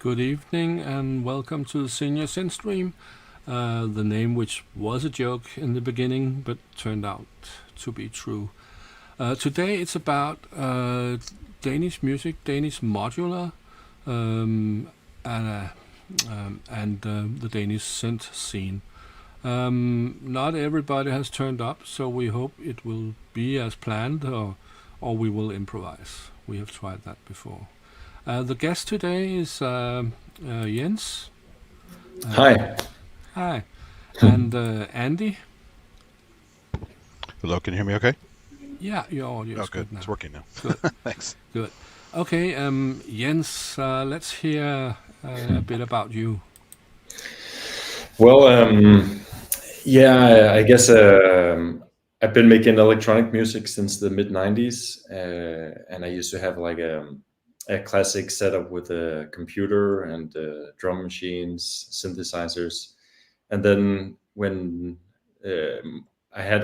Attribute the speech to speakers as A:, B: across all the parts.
A: Good evening and welcome to the Senior Synth stream. The name which was a joke in the beginning but turned out to be true. Today it's about Danish music, Danish Modular, and the Danish synth scene. Not everybody has turned up, so we hope it will be as planned, or we will improvise. We have tried that before. The guest today is Jens.
B: Hi.
A: Hi. And Andy.
C: Hello, can you hear me okay?
A: Yeah, your audio is
C: good
A: good now.
C: It's working now.
A: Good.
C: Thanks.
A: Good. Okay, Jens, let's hear a bit about you.
B: Well, I guess I've been making electronic music since the mid-90s, and I used to have like a classic setup with a computer and drum machines, synthesizers. And then when I had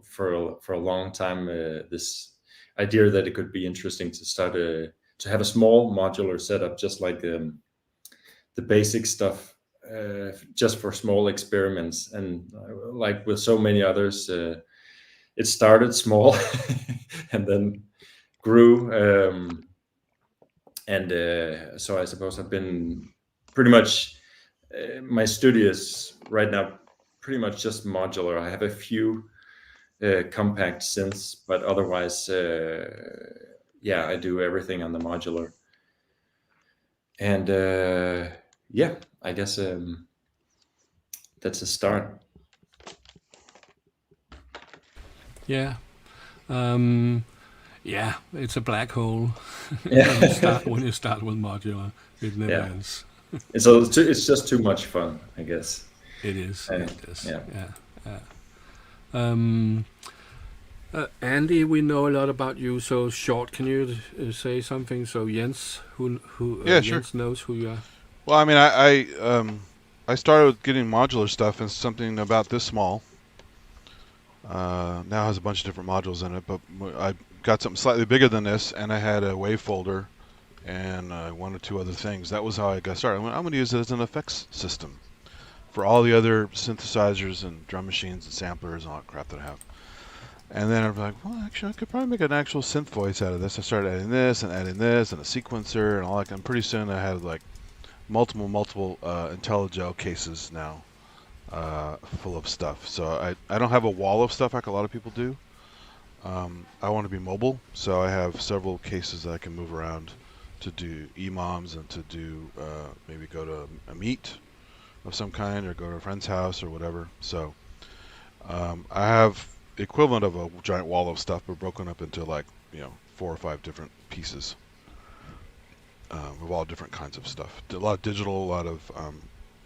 B: for a long time, this idea that it could be interesting to start to have a small modular setup, just like the basic stuff, just for small experiments. And like with so many others, it started small and then grew. So I suppose I've been pretty much, my studio is right now pretty much just modular. I have a few compact synths, but otherwise, I do everything on the modular. And I guess that's a start.
A: Yeah. Yeah, it's a black hole.
B: Yeah.
A: when you start with modular, it never
B: Yeah.
A: ends.
B: It's just too much fun, I guess.
A: It is. It is.
B: Yeah.
A: Andy, we know a lot about you. So short, can you say something? So Jens, who
C: Yeah,
A: Jens
C: sure.
A: knows who you are.
C: Well, I mean, I started with getting modular stuff, and something about this small. Now has a bunch of different modules in it, but I got something slightly bigger than this, and I had a wave folder and one or two other things. That was how I got started. I'm going to use it as an effects system for all the other synthesizers and drum machines and samplers and all that crap that I have. And then I'm like, well, actually, I could probably make an actual synth voice out of this. I started adding this and a sequencer and all that. And pretty soon I had like multiple IntelliGel cases now full of stuff. So I don't have a wall of stuff like a lot of people do. I want to be mobile, so I have several cases that I can move around to do EMOMs and to do maybe go to a meet of some kind or go to a friend's house or whatever. So I have the equivalent of a giant wall of stuff, but broken up into like 4 or 5 different pieces of all different kinds of stuff. A lot of digital, a lot of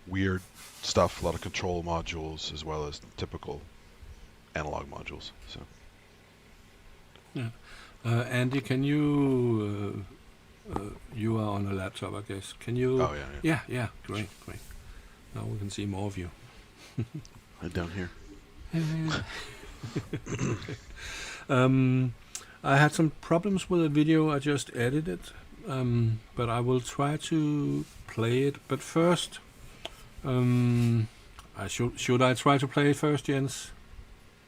C: weird stuff, a lot of control modules, as well as typical analog modules. So.
A: Yeah. Andy, can you? You are on a laptop, I guess. Can you?
C: Oh yeah.
A: Yeah. Great. Now we can see more of you.
C: Right down here.
A: I had some problems with the video I just edited, but I will try to play it. But first, should I try to play it first, Jens,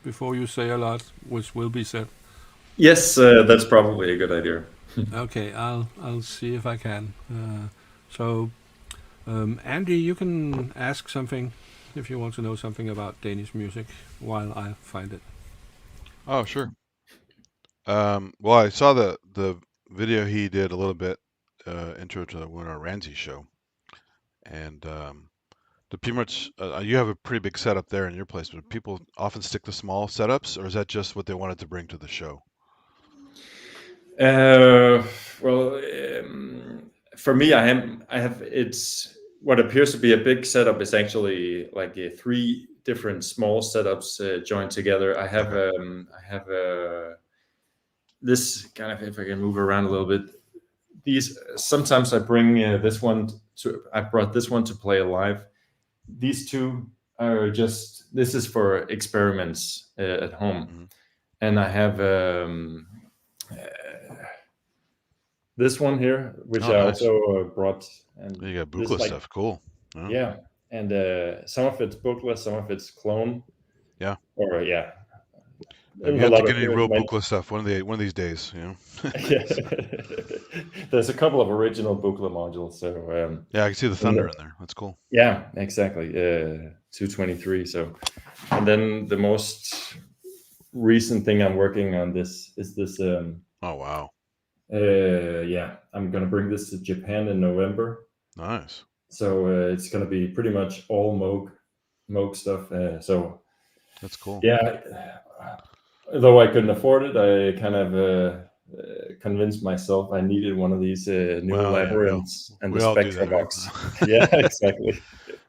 A: before you say a lot, which will be said?
B: Yes, that's probably a good idea.
A: Okay, I'll see if I can. So, Andy, you can ask something if you want to know something about Danish music while I find it.
C: Oh, sure. Well, I saw the video he did a little bit intro to the Winter Ramsey show, and pretty much you have a pretty big setup there in your place, but people often stick to small setups, or is that just what they wanted to bring to the show?
B: Well, for me, I have it's what appears to be a big setup is actually like 3 different small setups joined together. I have this kind of, if I can move around a little bit. These sometimes I bring this one to. I brought this one to play live. These 2 are just. This is for experiments at home, and I have. this one here, which
C: Oh,
B: I
C: nice.
B: also brought, and
C: You got
B: this
C: Buchla
B: is like,
C: stuff. Cool.
B: yeah, and some of it's bookless, some of it's clone,
C: Yeah.
B: or yeah,
C: Maybe
B: and
C: you
B: a
C: have to
B: lot
C: get
B: of
C: any real Buchla stuff one of these days.
B: yeah. There's a couple of original booklet modules, so
C: Yeah, I can see the thunder in there. That's cool.
B: yeah, exactly. 223. So, and then the most recent thing I'm working on this is this.
C: Oh wow.
B: Yeah, I'm gonna bring this to Japan in November.
C: Nice.
B: So it's gonna be pretty much all Moog stuff. So
C: That's cool.
B: yeah, though I couldn't afford it, I kind of convinced myself I needed one of these new
C: Well, yeah,
B: labyrinths and the
C: we all do that,
B: Spectra
C: right?
B: box. Yeah, exactly.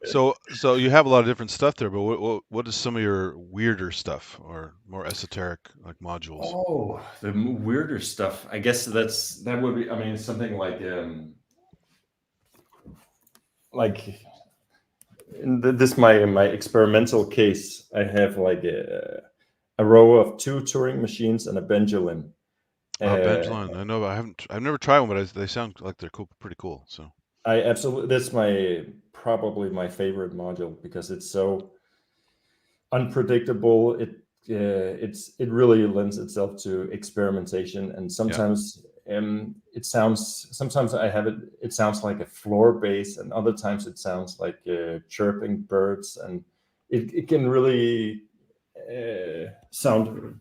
C: So you have a lot of different stuff there, but what is some of your weirder stuff or more esoteric like modules?
B: Oh, the weirder stuff. I guess that would be. I mean, something like in this my experimental case. I have like a row of 2 Turing machines and a Benjamin.
C: Benjamin, I know, but I've never tried one, but they sound like they're cool, pretty cool. So
B: I absolutely that's probably my favorite module because it's so unpredictable. It really lends itself to experimentation, and sometimes sometimes it sounds like a floor bass, and other times it sounds like chirping birds, and it can really sound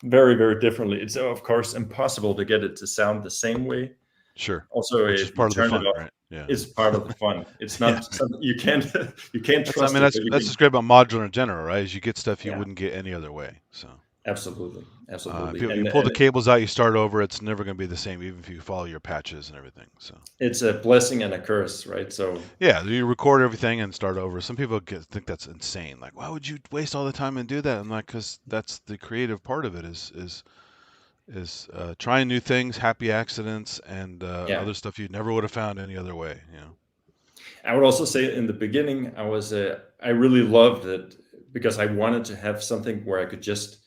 B: very, very differently. It's of course impossible to get it to sound the same way.
C: sure.
B: Also,
C: Which is
B: if you
C: part of the
B: turn
C: fun,
B: it off,
C: right? Yeah.
B: it's part of the fun. It's not something you can't trust it.
C: That's
B: but you
C: that's
B: can-
C: what's great about modular in general, right? Is you get stuff you
B: yeah,
C: wouldn't get any other way. So
B: absolutely, absolutely.
C: if you
B: And
C: pull the cables out, you start over. It's never going to be the same, even if you follow your patches and everything. So
B: it's a blessing and a curse, right? So
C: yeah, you record everything and start over. Some people think that's insane. Like, why would you waste all the time and do that? I'm like, because that's the creative part of it is trying new things, happy accidents, and
B: yeah,
C: other stuff you never would have found any other way.
B: I would also say in the beginning, I really loved it because I wanted to have something where I could just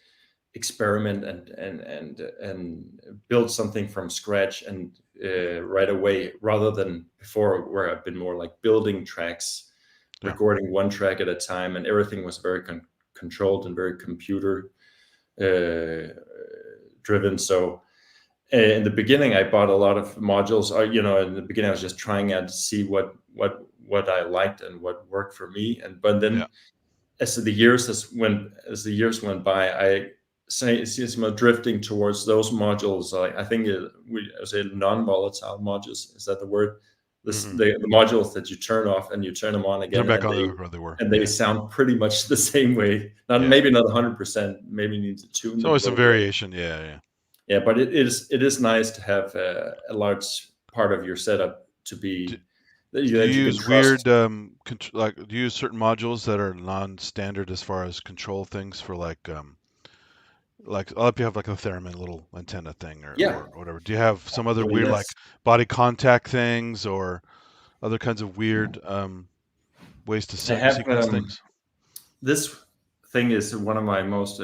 B: experiment and build something from scratch and right away, rather than before where I've been more like building tracks,
C: Yeah.
B: recording one track at a time, and everything was very controlled and very computer uh, driven. So in the beginning, I bought a lot of modules. In the beginning, I was just trying out to see what I liked and what worked for me. But then,
C: Yeah.
B: as the years went by, I see some drifting towards those modules. I think I say non-volatile modules. Is that the word? The modules that you turn off and you turn them on again,
C: Turn back on where they were.
B: and they sound pretty much the same way. Maybe not 100%. Maybe you need to tune
C: It's
B: them a
C: always some
B: little bit.
C: variation. Yeah.
B: Yeah, but it is nice to have a large part of your setup to be that
C: Do
B: you
C: you
B: can
C: use
B: trust.
C: weird do you use certain modules that are non-standard as far as control things for like a lot of people have like a theremin little antenna thing or whatever. Do you have some other weird like body contact things or other kinds of weird ways to sequence things?
B: This thing is one of my most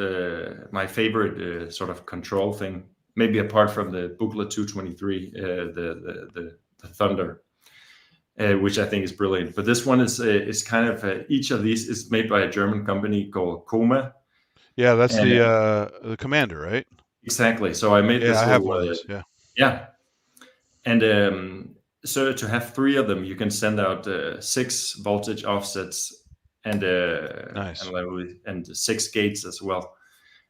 B: my favorite sort of control thing, maybe apart from the Booklet 223, the Thunder, which I think is brilliant. But this one is kind of each of these is made by a German company called Koma.
C: Yeah, that's the Commander, right?
B: Exactly. So I made this.
C: I have one of those. Yeah.
B: Yeah. And so to have 3 of them, you can send out 6 voltage offsets and
C: Nice.
B: and 6 gates as well.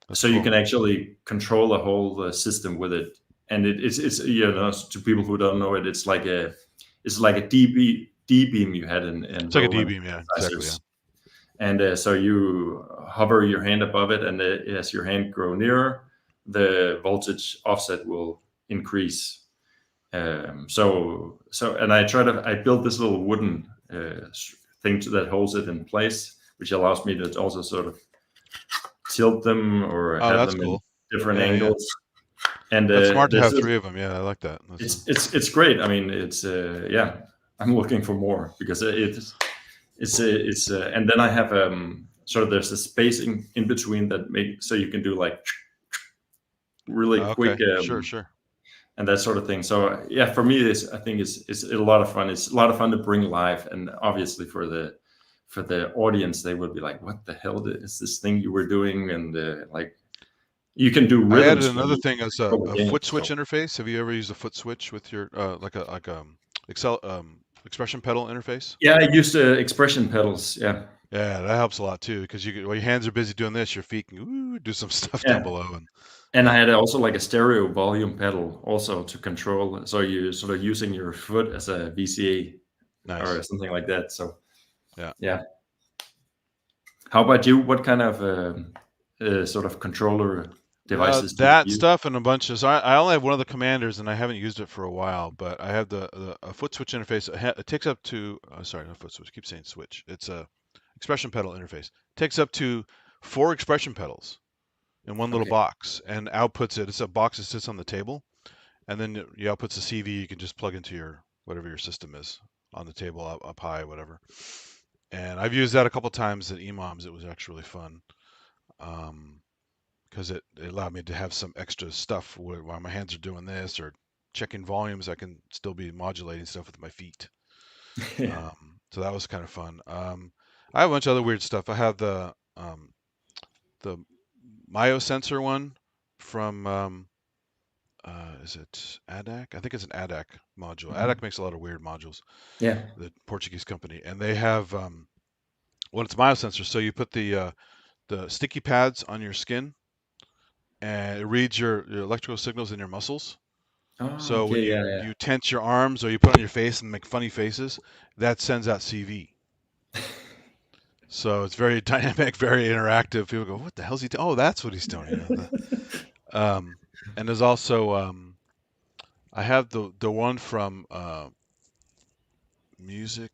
C: That's
B: so
C: cool.
B: You can actually control the whole system with it. And it's to people who don't know it, it's like a D beam you had in
C: it's like a D beam, yeah, exactly. Yeah.
B: And so you hover your hand above it, and as your hand grow nearer, the voltage offset will increase. And I built this little wooden thing that holds it in place, which allows me to also sort of tilt them or have them in different angles. And
C: that's smart to have 3 of them. Yeah, I like that.
B: It's great. I mean, it's I'm looking for more because it's and then I have sort of there's a spacing in between that so you can do like really quick.
C: Sure.
B: that sort of thing. So yeah, for me, I think it's a lot of fun. It's a lot of fun to bring live, and obviously for the audience, they would be like, "What the hell is this thing you were doing?" And like, you can do
C: I added
B: rhythms
C: another thing as
B: for the
C: a
B: game.
C: foot switch interface. Have you ever used a foot switch with your Excel expression pedal interface?
B: Yeah, I used expression pedals. Yeah,
C: Yeah, that helps a lot too because while your hands are busy doing this, your feet can do some stuff down
B: yeah.
C: below.
B: And I had also like a stereo volume pedal also to control. So you sort of using your foot as a VCA
C: Nice.
B: or something like that. So
C: Yeah.
B: yeah. How about you? What kind of sort of controller devices do
C: That
B: you use?
C: stuff and a bunch of. So I only have one of the commanders, and I haven't used it for a while. But I have a foot switch interface. It takes up to. Sorry, not foot switch. I keep saying switch. It's a expression pedal interface. It takes up to 4 expression pedals in one little
B: Okay.
C: box, and outputs it. It's a box that sits on the table, and then you outputs a CV. You can just plug into your whatever your system is on the table, up high, whatever. And I've used that a couple times at EMOMs. It was actually really fun. Because it allowed me to have some extra stuff while my hands are doing this or checking volumes. I can still be modulating stuff with my feet.
B: Yeah.
C: So that was kind of fun. I have a bunch of other weird stuff. I have the Myo sensor one from is it ADAC? I think it's an ADAC module. ADAC makes a lot of weird modules.
B: Yeah.
C: The Portuguese company, and they have it's Myo sensor. So you put the sticky pads on your skin, and it reads your electrical signals in your muscles.
B: Oh,
C: So when
B: okay.
C: you
B: Yeah.
C: you tense your arms or you put on your face and make funny faces, that sends out CV. So it's very dynamic, very interactive. People go, "What the hell's he? Oh, that's what he's doing." And there's also I have the one from music.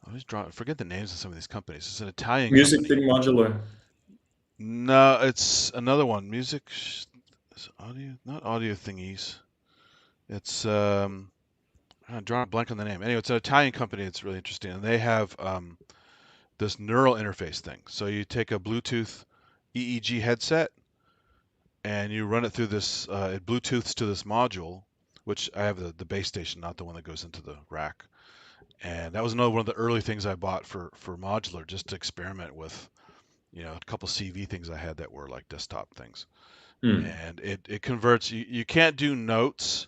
C: I forget the names of some of these companies. It's an Italian
B: Music
C: company.
B: thing modular.
C: No, it's another one. Music, is audio, not audio thingies. It's I'm drawing a blank on the name. Anyway, it's an Italian company. It's really interesting, and they have this neural interface thing. So you take a Bluetooth EEG headset and you run it through this. It Bluetooths to this module, which I have the base station, not the one that goes into the rack. And that was another one of the early things I bought for modular, just to experiment with. A couple CV things I had that were like desktop things,
B: Hmm.
C: and it converts. You can't do notes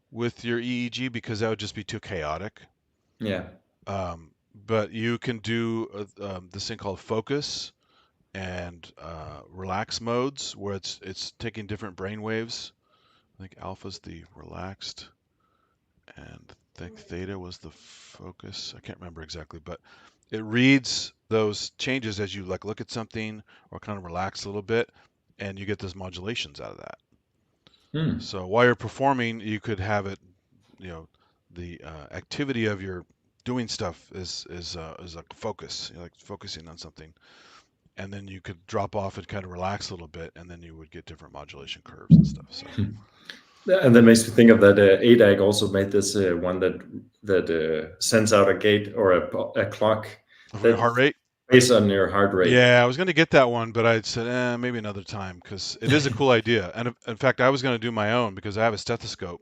C: with your EEG because that would just be too chaotic.
B: Yeah.
C: But you can do this thing called focus and relax modes, where it's taking different brain waves. I think alpha's the relaxed, and I think theta was the focus. I can't remember exactly, but it reads those changes as you like look at something or kind of relax a little bit, and you get those modulations out of that.
B: Hmm.
C: So while you're performing, you could have it, the activity of your doing stuff is like focus, like focusing on something, and then you could drop off and kind of relax a little bit, and then you would get different modulation curves and stuff. So
B: And that makes me think of that ADAC also made this one that sends out a gate or a clock
C: from your
B: that
C: heart rate.
B: based on your heart rate.
C: Yeah, I was going to get that one, but I said maybe another time because it is a cool idea. And in fact, I was going to do my own because I have a stethoscope.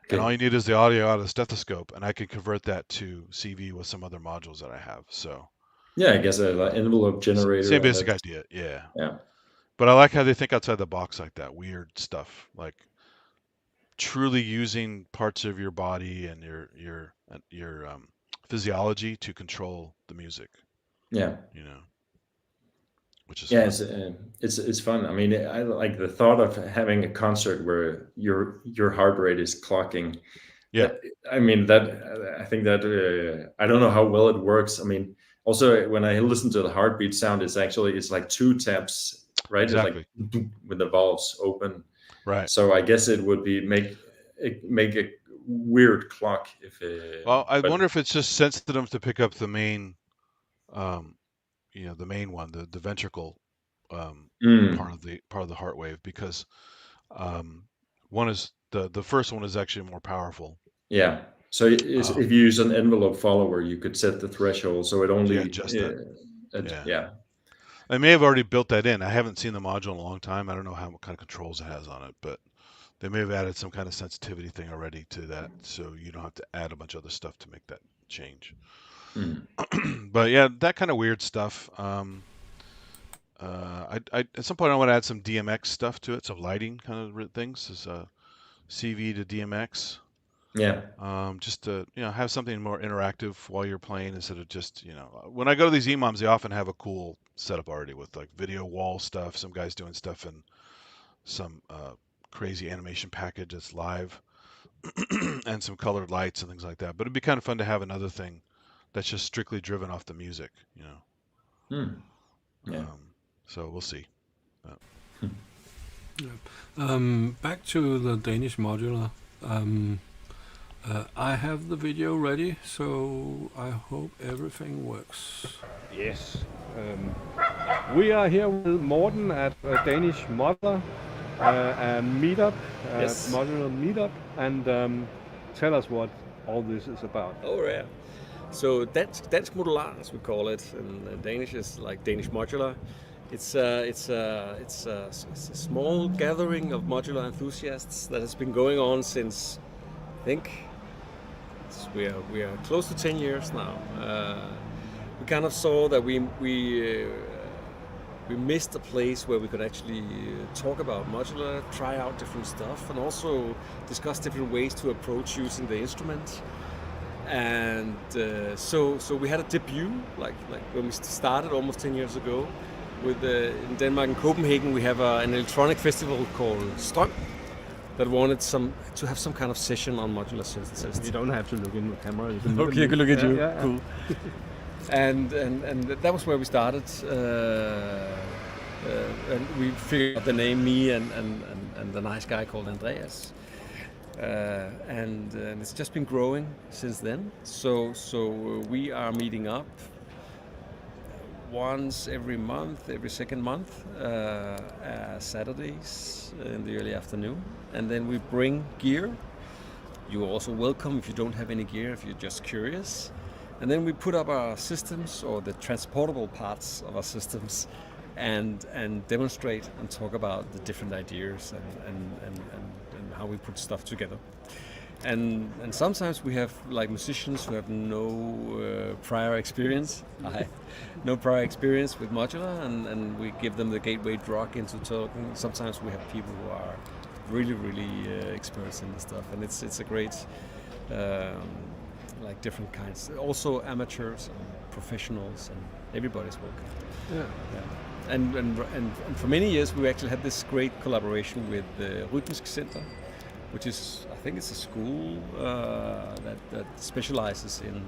C: And all
B: Okay.
C: you need is the audio out of the stethoscope, and I can convert that to CV with some other modules that I have. So
B: Yeah, I guess a like, envelope generator
C: same
B: and
C: basic
B: that's
C: idea, yeah.
B: yeah.
C: But I like how they think outside the box like that, weird stuff, like truly using parts of your body and your physiology to control the music,
B: Yeah.
C: you know, which is
B: Yeah,
C: fun.
B: it's fun. I mean, I like the thought of having a concert where your heart rate is clocking.
C: Yeah,
B: That I mean that I think that I don't know how well it works. I mean, also when I listen to the heartbeat sound, it's like 2 taps, right? It's like
C: exactly.
B: with the valves open.
C: Right.
B: So I guess it would be make a weird clock if
C: Well, I
B: but
C: wonder if it's just sensitive to pick up the main, um, the main one, the ventricle um,
B: mm,
C: part of the heart wave, because um, one is the first one is actually more powerful.
B: yeah. So if
C: Um,
B: you use an envelope follower, you could set the threshold so it
C: yeah,
B: only
C: adjust that. Yeah,
B: yeah.
C: I may have already built that in. I haven't seen the module in a long time. I don't know what kind of controls it has on it, but they may have added some kind of sensitivity thing already to that, so you don't have to add a bunch of other stuff to make that change. But yeah, that kind of weird stuff. I at some point I want to add some DMX stuff to it, some lighting kind of things, as CV to DMX.
B: Yeah.
C: Just to have something more interactive while you're playing instead of just when I go to these EMOMs, they often have a cool setup already with like video wall stuff, some guys doing stuff in some crazy animation package that's live, and some colored lights and things like that. But it'd be kind of fun to have another thing that's just strictly driven off the music,
B: Yeah.
C: So we'll see.
A: Back to the Danish Modular. I have the video ready, so I hope everything works. Yes. We are here with Morten at Danish Modular, and Meetup,
D: Yes.
A: Modular Meetup, and tell us what all this is about.
D: Oh yeah. So Dansk Modular, as we call it in Danish, is like Danish Modular. It's a small gathering of modular enthusiasts that has been going on since, I think, we are close to 10 years now. We kind of saw that we missed a place where we could actually talk about modular, try out different stuff, and also discuss different ways to approach using the instrument. And so we had a debut, like when we started almost 10 years ago. In Denmark, in Copenhagen, we have an electronic festival called Strøm that wanted to have some kind of session on modular synthesis.
A: You don't have to look in the camera.
D: Okay, I can look at you.
A: Yeah.
D: Cool. and that was where we started. And we figured out the name, me and the nice guy called Andreas. And it's just been growing since then. So we are meeting up once every month, every second month, Saturdays in the early afternoon. And then we bring gear. You're also welcome if you don't have any gear, if you're just curious. And then we put up our systems, or the transportable parts of our systems, and demonstrate and talk about the different ideas and how we put stuff together. And sometimes we have like musicians who have no prior experience, no prior experience with modular, and we give them the gateway drug into talking. Sometimes we have people who are really experienced in this stuff, and it's a great like different kinds. Also amateurs and professionals, and everybody's welcome. Yeah. And for many years we actually had this great collaboration with the Rytmisk Center, which is, I think it's a school that specializes in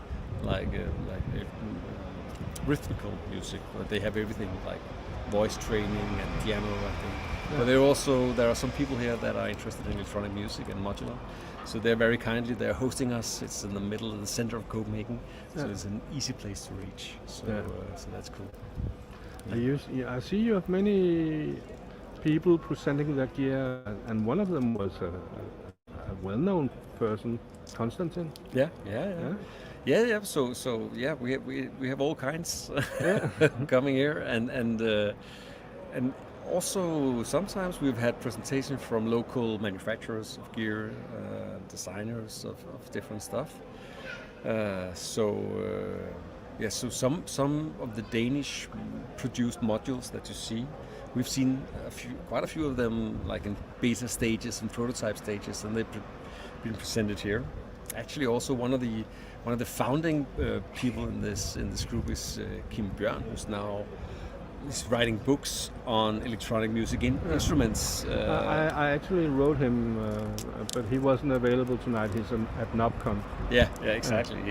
D: rhythmical music. But they have everything like voice training and piano, I think. Yeah. But there are some people here that are interested in electronic music and modular. So they're very kindly, they're hosting us. It's in the middle of the center of Copenhagen, so it's an easy place to reach. So that's cool.
A: I see you have many people presenting their gear, and one of them was a well-known person, Konstantin.
D: Yeah. So we have all kinds coming here, and also sometimes we've had presentations from local manufacturers of gear, designers of different stuff. So some of the Danish produced modules that you see, we've seen quite a few of them, like in beta stages and prototype stages, and they've been presented here. Actually, also one of the founding people in this group is Kim Bjørn, who's now writing books on electronic music instruments.
A: I actually wrote him, but he wasn't available tonight. He's at NobCon.
D: Yeah, exactly.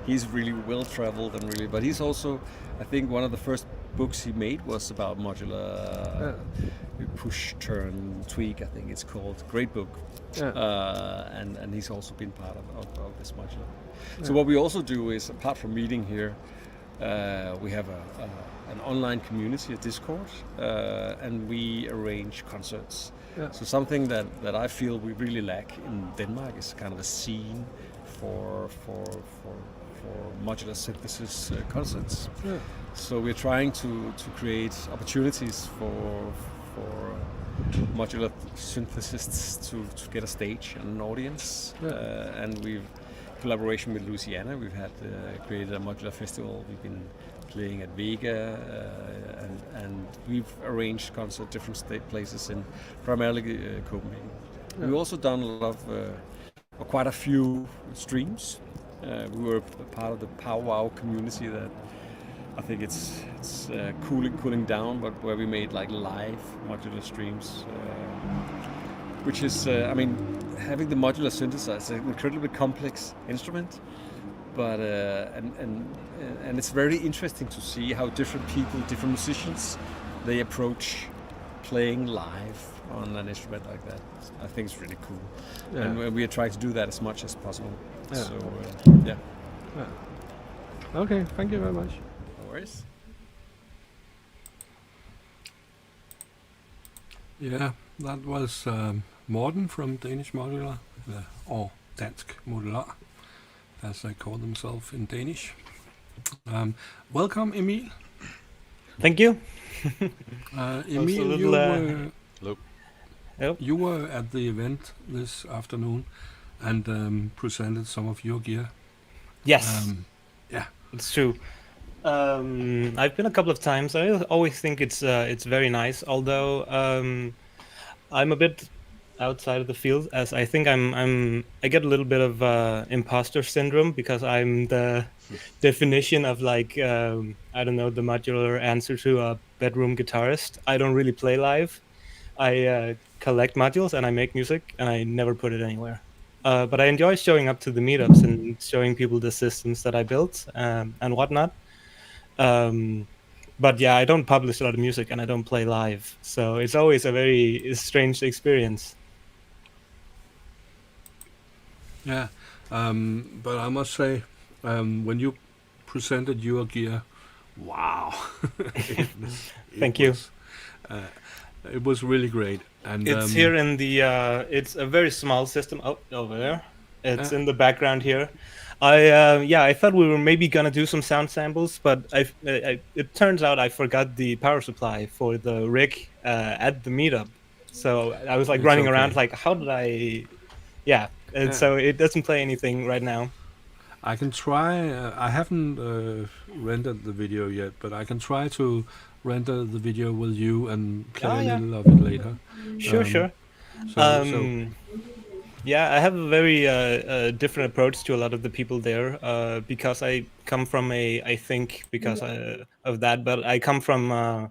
D: He's really well traveled and really, but he's also, I think, one of the first books he made was about modular push, turn, tweak, I think it's called. Great book. And he's also been part of this modular. So what we also do is, apart from meeting here, we have an online community, a Discord, and we arrange concerts. So something that I feel we really lack in Denmark is kind of a scene for modular synthesis concerts. So we're trying to create opportunities for modular synthesists to get a stage and an audience. And we've collaboration with Louisiana. We've had created a modular festival. We've been playing at Vega, and we've arranged concerts at different places in primarily Copenhagen. We've also done a lot of, or quite a few streams. We were a part of the powwow community that I think it's cooling down, but where we made like live modular streams, which is, I mean, having the modular synthesizer is an incredibly complex instrument, but and it's very interesting to see how different people, different musicians, they approach playing live on an instrument like that. I think it's really cool, and we are trying to do that as much as possible. So yeah.
A: Okay, thank you very much.
D: No worries.
A: Yeah, that was Morten from Danish Modular, or Dansk Modular, as they call themselves in Danish. Welcome, Emil.
E: Thank you.
A: Emil, you were at the event this afternoon and presented some of your gear.
E: Yes,
A: Yeah.
E: it's true. I've been a couple of times. I always think it's very nice. Although I'm a bit outside of the field, as I think I get a little bit of imposter syndrome because I'm the definition of like I don't know, the modular answer to a bedroom guitarist. I don't really play live. I collect modules and I make music and I never put it anywhere. But I enjoy showing up to the meetups and showing people the systems that I built and whatnot. But yeah, I don't publish a lot of music and I don't play live, so it's always a very strange experience.
A: Yeah, but I must say, when you presented your gear, wow!
E: Thank you.
A: It was really great, and
E: It's here in the. It's a very small system. Oh, over there. It's in the background here. I thought we were maybe gonna do some sound samples, but it turns out I forgot the power supply for the rig at the meetup, so I was like
A: It's
E: running
A: okay.
E: around like, how did I? Yeah, so it doesn't play anything right now.
A: I can try. I haven't rendered the video yet, but I can try to render the video with you and play a little of it later.
E: Sure.
A: So
E: Yeah, I have a very different approach to a lot of the people there because I come from I think because of that, but I come from a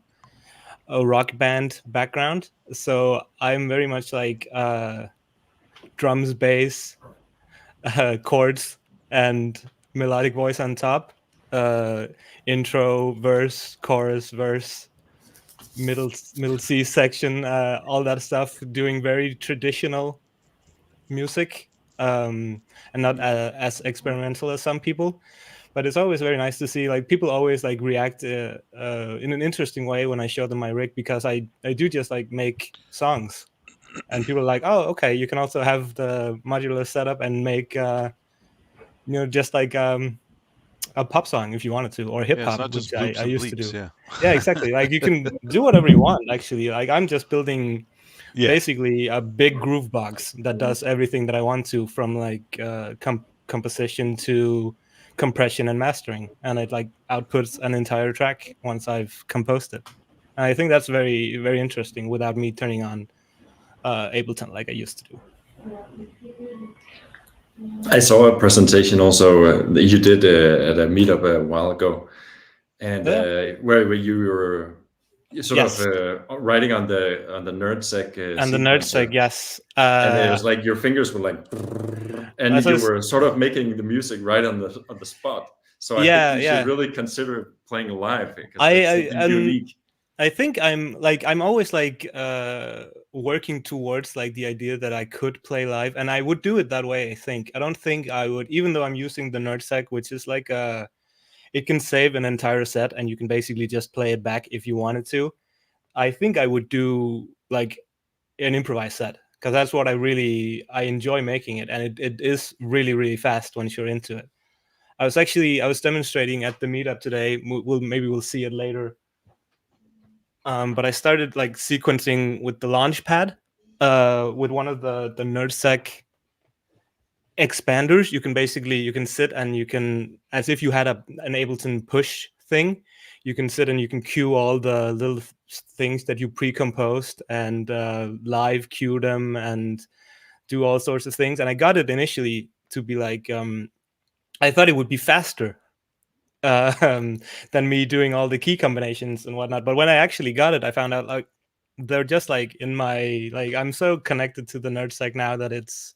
E: rock band background, so I'm very much like drums, bass, chords, and melodic voice on top, intro, verse, chorus, verse, middle C section, all that stuff, doing very traditional music, and not as experimental as some people. But it's always very nice to see like people always like react in an interesting way when I show them my rig, because I do just like make songs, and people are like, oh, okay, you can also have the modular setup and make just like a pop song if you wanted to, or hip
C: Yeah, it's
E: hop,
C: not just
E: which
C: bloops
E: I
C: and
E: used to
C: bleeps.
E: do.
C: Yeah.
E: Yeah, exactly. Like you can do whatever you want. Actually, like I'm just building
C: Yeah.
E: basically a big groove box that does everything that I want to, from like composition to compression and mastering, and it like outputs an entire track once I've composed it. And I think that's very, very interesting without me turning on Ableton like I used to do.
B: I saw a presentation also that you did at a meetup a while ago, and where you were sort of writing on the NerdSEQ
E: and the NerdSEQ, yes.
B: And it was like your fingers were like, and you were sort of making the music right on the spot. So I think you should really consider playing live, because it's something unique.
E: I think I'm always like working towards like the idea that I could play live, and I would do it that way. I think I don't think I would, even though I'm using the NerdSEQ, which is like it can save an entire set and you can basically just play it back if you wanted to. I think I would do like an improvised set, because that's what I enjoy making it, and it is really, really fast once you're into it. I was demonstrating at the meetup today. Maybe we'll see it later. but I started like sequencing with the Launchpad, with one of the NerdSEQ expanders. You can sit and you can, as if you had an Ableton push thing, you can sit and you can cue all the little things that you pre-composed and live cue them and do all sorts of things. And I got it initially to be like, I thought it would be faster than me doing all the key combinations and whatnot. But when I actually got it, I found out like they're just like in my, like, I'm so connected to the NerdSEQ now that it's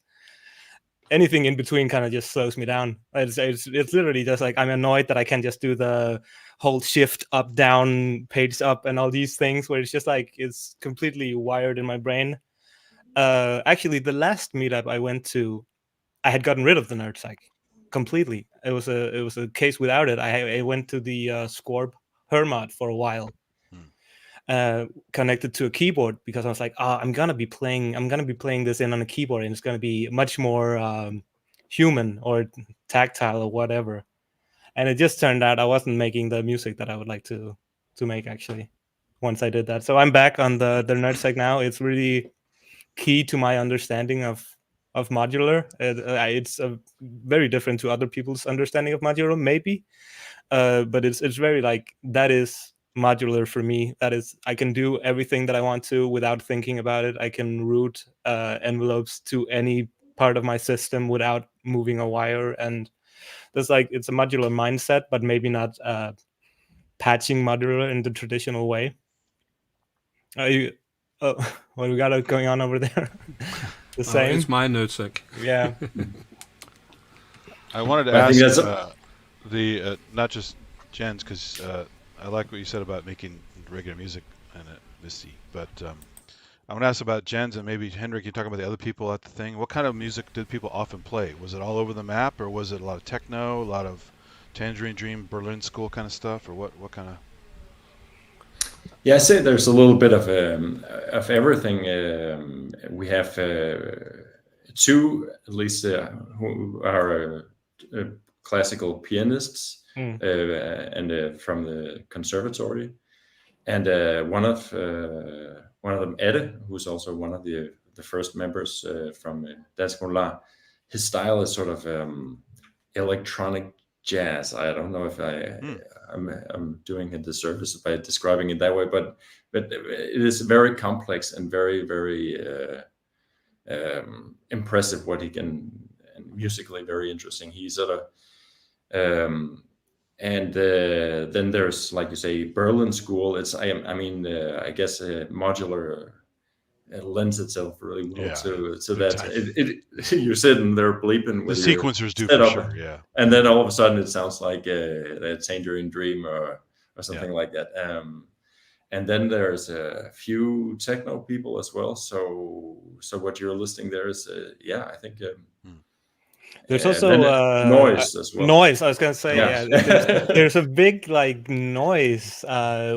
E: anything in between kind of just slows me down. It's literally just like I'm annoyed that I can't just do the whole shift up, down, page up, and all these things where it's just like it's completely wired in my brain. Actually, the last meetup I went to, I had gotten rid of the NerdSEQ completely. It was a case without it. I went to the Scorp Hermod for a while, connected to a keyboard, because I was like, I'm gonna be playing this in on a keyboard, and it's gonna be much more human or tactile or whatever. And it just turned out I wasn't making the music that I would like to make, actually, once I did that. So I'm back on the NerdSEQ now. It's really key to my understanding of modular. It's very different to other people's understanding of modular, maybe, but it's very like, that is modular for me. That is, I can do everything that I want to without thinking about it. I can route envelopes to any part of my system without moving a wire, and there's like, it's a modular mindset, but maybe not patching modular in the traditional way. What we got going on over there? The same.
A: It's my NerdSEQ.
E: Yeah.
C: I wanted to
B: I think
C: ask
B: that's
C: not just Jens, because I like what you said about making regular music and Missy, but I want to ask about Jens, and maybe Henrik, you talk about the other people at the thing. What kind of music did people often play? Was it all over the map, or was it a lot of techno, a lot of Tangerine Dream, Berlin School kind of stuff, or what kind of?
B: Yeah, I say there's a little bit of everything. We have two, at least, who are classical pianists and from the conservatory, and one of them, Ede, who's also one of the first members from Dansk Modular. His style is sort of electronic jazz. I don't know if I'm doing a disservice by describing it that way, but it is very complex and very, very impressive what he can, and musically very interesting. He's sort of and then there's, like you say, Berlin School. It's I guess modular lends itself really well to that. You're sitting there bleeping with
C: the sequencers do for sure, yeah.
B: And then all of a sudden it sounds like a Tangerine Dream or something like that. And then there's a few techno people as well. So what you're listing there is, I think.
E: There's also
B: noise as well.
E: Noise, I was gonna say, there's a big like noise,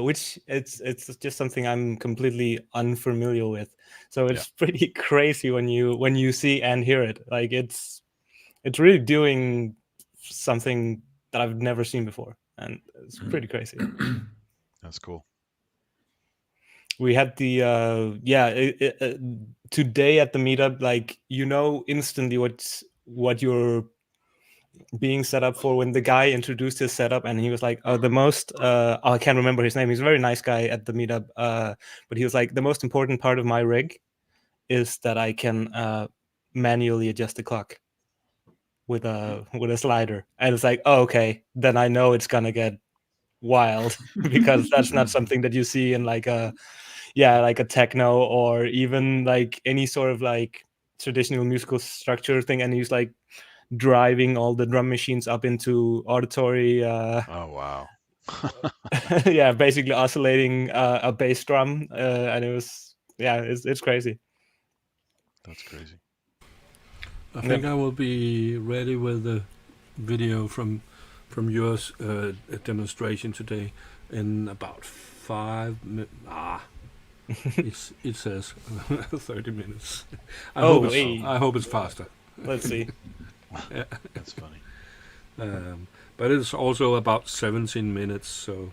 E: which it's just something I'm completely unfamiliar with. So it's pretty crazy when you see and hear it. Like it's really doing something that I've never seen before, and it's pretty crazy.
C: That's cool.
E: We had the today at the meetup, like instantly what you're being set up for. When the guy introduced his setup, and he was like, the most I can't remember his name. He's a very nice guy at the meetup, but he was like, the most important part of my rig is that I can manually adjust the clock with a slider. And it's like, okay, then I know it's gonna get wild because that's not something that you see in like a techno or even like any sort of like traditional musical structure thing. And he's like driving all the drum machines up into auditory
C: oh wow.
E: yeah, basically oscillating a bass drum, and it was it's crazy.
C: That's crazy.
A: I think I will be ready with the video from your demonstration today in about 5 minutes. It says 30 minutes. I hope it's faster.
E: Let's see.
C: Yeah. That's funny.
A: But it's also about 17 minutes, so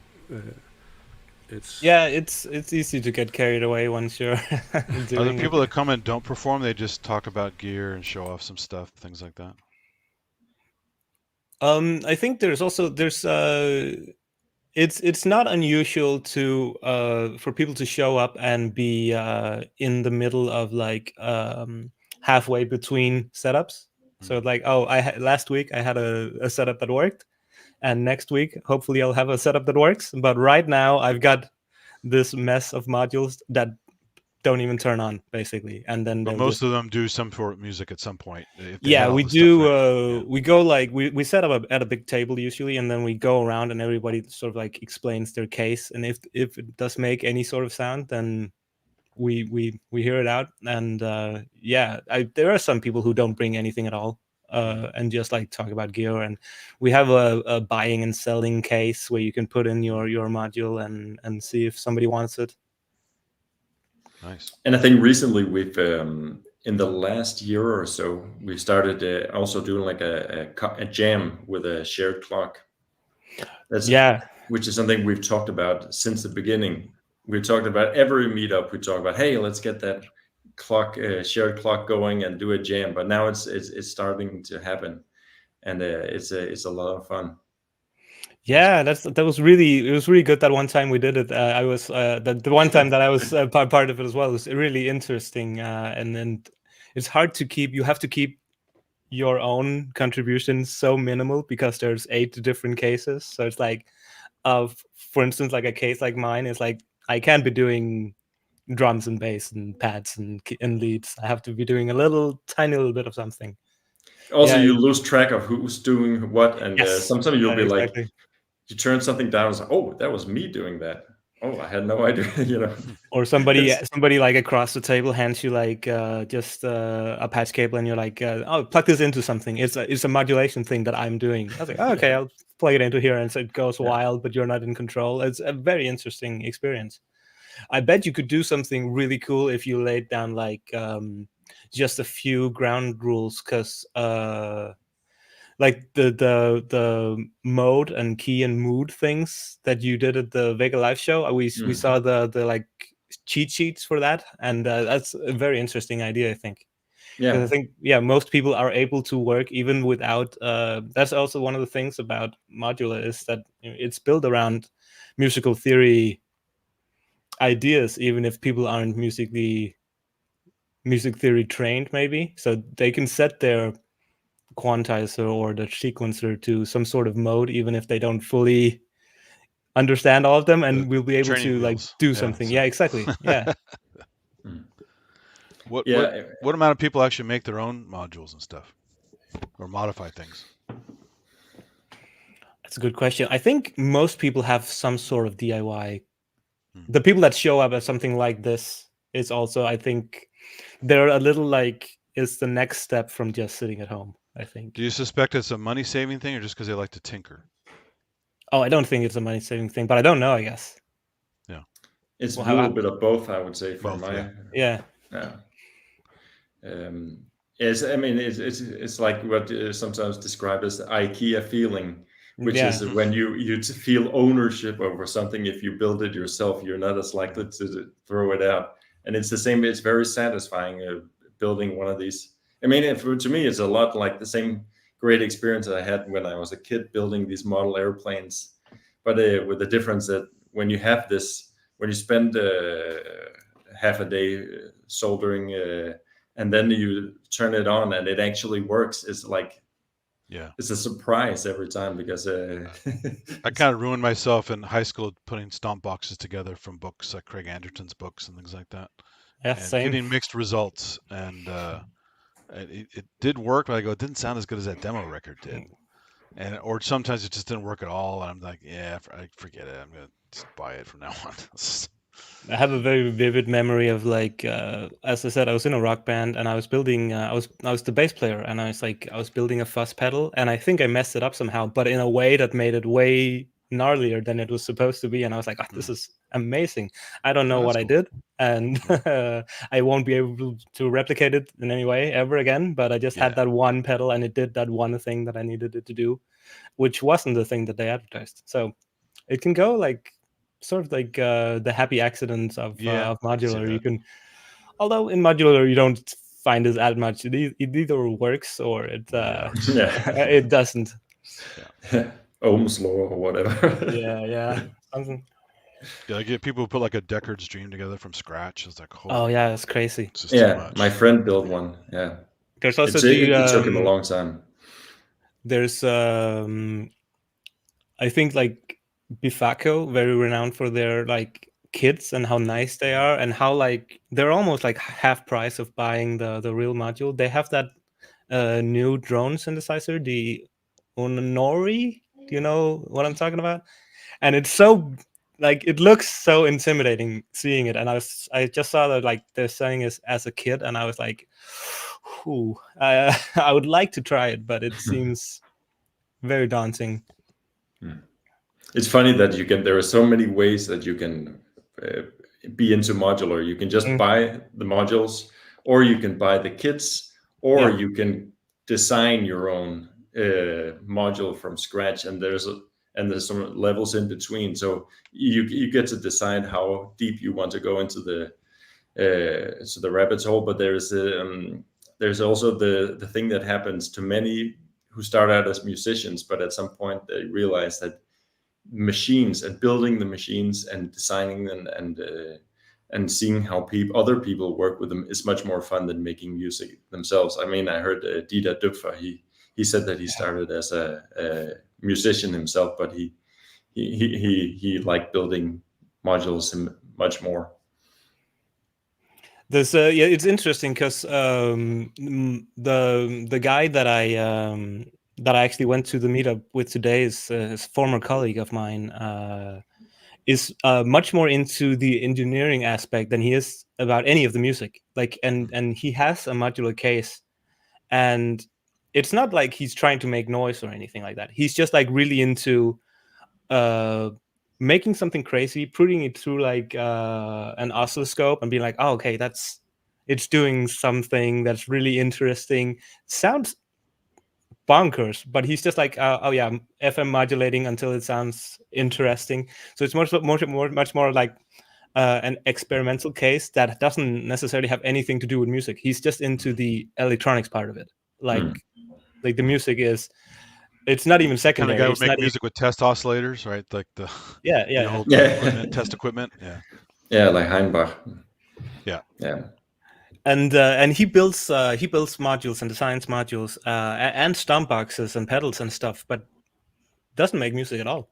E: it's easy to get carried away once you're
C: Are there
E: doing
C: people
E: it.
C: that come and don't perform? They just talk about gear and show off some stuff, things like that.
E: I think there's it's not unusual to for people to show up and be in the middle of like halfway between setups. So like, oh, last week I had a setup that worked, and next week hopefully I'll have a setup that works. But right now I've got this mess of modules that don't even turn on, basically, and then
C: But
E: they'll
C: most
E: just
C: of them do some sort of music at some point. If they
E: yeah,
C: had all
E: we
C: the stuff
E: do.
C: ready.
E: We go like we set up at a big table usually, and then we go around and everybody sort of like explains their case, and if it does make any sort of sound, then we hear it out. And yeah, there are some people who don't bring anything at all, and just like talk about gear. And we have a buying and selling case where you can put in your module and see if somebody wants it.
C: Nice.
B: And I think recently we've, in the last year or so, we started also doing like a jam with a shared clock. Which is something we've talked about since the beginning. We've talked about every meetup. We talk about, hey, let's get that clock, shared clock going and do a jam. But now it's starting to happen, and it's a lot of fun.
E: Yeah, it was really good that one time we did it. I was the one time that I was part of it as well. It was really interesting, and it's hard to keep. You have to keep your own contributions so minimal because there's 8 different cases. So it's like, for instance, like a case like mine is like I can't be doing drums and bass and pads and leads. I have to be doing a tiny little bit of something.
B: Also, you lose track of who's doing what, and
E: yes,
B: sometimes you'll be
E: exactly.
B: like, you turn something down, it's like, oh, that was me doing that. Oh, I had no idea, you know.
E: Or somebody like across the table hands you like just a patch cable, and you're like, oh, plug this into something. It's a modulation thing that I'm doing. I was like, oh, okay, I'll plug it into here, and so it goes wild, but you're not in control. It's a very interesting experience. I bet you could do something really cool if you laid down like just a few ground rules, because like the mode and key and mood things that you did at the Vega Live show. We saw the like cheat sheets for that, and that's a very interesting idea, I think. Because I think most people are able to work even without. That's also one of the things about Modular is that it's built around musical theory ideas, even if people aren't music theory trained, maybe. So they can set their quantizer or the sequencer to some sort of mode, even if they don't fully understand all of them, and we'll be able to like do something. Yeah, exactly. Yeah.
C: What amount of people actually make their own modules and stuff, or modify things?
E: That's a good question. I think most people have some sort of DIY. The people that show up at something like this is also, I think, they're a little like, it's the next step from just sitting at home, I think.
C: Do you suspect it's a money-saving thing, or just because they like to tinker?
E: Oh, I don't think it's a money-saving thing, but I don't know, I guess.
C: Yeah.
B: It's a little bit of both, I would say,
C: both,
B: yeah. Yes, I mean, it's like what sometimes described as the IKEA feeling, which is when you feel ownership over something. If you build it yourself, you're not as likely to throw it out. And it's the same. It's very satisfying building one of these. I mean, to me, it's a lot like the same great experience I had when I was a kid building these model airplanes, but with the difference that when you have this, when you spend half a day soldering, and then you turn it on and it actually works, it's like, it's a surprise every time, because
C: I kind of ruined myself in high school putting stomp boxes together from books like Craig Anderton's books and things like that.
E: Yeah,
C: and
E: same.
C: Getting mixed results, and it did work, but I go, it didn't sound as good as that demo record did. And or sometimes it just didn't work at all, and I'm like, yeah, I forget it. I'm gonna just buy it from now on.
E: I have a very vivid memory of like, as I said, I was in a rock band, and I was building. I was the bass player, and I was building a fuzz pedal, and I think I messed it up somehow, but in a way that made it way gnarlier than it was supposed to be. And I was like, oh, this is amazing. I don't know what I did, and I won't be able to replicate it in any way ever again. But I just had that one pedal, and it did that one thing that I needed it to do, which wasn't the thing that they advertised. So it can go like sort of like the happy accidents of
C: I can see
E: modular. You
C: that.
E: can, although in modular you don't find it as much. It either works or it
B: Yeah.
E: it doesn't.
B: Ohm's law or whatever.
E: Yeah. Something.
C: Yeah, I get people who put like a Deckard's Dream together from scratch. It's like,
E: Oh yeah, it's crazy.
C: it's just too
B: Yeah,
C: much.
B: my friend built one. Yeah,
E: There's also
B: it took him a long time.
E: There's I think like Bifaco, very renowned for their like kits and how nice they are, and how like they're almost like half price of buying the real module. They have that new drone synthesizer, the Onori. Do you know what I'm talking about? And it's so like it looks so intimidating seeing it. And I just saw that like they're selling it as a kit, and I was like, "Ooh, I would like to try it, but it seems very daunting."
B: It's funny that there are so many ways that you can be into modular. You can just buy the modules, or you can buy the kits, or you can design your own module from scratch. And there's some levels in between. So you get to decide how deep you want to go into the rabbit hole. But there's also the thing that happens to many who start out as musicians, but at some point they realize that machines and building the machines and designing them and seeing how other people work with them is much more fun than making music themselves. I mean, I heard Dieter Dupfer, he said that he started as a musician himself, but he liked building modules much more.
E: There's it's interesting because the guy that I actually went to the meetup with today is a former colleague of mine. Is much more into the engineering aspect than he is about any of the music. Like, and he has a modular case, and it's not like he's trying to make noise or anything like that. He's just like really into making something crazy, putting it through like an oscilloscope, and being like, oh, okay, it's doing something that's really interesting. Sounds bonkers, but he's just like, oh yeah, FM modulating until it sounds interesting. So it's much more like an experimental case that doesn't necessarily have anything to do with music. He's just into the electronics part of it. Like the music it's not even secondary.
C: Kind of guy
E: it's
C: would make
E: not
C: music with test oscillators, right? Like the old test equipment.
B: Yeah, like Heinbach.
C: Yeah.
E: And he builds modules and designs modules and stomp boxes and pedals and stuff, but doesn't make music at all.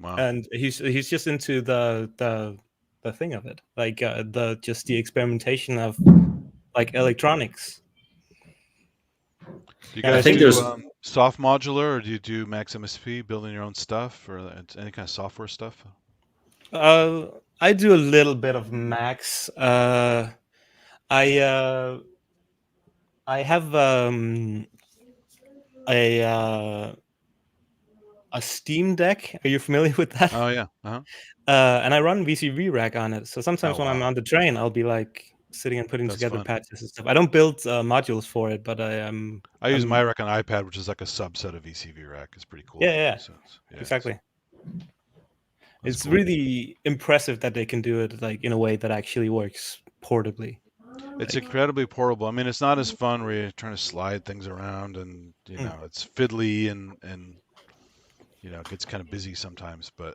C: Wow.
E: And he's just into the thing of it, like the experimentation of like electronics.
C: Do you guys do soft modular, or do you do Max MSP, building your own stuff, or any kind of software stuff?
E: I do a little bit of Max. I have a Steam Deck. Are you familiar with that?
C: Oh yeah.
E: And I run VCV Rack on it. So sometimes when I'm on the train, I'll be like sitting and putting together patches and stuff. I don't build modules for it, but I
C: use my rack on iPad, which is like a subset of VCV Rack. It's pretty cool.
E: Yeah. Exactly. It's cool. Really impressive that they can do it like in a way that actually works portably.
C: It's incredibly portable. I mean, it's not as fun where you're trying to slide things around, and it's fiddly and it gets kind of busy sometimes, but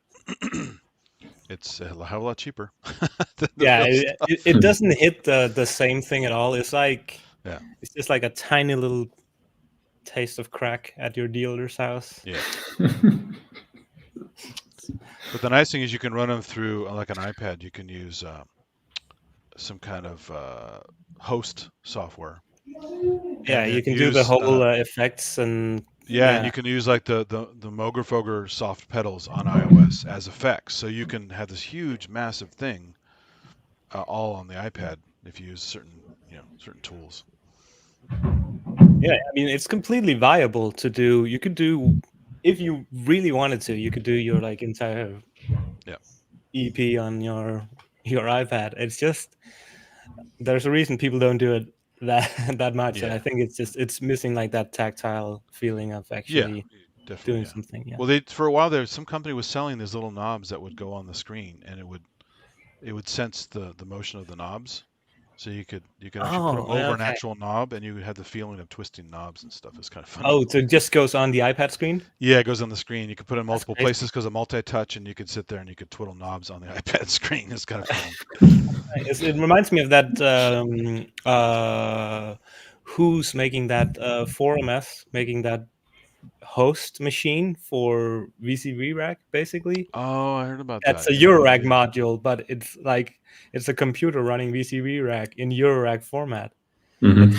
C: it's a hell of a lot cheaper.
E: Yeah, it doesn't hit the same thing at all. It's like it's just like a tiny little taste of crack at your dealer's house.
C: Yeah. But the nice thing is you can run them through like an iPad. You can use some kind of host software.
E: Yeah, you can do the whole effects and
C: and you can use like the Mogerfoger soft pedals on iOS as effects. So you can have this huge, massive thing all on the iPad if you use certain tools.
E: Yeah, I mean it's completely viable to do. You could do, if you really wanted to, you could do your like entire EP on your iPad. It's just there's a reason people don't do it that much, and I think it's missing like that tactile feeling of actually
C: Definitely.
E: doing
C: Yeah.
E: something. Yeah.
C: Well, for a while some company was selling these little knobs that would go on the screen, and it would sense the motion of the knobs, so you could actually put them
E: Oh,
C: over an
E: okay.
C: actual knob, and you would have the feeling of twisting knobs and stuff. It's kind of funny.
E: Oh, so it just goes on the iPad screen?
C: Yeah, it goes on the screen. You could put it in multiple
E: crazy.
C: places because of multi-touch, and you could sit there and you could twiddle knobs on the iPad screen. It's kind of funny.
E: It reminds me of that. Who's making that? 4MS making that host machine for VCV rack, basically.
C: Oh, I heard about
E: That's
C: that.
E: a Eurorack module, but it's a computer running VCV rack in Eurorack format.
B: Mhm.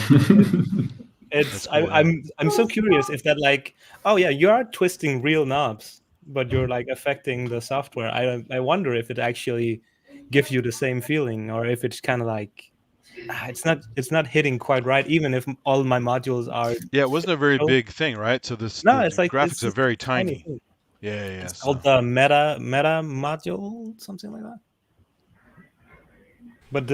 E: It's
C: That's cool, yeah.
E: I'm so curious if that, like, oh yeah, you are twisting real knobs, but you're like affecting the software. I wonder if it actually gives you the same feeling, or if it's kind of like it's not hitting quite right, even if all my modules are.
C: Yeah, it wasn't a very
E: digital.
C: big thing, right? So
E: No,
C: the
E: it's like
C: graphics
E: it's
C: are
E: just
C: very
E: a tiny
C: tiny.
E: thing.
C: Yeah.
E: It's
C: So
E: called the Meta module, something like that. But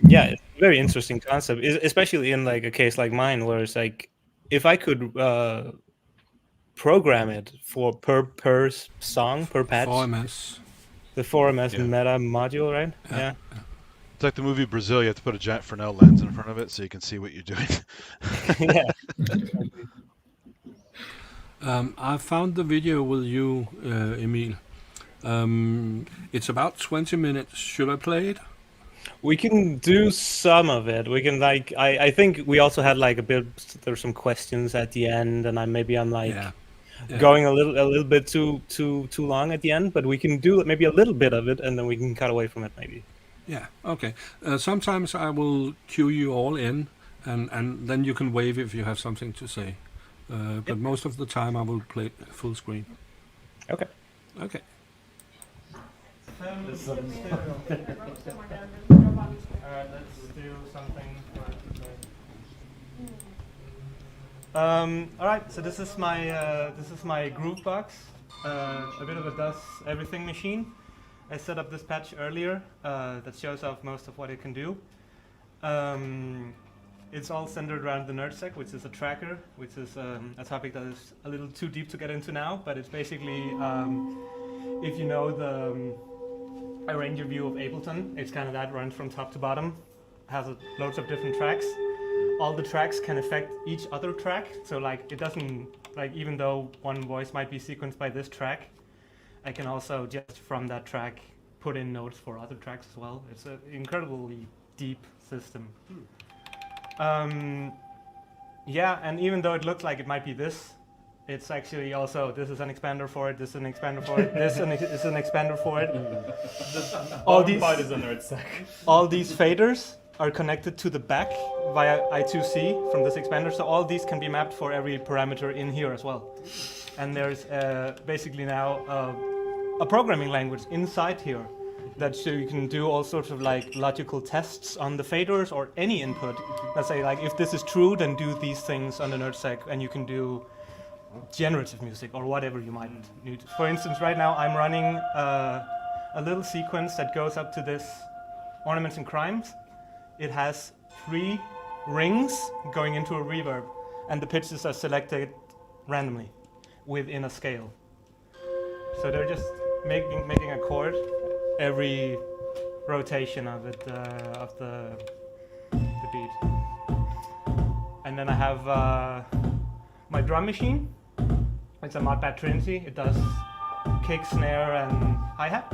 E: yeah, it's a very interesting concept, especially in like a case like mine, where it's like if I could program it for per song, per patch,
A: 4MS.
E: the 4MS
C: Yeah.
E: Meta module, right? Yeah.
C: it's like the movie Brazil. You have to put a giant Fresnel lens in front of it so you can see what you're doing.
E: Yeah.
A: I found the video with you, Emil. It's about 20 minutes. Should I play it?
E: We can do some of it. We can like I think we also had like a bit. There's some questions at the end, and I'm like
A: Yeah.
E: going a little bit too long at the end. But we can do maybe a little bit of it, and then we can cut away from it maybe.
A: Yeah, okay. Sometimes I will cue you all in, and then you can wave if you have something to say. But most of the time I will play full screen.
E: Okay.
A: Okay.
E: Alright, let's do something. Alright, so this is my groove box, a bit of a does everything machine. I set up this patch earlier that shows off most of what it can do. It's all centered around the NerdSEQ, which is a tracker, which is a topic that is a little too deep to get into now, but it's basically, if you know the arranger view of Ableton, it's kind of that, runs from top to bottom, has loads of different tracks. All the tracks can affect each other track, so like it doesn't, like even though one voice might be sequenced by this track, I can also just from that track put in notes for other tracks as well. It's an incredibly deep system. Yeah, and even though it looks like it might be this, it's actually also, this is an expander for it, this is an expander for it, this is an expander for it. All these
F: is a NerdSEQ.
E: all these faders are connected to the back via I2C from this expander, so all these can be mapped for every parameter in here as well. And there's basically now a programming language inside here that so you can do all sorts of like logical tests on the faders or any input. Let's say like if this is true, then do these things on the NerdSEQ, and you can do generative music or whatever you might need. For instance, right now I'm running a little sequence that goes up to this Ornaments and Crimes. It has 3 rings going into a reverb, and the pitches are selected randomly within a scale. So they're just making a chord every rotation of it, of the beat. And then I have my drum machine. It's a Modbat Trinity. It does kick, snare, and hi-hat.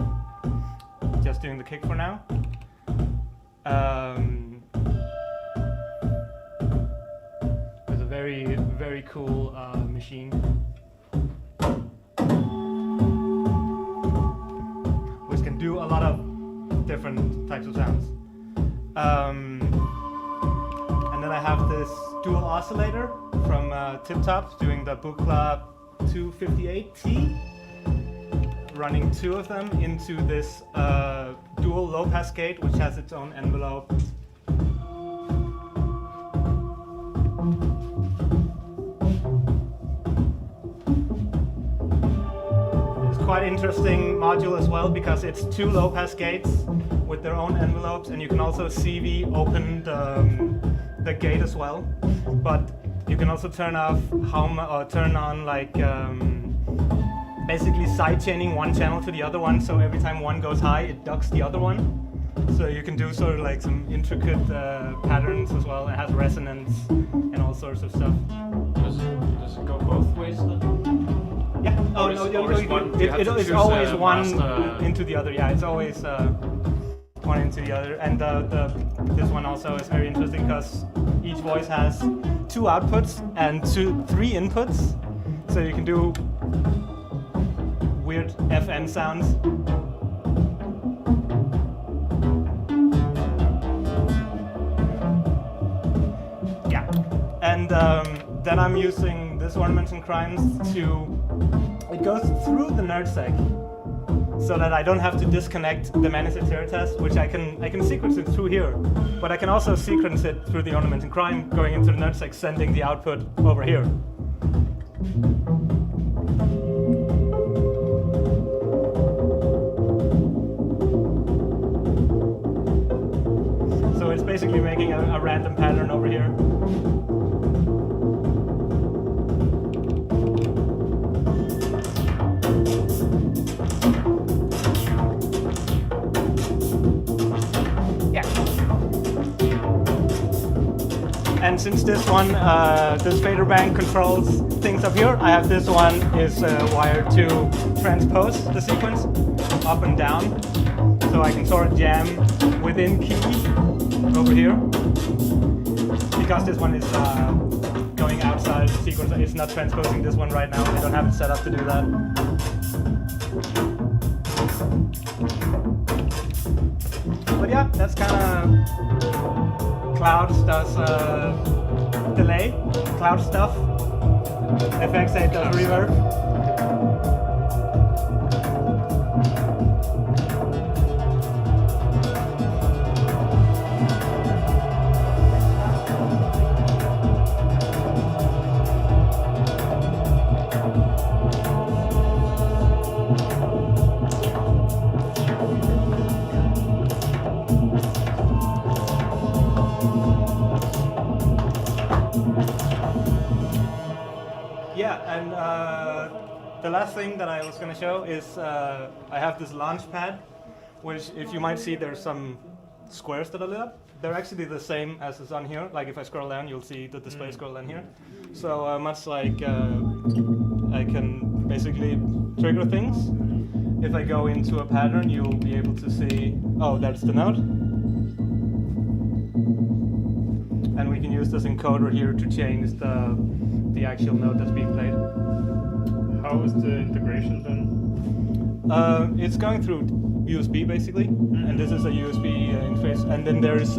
E: Just doing the kick for now. It's a very, very cool machine. Which can do a lot of different types of sounds. And then I have this dual oscillator from Tip-Top doing the Book Club 258T, running 2 of them into this dual low-pass gate, which has its own envelope. It's quite interesting module as well because it's 2 low-pass gates with their own envelopes, and you can also CV open the gate as well. But you can also turn off turn on like basically sidechaining one channel to the other one, so every time one goes high, it ducks the other one. So you can do sort of like some intricate patterns as well. It has resonance and all sorts of stuff.
F: Does it go both ways then?
E: Yeah. Oh,
F: Or
E: no,
F: is-
E: no,
F: or
E: no,
F: is one- you have to
E: it's
F: choose
E: always
F: a
E: one
F: master-
E: into the other. Yeah, it's always one into the other. And this one also is very interesting because each voice has 2 outputs and 3 inputs. So you can do weird FM sounds. Yeah. And then I'm using this Ornaments and Crimes it goes through the NerdSEQ so that I don't have to disconnect the Manisateur test, which I can sequence it through here. But I can also sequence it through the Ornament and Crime going into the NerdSEQ, sending the output over here. So it's basically making a random pattern over here. And since this one, this fader bank controls things up here, I have this one is wired to transpose the sequence up and down. So I can sort of jam within key over here. Because this one is going outside the sequence, it's not transposing this one right now. I don't have it set up to do that. But yeah, that's kind of Clouds does delay, Cloud stuff. FX8 does reverb. And the last thing that I was going to show is I have this launch pad, which if you might see there's some squares that are lit up. They're actually the same as is on here. Like if I scroll down, you'll see the display scroll down here. So much like I can basically trigger things. If I go into a pattern, you'll be able to see, oh, that's the note. And we can use this encoder here to change the actual note that's being played.
F: How is the integration then?
E: It's going through USB basically, and this is a USB interface. And then there's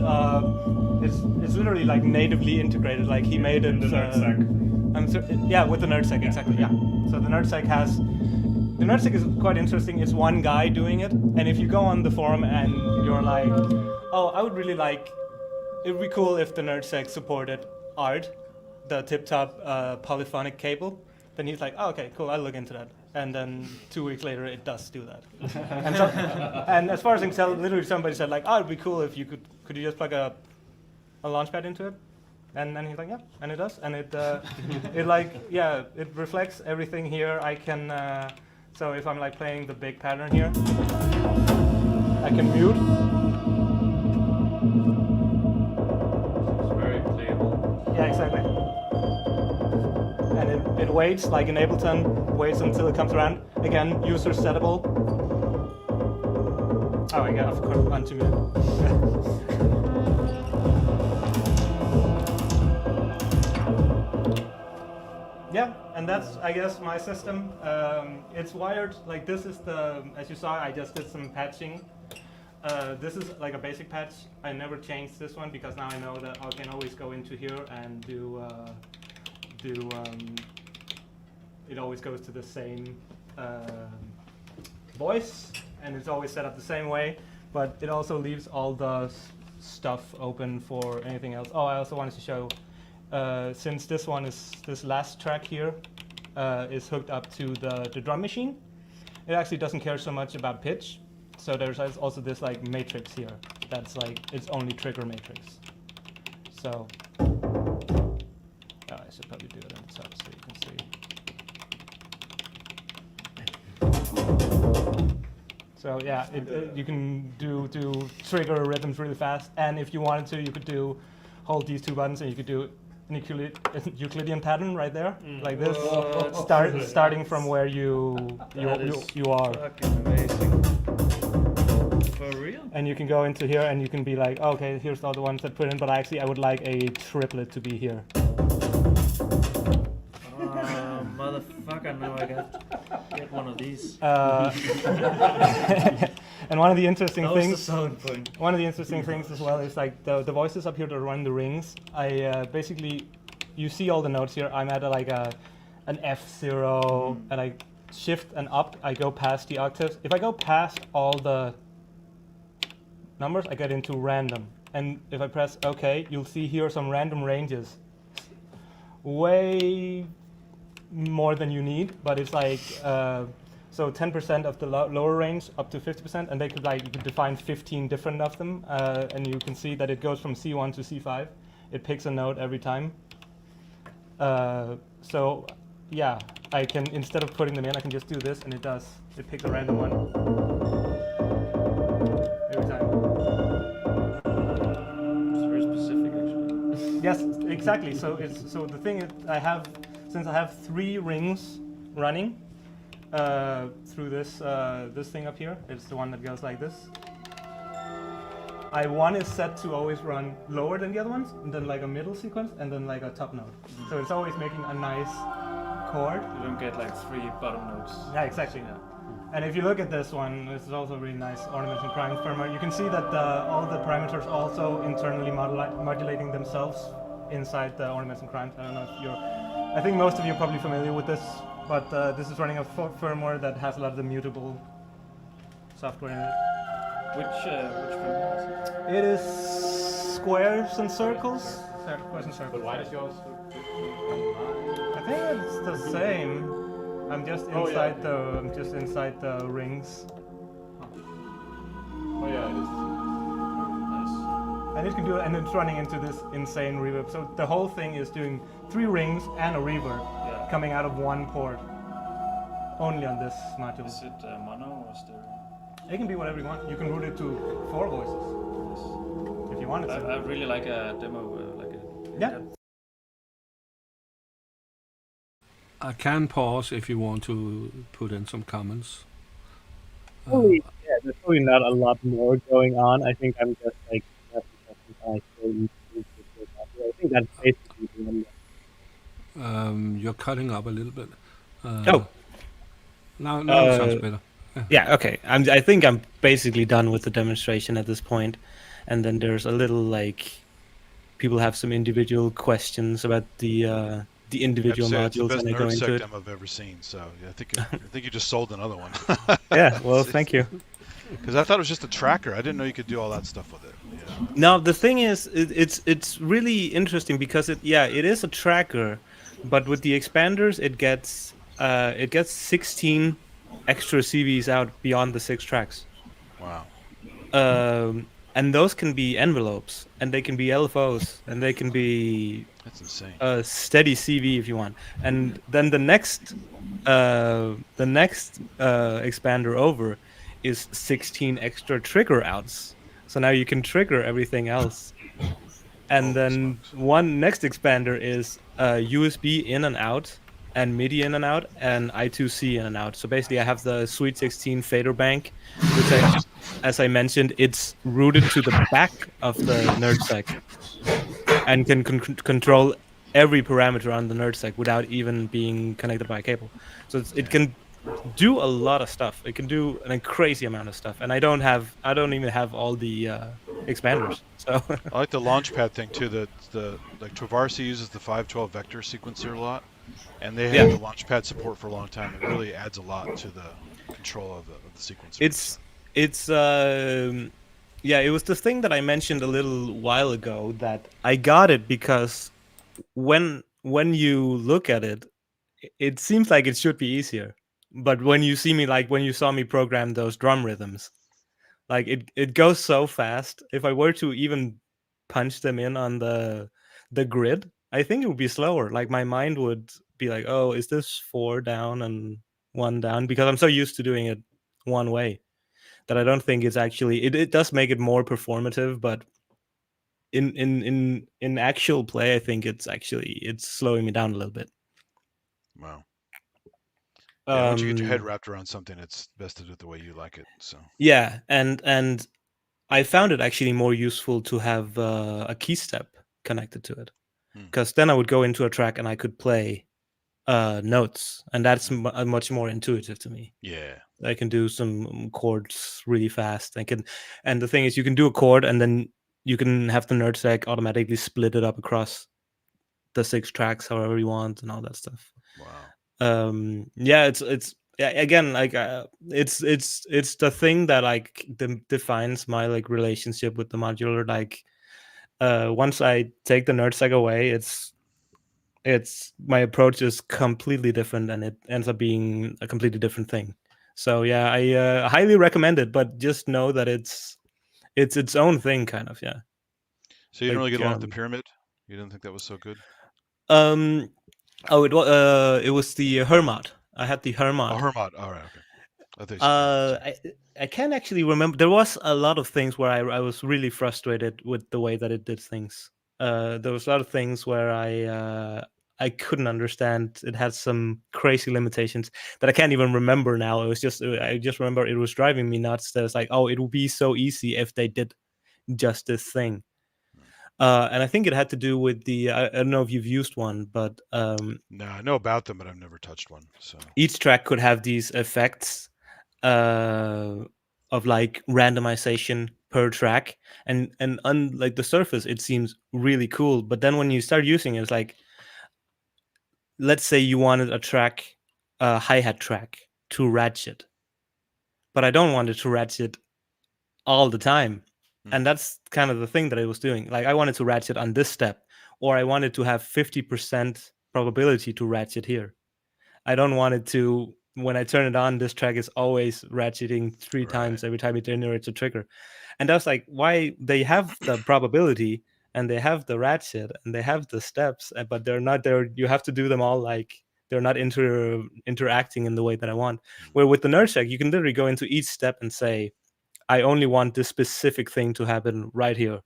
E: it's literally like natively integrated. Like he made it.
F: The NerdSEQ.
E: Yeah, with the NerdSEQ, exactly. Yeah. So the NerdSEQ is quite interesting. It's one guy doing it, and if you go on the forum and you're like, oh, I would really like. It would be cool if the NerdSEQ supported ART, the tip-top polyphonic cable. Then he's like, oh, okay, cool, I'll look into that. And then 2 weeks later, it does do that. and as far as I can tell, literally somebody said like, oh, it'd be cool if you could you just plug a launchpad into it? And then he's like, yeah, and it does. And it it reflects everything here. I can, so if I'm like playing the big pattern here, I can mute. Yeah, exactly. And it waits, like in Ableton, waits until it comes around. Again, user settable. Oh, I got onto mute. Yeah, and that's, I guess, my system. It's wired, like this is as you saw, I just did some patching. This is like a basic patch. I never changed this one because now I know that I can always go into here and do it always goes to the same voice, and it's always set up the same way, but it also leaves all the stuff open for anything else. Oh, I also wanted to show, since this last track here is hooked up to the drum machine, it actually doesn't care so much about pitch. So there's also this like matrix here that's like its only trigger matrix. So I should probably do it on the top so you can see. So yeah, you can do trigger rhythms really fast, and if you wanted to, you could hold these two buttons and you could do an Euclidean pattern right there, like this, starting from where you are.
F: Fucking amazing. For real?
E: And you can go into here and you can be like, okay, here's all the ones that put in, but actually I would like a triplet to be here.
F: Motherfucker, now I get one of these.
E: And one of the interesting
F: That was
E: things.
F: the selling point.
E: One of the interesting things as well is like the voices up here that run the rings. I basically, you see all the notes here. I'm at an F0, and I shift and up. I go past the octaves. If I go past all the numbers, I get into random. And if I press OK, you'll see here some random ranges. Way more than you need, but it's like so 10% of the lower range up to 50%, and you could define 15 different of them, and you can see that it goes from C1 to C5. It picks a note every time. So yeah, I can, instead of putting them in, I can just do this, and it picks a random one every time.
F: It's very specific, actually.
E: Yes, exactly. So the thing is, since I have 3 rings running through this thing up here, it's the one that goes like this. One is set to always run lower than the other ones, and then like a middle sequence, and then like a top note. So it's always making a nice chord.
F: You don't get like 3 bottom notes.
E: Yeah, exactly.
F: Yeah.
E: And if you look at this one, this is also a really nice ornament and prime firmware. You can see that all the parameters also internally modulating themselves inside the ornaments and crimes. I don't know if I think most of you are probably familiar with this, but this is running a firmware that has a lot of the mutable software in it.
F: Which firmware is it?
E: It is squares and circles. Squares and circles.
G: But why does yours look
E: I think it's the same. I'm just inside the rings.
G: Oh yeah, it is.
F: Nice.
E: And it can do it, and it's running into this insane reverb. So the whole thing is doing 3 rings and a reverb coming out of one port. Only on this module.
F: Is it mono or stereo?
E: It can be whatever you want. You can route it to 4 voices if you wanted to.
F: I really like a demo,
E: Yeah.
A: I can pause if you want to put in some comments.
H: There's probably not a lot more going on. I think I'm just like I think that's basically the end.
A: You're cutting up a little bit. Now it sounds better.
E: Yeah, okay. I think I'm basically done with the demonstration at this point. And then there's a little like people have some individual questions about the individual modules,
C: it's
E: and
C: the
E: I go
C: best
E: into
C: NerdSEQ
E: it.
C: demo I've ever seen. So yeah, I think you just sold another one.
E: Yeah, well, thank you.
C: Because I thought it was just a tracker. I didn't know you could do all that stuff with it. Yeah.
E: No, the thing is, it's really interesting because it is a tracker, but with the expanders, it gets 16 extra CVs out beyond the 6 tracks.
C: Wow.
E: And those can be envelopes, and they can be LFOs, and they can be
C: That's insane.
E: a steady CV if you want. And then the next expander over is 16 extra trigger outs. So now you can trigger everything else. And then one next expander is USB in and out, and MIDI in and out, and I2C in and out. So basically I have the Sweet 16 fader bank, which as I mentioned, it's routed to the back of the NerdSEQ and can control every parameter on the NerdSEQ without even being connected by a cable. So it can do a lot of stuff. It can do a crazy amount of stuff, and I don't even have all the expanders. So
C: I like the launchpad thing too. The Travarsi uses the 512 vector sequencer a lot, and they have the launchpad support for a long time. It really adds a lot to the control of the sequencer.
E: It was the thing that I mentioned a little while ago that I got it because when you look at it, it seems like it should be easier. But when you saw me program those drum rhythms, like it goes so fast. If I were to even punch them in on the grid, I think it would be slower. Like my mind would be like, oh, is this 4 down and 1 down? Because I'm so used to doing it one way. that I don't think it's actually it does make it more performative, but in actual play, I think it's slowing me down a little bit.
C: Wow. Yeah, once you get your head
E: Um,
C: wrapped around something, it's best to do it the way you like it. So
E: yeah, and I found it actually more useful to have a key step connected to it, because then I would go into a track and I could play notes, and that's much more intuitive to me.
C: yeah.
E: I can do some chords really fast. And the thing is, you can do a chord, and then you can have the NerdSEQ automatically split it up across the 6 tracks however you want, and all that stuff.
C: Wow.
E: Yeah, it's yeah, again, like it's the thing that like defines my like relationship with the modular. Like once I take the NerdSEQ away, it's my approach is completely different, and it ends up being a completely different thing. So yeah, I highly recommend it, but just know that it's its own thing, kind of. Yeah.
C: So you didn't really
E: Like
C: get along with the pyramid? You didn't think that was so good?
E: oh, it was the Hermod. I had the Hermod.
C: Oh, Hermod. All right, okay. I thought you said pyramid, sorry.
E: I can't actually remember. There was a lot of things where I was really frustrated with the way that it did things. There was a lot of things where I couldn't understand. It had some crazy limitations that I can't even remember now. It was just I just remember it was driving me nuts. That it's like, oh, it would be so easy if they did just this thing. And I think it had to do with the I don't know if you've used one, but
C: No, I know about them, but I've never touched one. So
E: each track could have these effects of like randomization per track, and on like the surface it seems really cool, but then when you start using it, it's like, let's say you wanted a track, a hi-hat track, to ratchet, but I don't want it to ratchet all the time. And that's kind of the thing that I was doing. Like I wanted to ratchet on this step, or I wanted to have 50% probability to ratchet here. I don't want it to, when I turn it on, this track is always ratcheting 3 times every time it generates a trigger. And I was like, why? They have the probability, and they have the ratchet, and they have the steps, but they're not there. You have to do them all like they're not interacting in the way that I want. Where with the NerdSEQ, you can literally go into each step and say, I only want this specific thing to happen right here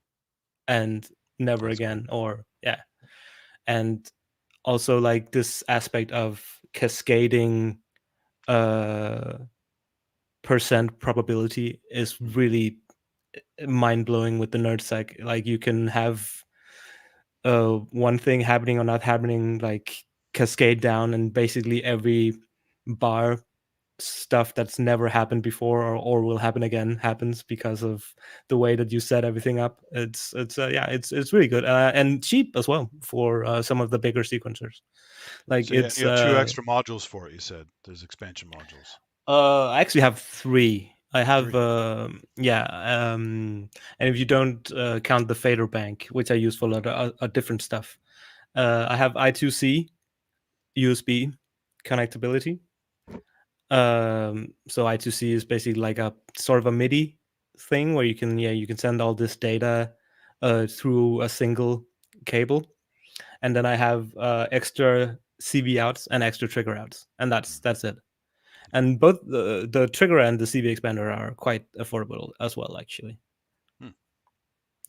E: and never
C: That's
E: again. Or yeah. And also like this aspect of cascading percent probability is really mind-blowing with the NerdSEQ. Like you can have one thing happening or not happening, like cascade down, and basically every bar stuff that's never happened before or will happen again happens because of the way that you set everything up. It's really good and cheap as well for some of the bigger sequencers. Like
C: so yeah,
E: it's
C: you have 2 extra modules for it. You said there's expansion modules.
E: I actually have 3. I have
C: 3.
E: and if you don't count the fader bank, which I use for a lot of different stuff, I have I2C USB connectability. So I2C is basically like a sort of a MIDI thing where you can send all this data through a single cable, and then I have extra CV outs and extra trigger outs, and that's it. And both the trigger and the CV expander are quite affordable as well, actually.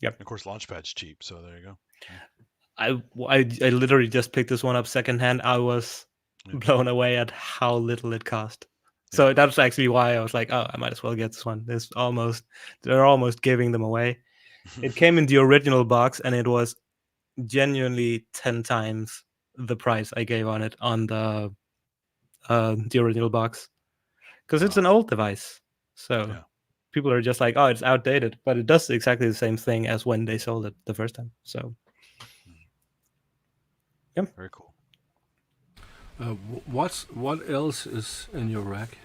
E: Yep.
C: Of course, Launchpad's cheap, so there you go.
E: I literally just picked this one up secondhand. I was blown away at how little it cost. So that's actually why I was like, oh, I might as well get this one. They're almost giving them away. It came in the original box, and it was genuinely 10 times the price I gave on it on the original box, because it's an old device. So people are just like, oh, it's outdated, but it does exactly the same thing as when they sold it the first time. So yeah,
C: very cool.
A: What else is in your rack?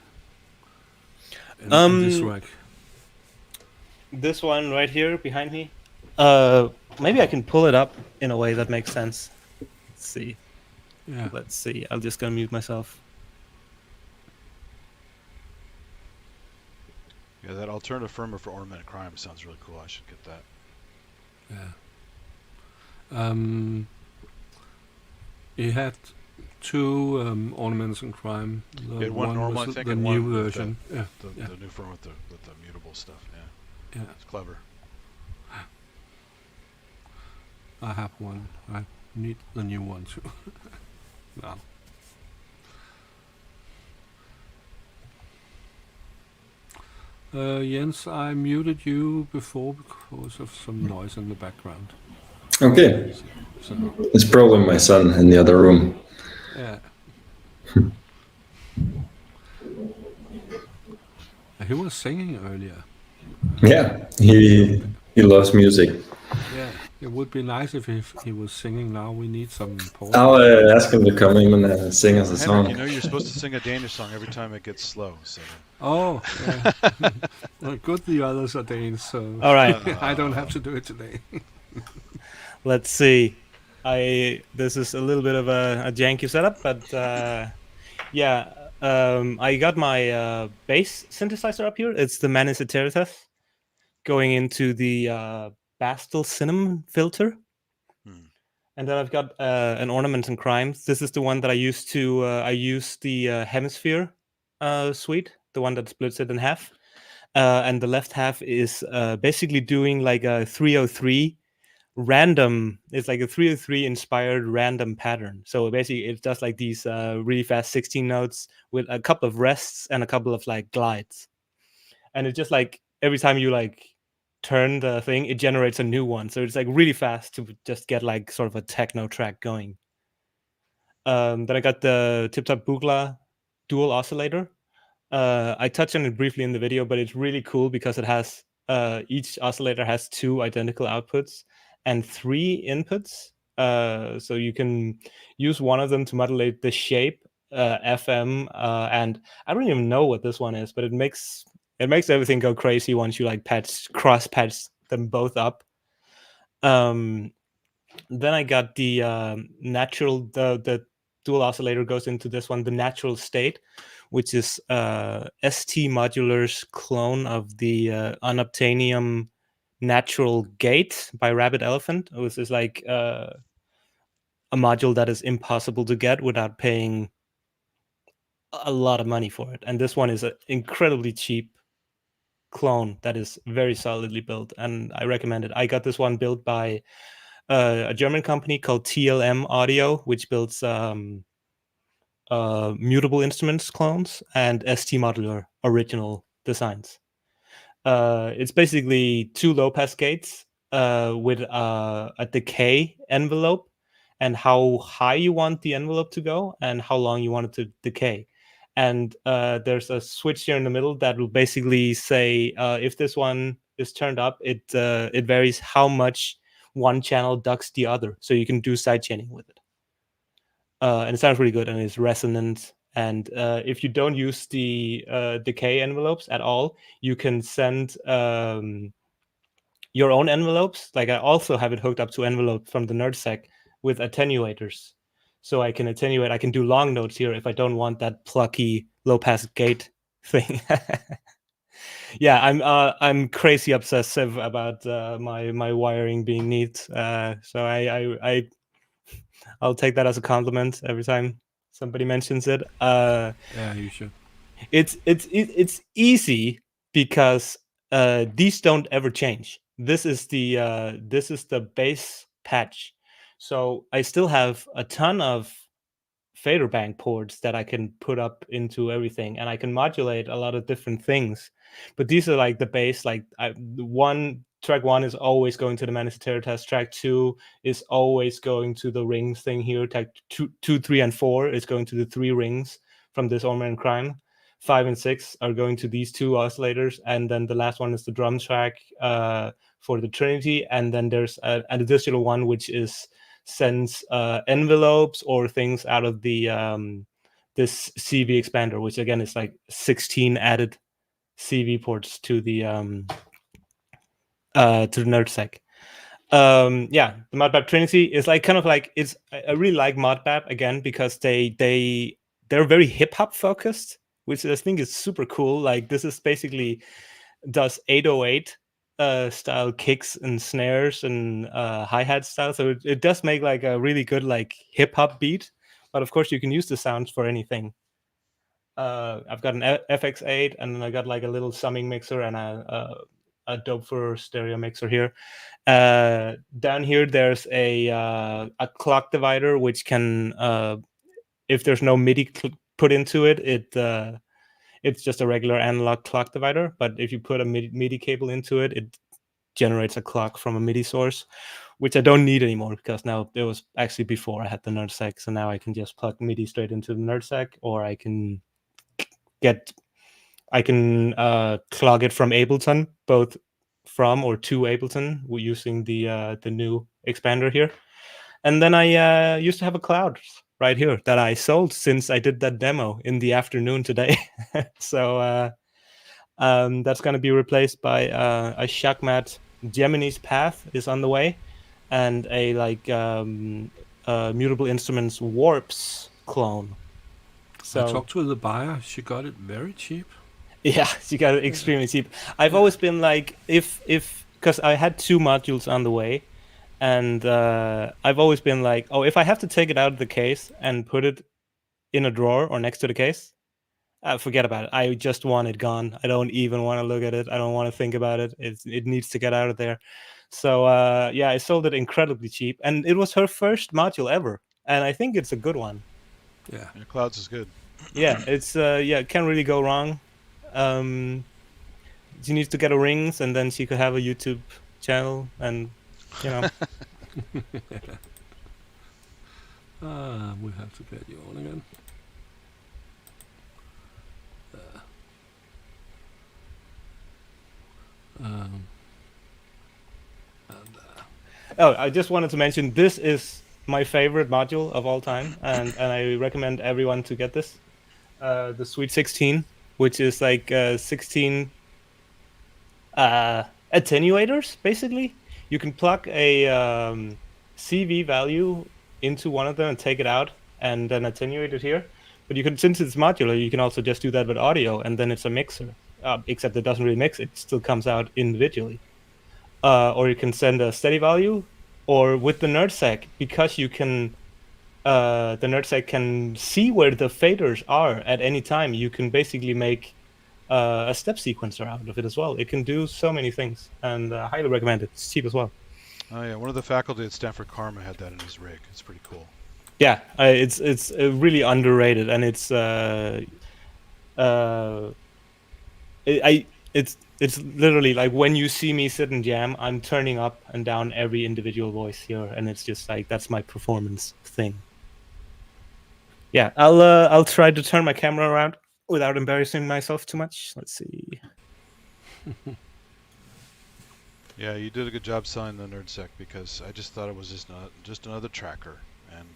A: In this rack.
E: This one right here behind me. Maybe I can pull it up in a way that makes sense. Let's see.
A: Yeah.
E: Let's see. I'll just go mute myself.
C: Yeah, that alternative firmware for Ornamented Crime sounds really cool. I should get that.
A: Yeah. It had two ornaments in crime. The
C: You had one normal, I
A: was
C: think,
A: the
C: and
A: new
C: one with
A: version. Yeah.
C: the new form with the mutable stuff. Yeah,
A: Yeah.
C: it's clever.
A: I have one. I need the new one too. Now. Jens, I muted you before because of some noise in the background.
B: Okay.
A: So
B: It's probably my son in the other room.
A: yeah. He was singing earlier.
B: Yeah, he loves music.
A: Yeah, it would be nice if he was singing now. We need some pause.
B: I'll ask him to come in and sing us a
C: Henrik,
B: song.
C: you know you're supposed to sing a Danish song every time it gets slow. So.
A: Oh, yeah. Well, good. The others are Danes, so
E: All right.
A: I don't have to do it today.
E: Let's see. This is a little bit of a janky setup, but yeah. I got my bass synthesizer up here. It's the Manisiteratas going into the Bastel Cinnamon filter. And then I've got an Ornaments and Crimes. This is the one that I used to. I use the Hemisphere suite, the one that splits it in half. And the left half is basically doing like a 303 random. It's like a 303 inspired random pattern. So basically, it does like these really fast 16 notes with a couple of rests and a couple of like glides. And it's just like every time you like turn the thing, it generates a new one. So it's like really fast to just get like sort of a techno track going. Then I got the Tip Top Bugla dual oscillator. I touched on it briefly in the video, but it's really cool because it has each oscillator has 2 identical outputs and 3 inputs. So you can use one of them to modulate the shape, FM, and I don't even know what this one is, but it makes everything go crazy once you like cross patch them both up. Then I got the natural, the dual oscillator goes into this one, the natural state, which is ST Modular's clone of the Unobtainium Natural Gate by Rabbit Elephant. It was just like a module that is impossible to get without paying a lot of money for it. And this one is an incredibly cheap clone that is very solidly built, and I recommend it. I got this one built by a German company called TLM Audio, which builds mutable instruments clones, and ST Modular original designs. It's basically 2 low-pass gates with a decay envelope, and how high you want the envelope to go and how long you want it to decay. And there's a switch here in the middle that will basically say if this one is turned up, it varies how much one channel ducks the other, so you can do sidechaining with it. And it sounds really good, and it's resonant. And if you don't use the decay envelopes at all, you can send your own envelopes. Like I also have it hooked up to envelope from the NerdSEQ with attenuators. So I can attenuate, I can do long notes here if I don't want that plucky low pass gate thing. Yeah, I'm crazy obsessive about my wiring being neat. So I'll take that as a compliment every time somebody mentions it.
A: Yeah, you should.
E: It's easy because these don't ever change. This is the base patch. So I still have a ton of fader bank ports that I can put up into everything, and I can modulate a lot of different things. But these are like the base. Like track 1 is always going to the Manisiteratas. Track 2 is always going to the rings thing here. Track 2, 3, and 4 is going to the 3 rings from this Ornament and Crime. 5 and 6 are going to these 2 oscillators, and then the last one is the drum track for the Trinity, and then there's an additional one which sends envelopes or things out of the this CV expander, which again is like 16 added CV ports to the NerdSEQ. Yeah, the Modbap Trinity is like kind of like I really like Modbap again because they're very hip hop focused, which I think is super cool. Like this is basically does 808 style kicks and snares and hi-hat style, so it does make like a really good like hip hop beat, but of course you can use the sounds for anything. I've got an FX8, and then I got like a little summing mixer and a Dope stereo mixer here. Down here there's a clock divider, which can, if there's no MIDI put into it, it's just a regular analog clock divider. But if you put a MIDI cable into it, it generates a clock from a MIDI source, which I don't need anymore, because now it was actually before I had the NerdSEQ, so now I can just plug MIDI straight into the NerdSEQ, or I can clog it from Ableton, both from or to Ableton, using the new expander here. And then I used to have a cloud right here that I sold since I did that demo in the afternoon today. So that's going to be replaced by a Shakmat Gemini's Path is on the way, and a Mutable Instruments Warps clone. So
A: I talked to the buyer. She got it very cheap.
E: Yeah, she got it extremely cheap. I've always been like, because I had 2 modules on the way, and I've always been like, oh, if I have to take it out of the case and put it in a drawer or next to the case, forget about it. I just want it gone. I don't even want to look at it. I don't want to think about it. It needs to get out of there. So yeah, I sold it incredibly cheap, and it was her first module ever, and I think it's a good one.
A: Yeah,
C: Clouds is good.
E: Yeah, it's can't really go wrong. She needs to get her rings, and then she could have a YouTube channel, and you know.
A: We have to get you on again.
E: Oh, I just wanted to mention, this is my favorite module of all time, and I recommend everyone to get this. The Sweet 16, which is like 16 attenuators, basically. You can plug a CV value into one of them and take it out, and then attenuate it here. But you can, since it's modular, you can also just do that with audio, and then it's a mixer. Except it doesn't really mix; it still comes out individually. Or you can send a steady value, or with the NerdSEQ, because you can, the NerdSEQ can see where the faders are at any time. You can basically make a step sequencer out of it as well. It can do so many things, and I highly recommend it. It's cheap as well.
C: Oh yeah, one of the faculty at Stanford Karma had that in his rig. It's pretty cool.
E: Yeah, it's really underrated, and it's it's literally like, when you see me sit and jam, I'm turning up and down every individual voice here, and it's just like, that's my performance thing. Yeah, I'll try to turn my camera around without embarrassing myself too much. Let's see.
C: Yeah, you did a good job selling the NerdSEQ, because I just thought it was just another tracker, and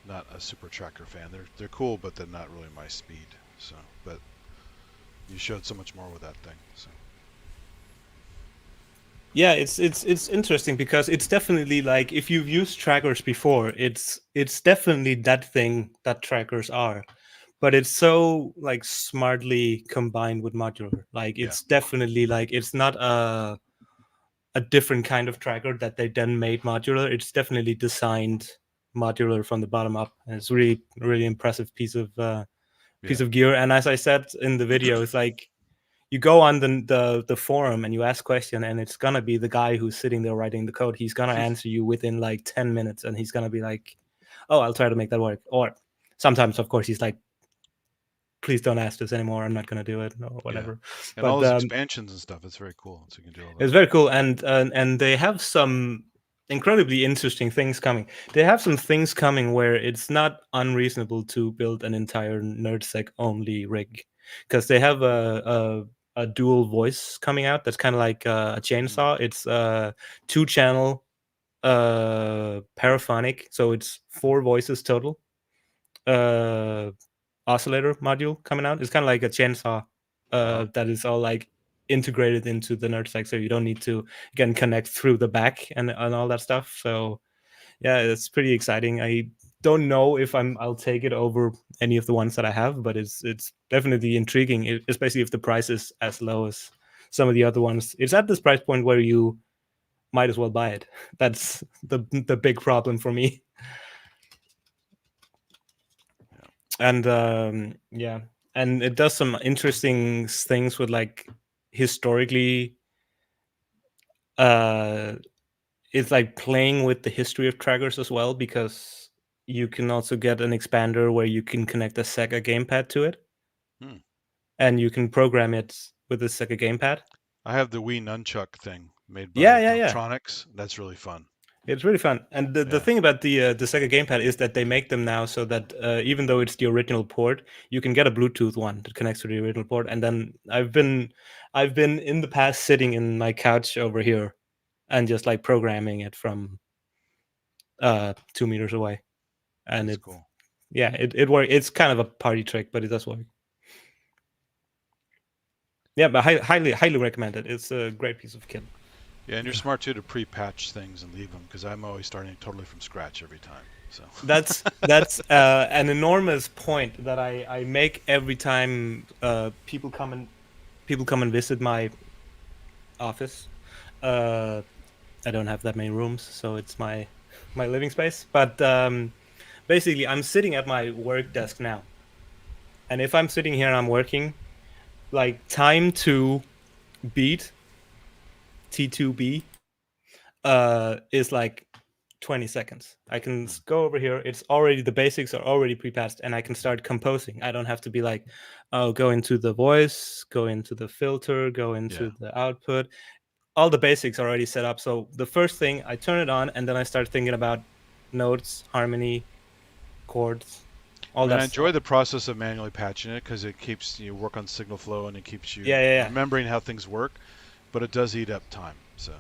C: not a super tracker fan. They're cool, but they're not really my speed. So, but you showed so much more with that thing. So.
E: Yeah, it's interesting, because it's definitely like, if you've used trackers before, it's definitely that thing that trackers are, but it's so like smartly combined with modular. Like, it's definitely like, it's not a different kind of tracker that they then made modular. It's definitely designed modular from the bottom up, and it's really impressive piece of gear. And as I said in the video, it's like, you go on the forum and you ask question, and it's gonna be the guy who's sitting there writing the code. He's gonna answer you within like 10 minutes, and he's gonna be like, oh, I'll try to make that work. Or sometimes, of course, he's like, please don't ask this anymore, I'm not gonna do it, or whatever.
C: Yeah. And
E: but
C: all those expansions and stuff, it's very cool. So you can do all that.
E: It's very cool, and they have some incredibly interesting things coming. They have some things coming where it's not unreasonable to build an entire NerdSEQ only rig, because they have a dual voice coming out that's kind of like a chainsaw. It's 2-channel paraphonic, so it's 4 voices total. Oscillator module coming out. It's kind of like a chainsaw that is all like integrated into the NerdSEQ, so you don't need to again connect through the back and all that stuff. So yeah, it's pretty exciting. I don't know if I'll take it over any of the ones that I have, but it's definitely intriguing, especially if the price is as low as some of the other ones. It's at this price point where you might as well buy it. That's the big problem for me. And yeah, and it does some interesting things with like historically. It's like playing with the history of trackers as well, because you can also get an expander where you can connect a Sega gamepad to it, and you can program it with the Sega gamepad.
C: I have the Wii Nunchuck thing made by
E: Yeah.
C: Deltronics. That's really fun.
E: It's really fun. And the thing about the Sega gamepad is that they make them now so that even though it's the original port, you can get a Bluetooth one that connects to the original port. And then I've been in the past sitting in my couch over here and just like programming it from 2 meters away. And
C: That's
E: it's
C: cool.
E: Yeah, it works. It's kind of a party trick, but it does work. Yeah, but highly recommend it. It's a great piece of kit.
C: Yeah, and you're smart too to pre-patch things and leave them, because I'm always starting totally from scratch every time. So
E: That's an enormous point that I make every time people come and visit my office. I don't have that many rooms, so it's my living space. But basically, I'm sitting at my work desk now, and if I'm sitting here and I'm working, like time to beat T2B is like 20 seconds. I can go over here. It's already, the basics are already pre-patched, and I can start composing. I don't have to be like, oh, go into the voice, go into the filter, go into the output. All the basics are already set up. So the first thing, I turn it on, and then I start thinking about notes, harmony, chords, all that.
C: I enjoy the process of manually patching it, because it keeps you work on signal flow, and it keeps you remembering how things work. But it does eat up time. So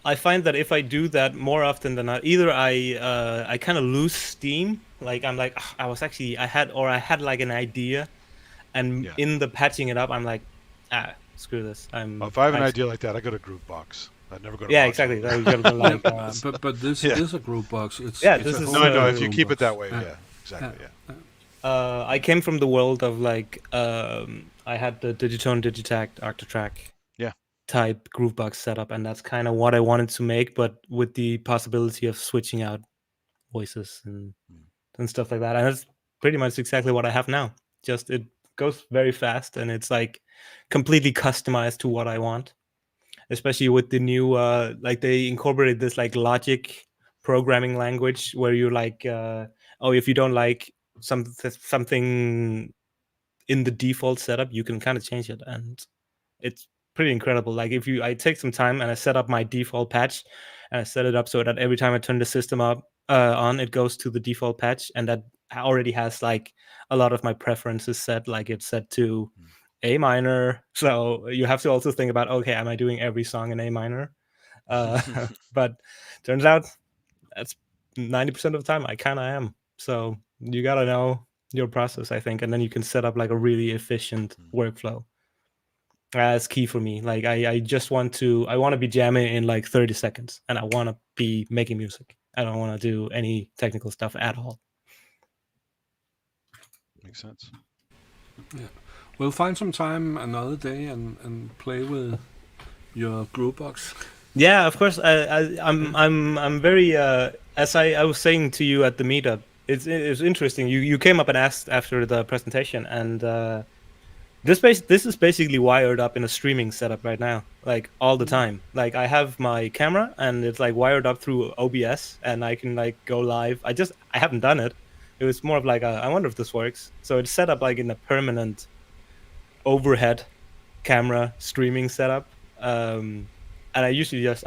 E: I find that if I do that more often than not, either I kind of lose steam, like I'm like, I had like an idea, and in the patching it up, I'm like, screw this.
C: If I have an idea like that, I go to Groupbox. I'd never go to
E: exactly.
A: But this is a Groupbox. It's
C: no. If you keep it that way, exactly.
E: I came from the world of like I had the Digitone, Digitact, Octatrack type Groovebox setup, and that's kind of what I wanted to make, but with the possibility of switching out voices and stuff like that. And that's pretty much exactly what I have now. Just it goes very fast, and it's like completely customized to what I want. Especially with the new like they incorporated this like Logic programming language where you're like, if you don't like something in the default setup, you can kind of change it, and it's pretty incredible. Like I take some time and I set up my default patch, and I set it up so that every time I turn the system up on, it goes to the default patch, and that already has like a lot of my preferences set. Like it's set to A minor, so you have to also think about, okay, am I doing every song in A minor? But turns out that's 90% of the time I kind of am. So you gotta know your process, I think, and then you can set up like a really efficient workflow. That's key for me. Like I just want to be jamming in like 30 seconds, and I want to be making music. I don't want to do any technical stuff at all.
C: Makes sense.
A: Yeah, we'll find some time another day and play with your Groupbox.
E: Yeah, of course. I'm very as I was saying to you at the meetup. It's interesting. You came up and asked after the presentation, and this is basically wired up in a streaming setup right now, like all the time. Like I have my camera, and it's like wired up through OBS, and I can like go live. I haven't done it. It was more of like I wonder if this works. So it's set up like in a permanent overhead camera streaming setup. And I usually just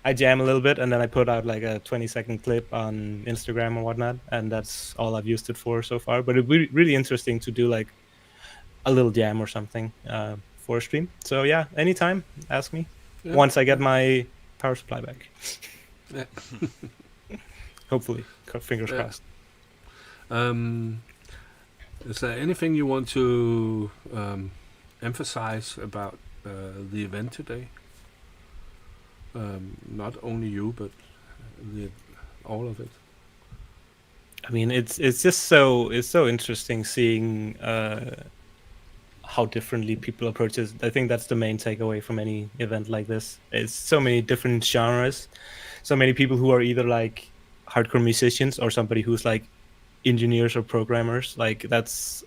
E: I jam a little bit, and then I put out like a 20-second clip on Instagram or whatnot, and that's all I've used it for so far. But it'd be really interesting to do like a little jam or something for a stream. So yeah, anytime, ask me. Yeah. Once I get my power supply back.
A: Yeah.
E: Hopefully, fingers crossed.
A: Is there anything you want to emphasize about the event today? Not only you, but all of it.
E: I mean, it's just so interesting seeing how differently people approach it. I think that's the main takeaway from any event like this. It's so many different genres, so many people who are either like hardcore musicians or somebody who's like engineers or programmers. Like that's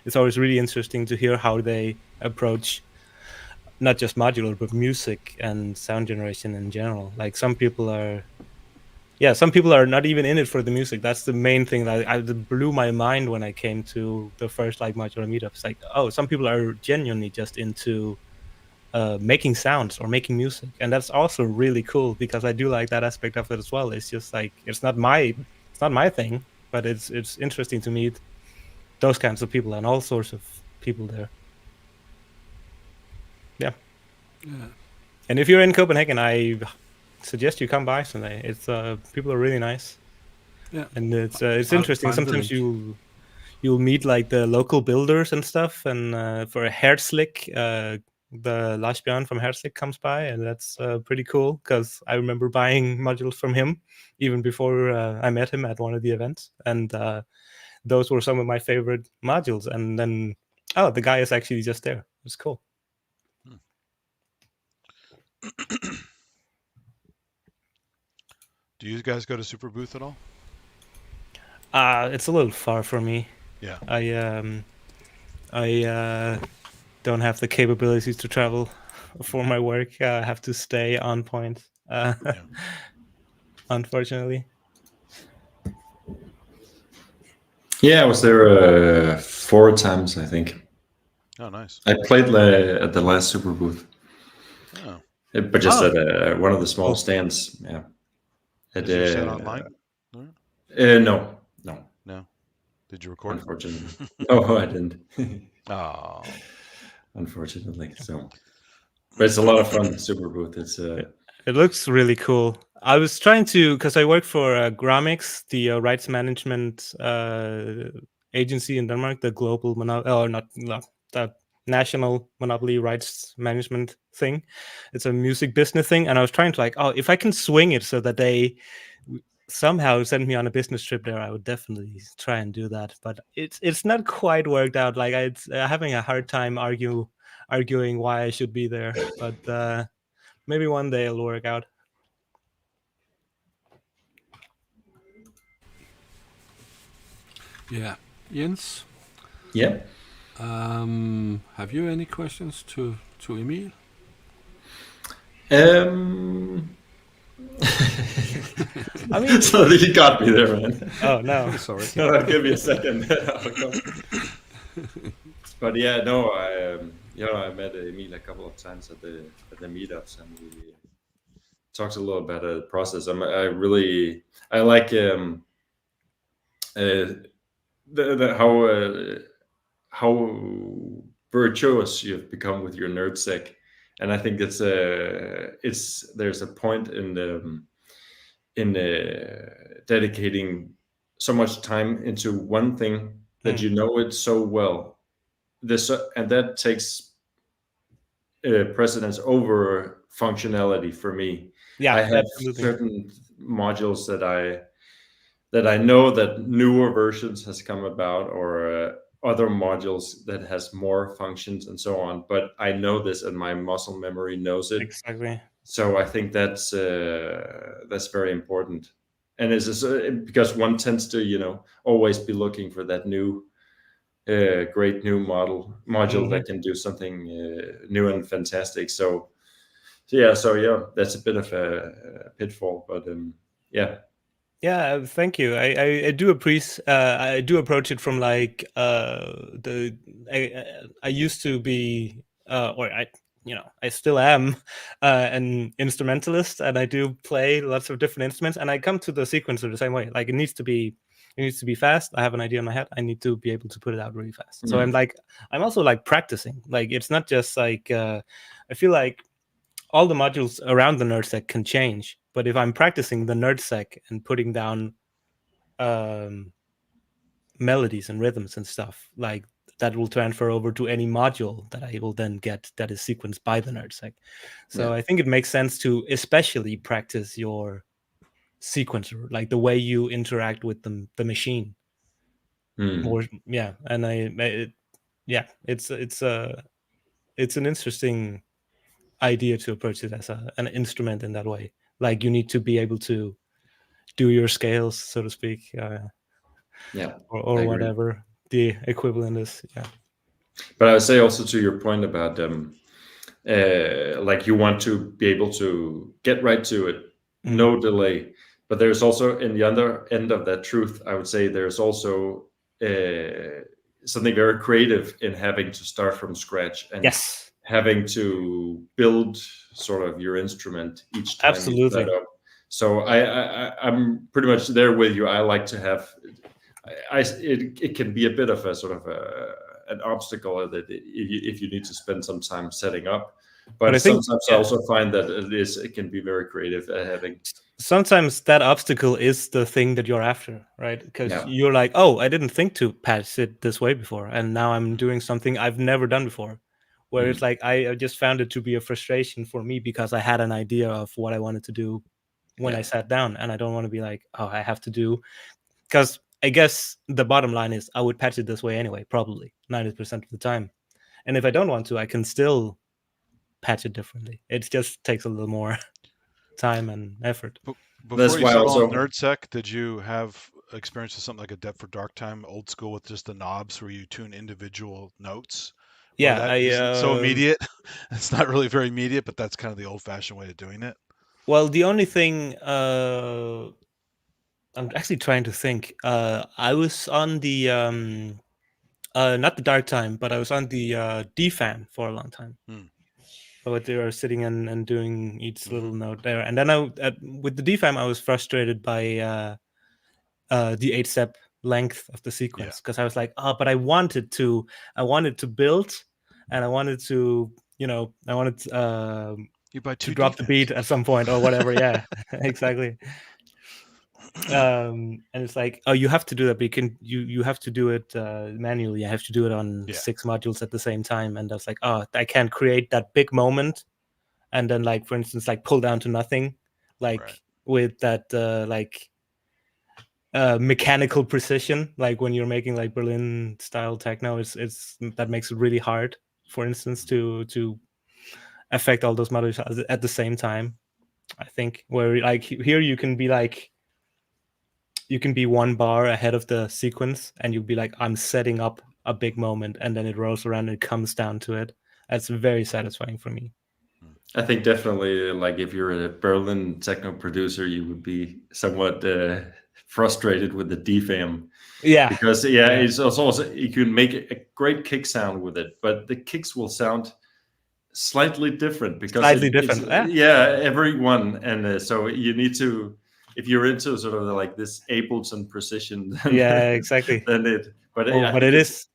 E: it's always really interesting to hear how they approach not just modular but music and sound generation in general. Like some people are not even in it for the music. That's the main thing that blew my mind when I came to the first like modular meetups. Like, oh, some people are genuinely just into making sounds or making music, and that's also really cool because I do like that aspect of it as well. It's just like it's not my thing, but it's interesting to meet those kinds of people and all sorts of people there. Yeah. And if you're in Copenhagen, I suggest you come by someday. It's people are really nice.
A: Yeah.
E: And it's
A: I'll
E: interesting.
A: find the
E: Sometimes
A: link.
E: you'll meet like the local builders and stuff. And for a NerdSEQ, the Lars Bjørn from NerdSEQ comes by, and that's pretty cool because I remember buying modules from him even before I met him at one of the events, and those were some of my favorite modules. And then, oh, the guy is actually just there. It's cool.
C: Do you guys go to Super Booth at all?
E: It's a little far for me.
C: Yeah.
E: I don't have the capabilities to travel for my work. I have to stay on point, unfortunately.
B: Yeah, I was there 4 times, I think.
C: Oh, nice.
B: I played at the last Super Booth.
C: Oh.
B: But just at one of the small stands. Yeah.
C: Is your set online?
B: No.
C: No. Did you record?
B: Unfortunately. Oh, I didn't.
C: Oh.
B: Unfortunately. So, but it's a lot of fun. Super Booth.
E: It looks really cool. I was trying to, because I work for Gramix, the rights management agency in Denmark, the global the national monopoly rights management thing. It's a music business thing, and I was trying to if I can swing it so that they somehow send me on a business trip there, I would definitely try and do that. But it's not quite worked out. Like it's having a hard time arguing why I should be there. But maybe one day it'll work out.
A: Yeah. Jens?
B: Yeah.
A: Have you any questions to Emil?
E: I mean,
B: so he got me there, man.
E: Oh no,
A: sorry.
B: No, give me a second. But yeah, no, I met Emil a couple of times at the meetups, and we talked a little about the process. I like how virtuous you've become with your NerdSEQ, and I think there's a point in dedicating so much time into one thing that you know it so well. And that takes precedence over functionality for me.
E: Yeah,
B: I have
E: absolutely.
B: certain modules that I know that newer versions has come about, or other modules that has more functions and so on. But I know this, and my muscle memory knows it.
E: Exactly.
B: So I think that's very important, and it's just, because one tends to always be looking for that new great new module that can do something new and fantastic. So yeah, that's a bit of a pitfall, but yeah.
E: Yeah, thank you. I do appreciate. I do approach it from like I used to be or I still am an instrumentalist, and I do play lots of different instruments, and I come to the sequencer the same way. Like it needs to be fast. I have an idea in my head. I need to be able to put it out really fast. So I'm also like practicing. Like it's not just like I feel like all the modules around the NerdSEQ can change, but if I'm practicing the NerdSEQ and putting down melodies and rhythms and stuff, like that will transfer over to any module that I will then get that is sequenced by the NerdSEQ. So I think it makes sense to especially practice your sequencer, like the way you interact with the machine. More, yeah, and it's an interesting idea to approach it as an instrument in that way. Like you need to be able to do your scales, so to speak.
B: Yeah,
E: or
B: I agree.
E: whatever the equivalent is. Yeah.
B: But I would say also to your point about like you want to be able to get right to it, no delay. But there's also in the other end of that truth, I would say there's also something very creative in having to start from scratch and
E: Yes.
B: having to build sort of your instrument each time you
E: Absolutely.
B: set up. So I'm pretty much there with you. I like to have it can be a bit of a sort of an obstacle that if you need to spend some time setting up. But
E: I think,
B: sometimes I also find that it can be very creative having.
E: sometimes that obstacle is the thing that you're after, right? Because
B: Yeah.
E: you're like, oh, I didn't think to patch it this way before, and now I'm doing something I've never done before. Where it's like I just found it to be a frustration for me because I had an idea of what I wanted to do when I sat down, and I don't want to be like, oh, I have to do, because I guess the bottom line is I would patch it this way anyway, probably 90% of the time. And if I don't want to, I can still patch it differently. It just takes a little more time and effort.
B: That's
C: Before you
B: why
C: settled
B: also
C: on NerdSEQ, did you have experience with something like a Depth for Dark Time, old school with just the knobs where you tune individual notes? Or
E: Yeah,
C: that isn't so immediate. It's not really very immediate, but that's kind of the old-fashioned way of doing it.
E: Well, the only thing I'm actually trying to think. I was on the not the dark time, but I was on the DFAM for a long time. But they were sitting and doing each little note there, and then with the DFAM I was frustrated by the 8-step length of the sequence, because I was like, oh, but I wanted to build, and I wanted to, I wanted
C: you buy
E: to drop the beat at some point or whatever. Yeah, exactly. And it's like, oh, you have to do that, but you have to do it manually. I have to do it on 6 modules at the same time, and I was like, oh, I can't create that big moment and then, like, for instance, like pull down to nothing, like with that mechanical precision, like when you're making like Berlin style techno. It's that makes it really hard, for instance, to affect all those modules at the same time. I think where like here you can be like, you can be one bar ahead of the sequence and you'll be like, I'm setting up a big moment, and then it rolls around and it comes down to it. That's very satisfying for me.
B: I think definitely, like if you're a Berlin techno producer, you would be somewhat frustrated with the DFAM.
E: Yeah,
B: because it's also you can make a great kick sound with it, but the kicks will sound slightly different because everyone, and so you need to, if you're into sort of like this Ableton precision, then,
E: exactly.
B: then it. But
E: It is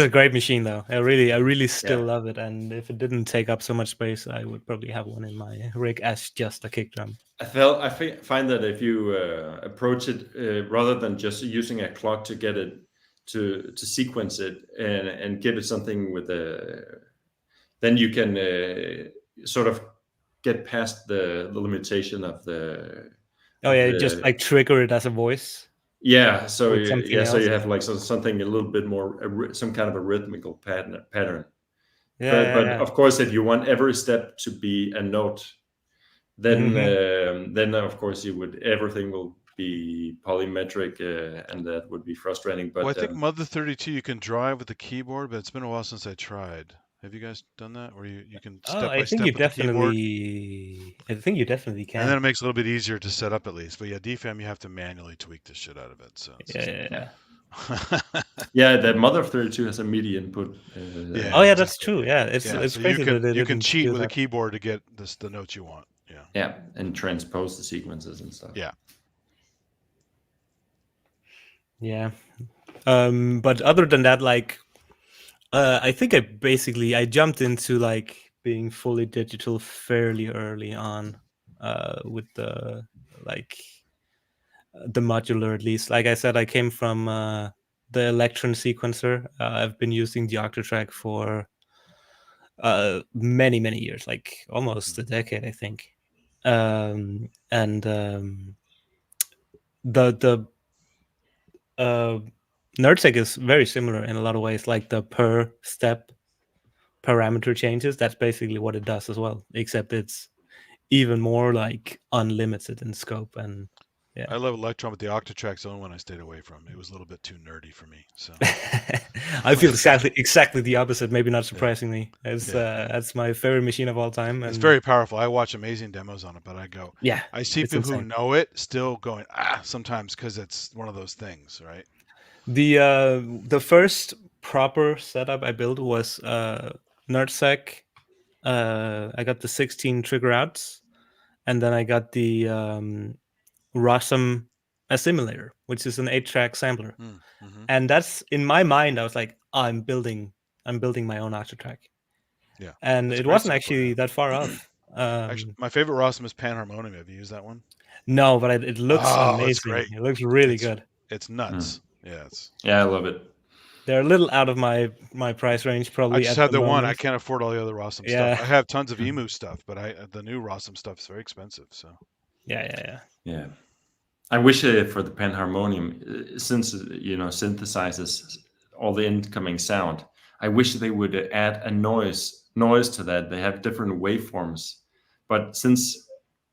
E: a great machine, though. I really still love it. And if it didn't take up so much space, I would probably have one in my rig as just a kick drum.
B: I find that if you approach it rather than just using a clock to get it to sequence it and give it something with then you can sort of get past the limitation of the.
E: Just like trigger it as a voice.
B: Yeah, so so you have like something a little bit more, some kind of a rhythmical pattern. But of course, if you want every step to be a note, then then of course everything will be polymetric, and that would be frustrating. But
C: I think Mother 32 you can drive with the keyboard, but it's been a while since I tried. Have you guys done that, where you can step by step with the keyboard?
E: I think you definitely can.
C: And then it makes it a little bit easier to set up at least. But yeah, DFAM you have to manually tweak the shit out of it. So
B: yeah, the Mother 32 has a MIDI input.
E: That's true. Yeah, it's
C: so
E: crazy
C: you can cheat with a keyboard to get the notes you want.
B: Yeah, and transpose the sequences and stuff.
E: Yeah. But other than that, like, I think I jumped into like being fully digital fairly early on, with the the modular, at least. Like I said, I came from the Electron sequencer. I've been using the Octatrack for many years, like almost a decade, I think. The NerdSEQ is very similar in a lot of ways, like the per step parameter changes. That's basically what it does as well, except it's even more like unlimited in scope and Yeah.
C: I love Electron, but the Octatrack's the only one I stayed away from. It was a little bit too nerdy for me. So
E: I feel exactly the opposite. Maybe not surprisingly. That's my favorite machine of all time. And
C: it's very powerful. I watch amazing demos on it, but I see
E: it's
C: people who
E: insane.
C: know it still going sometimes because it's one of those things, right?
E: The first proper setup I built was NerdSEQ. I got the 16 trigger outs, and then I got the Rossum assimilator, which is an 8-track sampler.
C: Mm-hmm.
E: And that's in my mind. I was like, I'm building my own Octatrack.
C: Yeah,
E: and
C: it's
E: it
C: great
E: wasn't
C: software,
E: actually
C: yeah.
E: that far off.
C: Actually, my favorite Rossum is Panharmonium. Have you used that one?
E: No, but it looks amazing.
C: It's great.
E: It looks really good.
C: It's nuts. Yeah,
B: I love it.
E: They're a little out of my price range, probably.
C: I just
E: at
C: had
E: the
C: one.
E: moment.
C: I can't afford all the other Rossum
E: Yeah.
C: stuff. I have tons of Emu stuff, but the new Rossum stuff is very expensive. So
E: Yeah.
B: I wish for the Panharmonium, since synthesizes all the incoming sound, I wish they would add a noise to that. They have different waveforms, but since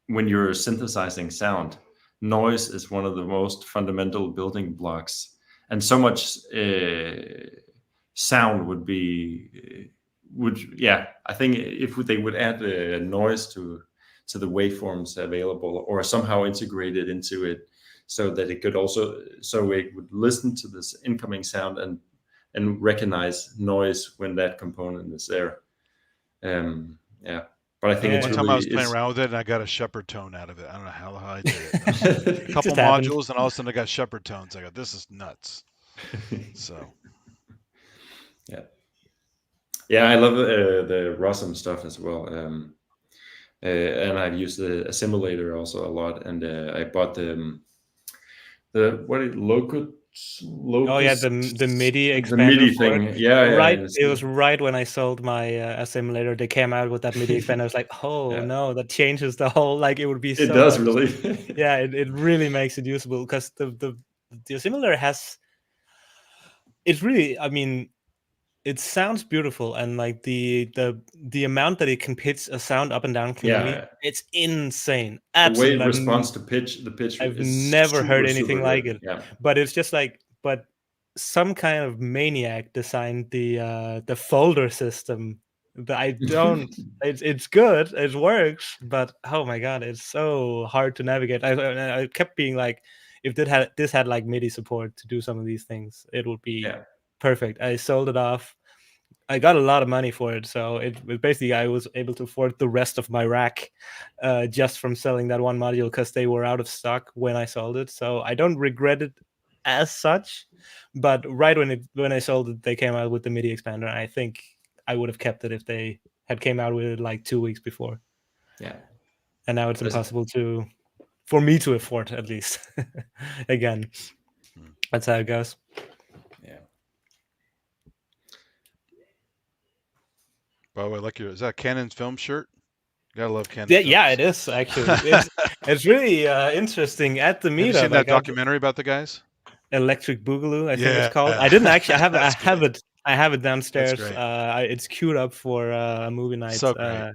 B: when you're synthesizing sound, noise is one of the most fundamental building blocks, and so much sound would be I think if they would add a noise to the waveforms available, or somehow integrate it into it, so that it could also, so it would listen to this incoming sound and recognize noise when that component is there. But I think it's
C: one
B: really,
C: time I was playing around with it and I got a shepherd tone out of it. I don't know how I did it. A couple modules and all of a sudden I got shepherd tones. I go, this is nuts. So
B: yeah, I love the Rossum stuff as well. And I've used the assimilator also a lot, and I bought the Locust.
E: Oh yeah, the MIDI expander.
B: The MIDI thing,
E: right. It was right when I sold my assimilator. They came out with that MIDI expander. I was like, oh no, that changes the whole. Like it would be.
B: It does really.
E: Yeah, it really makes it usable, because the assimilator has. It's really, I mean, it sounds beautiful, and like the amount that it can pitch a sound up and down cleanly, it's insane. Absolutely.
B: The way it responds to pitch, the pitch.
E: I've never heard anything like it.
B: Yeah.
E: But it's just like, but some kind of maniac designed the folder system. But I don't. It's good. It works. But oh my god, it's so hard to navigate. I kept being like, if this had like MIDI support to do some of these things, it would be perfect. I sold it off. I got a lot of money for it, so it basically, I was able to afford the rest of my rack just from selling that one module, because they were out of stock when I sold it. So I don't regret it as such, but right when I sold it, they came out with the MIDI expander. And I think I would have kept it if they had came out with it like 2 weeks before.
B: Yeah,
E: and now it's impossible for me to afford, at least. Again, that's how it goes.
C: By the way, is that Canon's film shirt? Gotta love Canon.
E: Yeah, it is actually. It's really interesting at the meetup.
C: Have you seen that documentary about the guys?
E: Electric Boogaloo, I think it's called. I didn't actually. I have it downstairs. It's queued up for a movie night.
C: So great.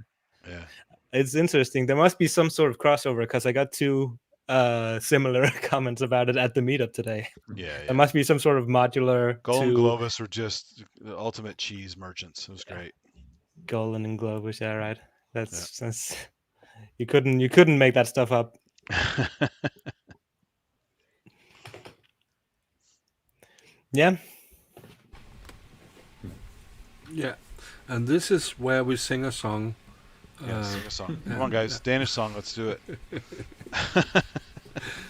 E: It's interesting. There must be some sort of crossover, because I got 2 similar comments about it at the meetup today.
C: Yeah.
E: There must be some sort of modular.
C: Golden Globus were just the ultimate cheese merchants. It was great.
E: Golden and Globus, yeah, right. That's you couldn't make that stuff up. Yeah.
A: Yeah, and this is where we sing a song.
C: Yeah, sing a song. Come on, guys, Danish song. Let's do it.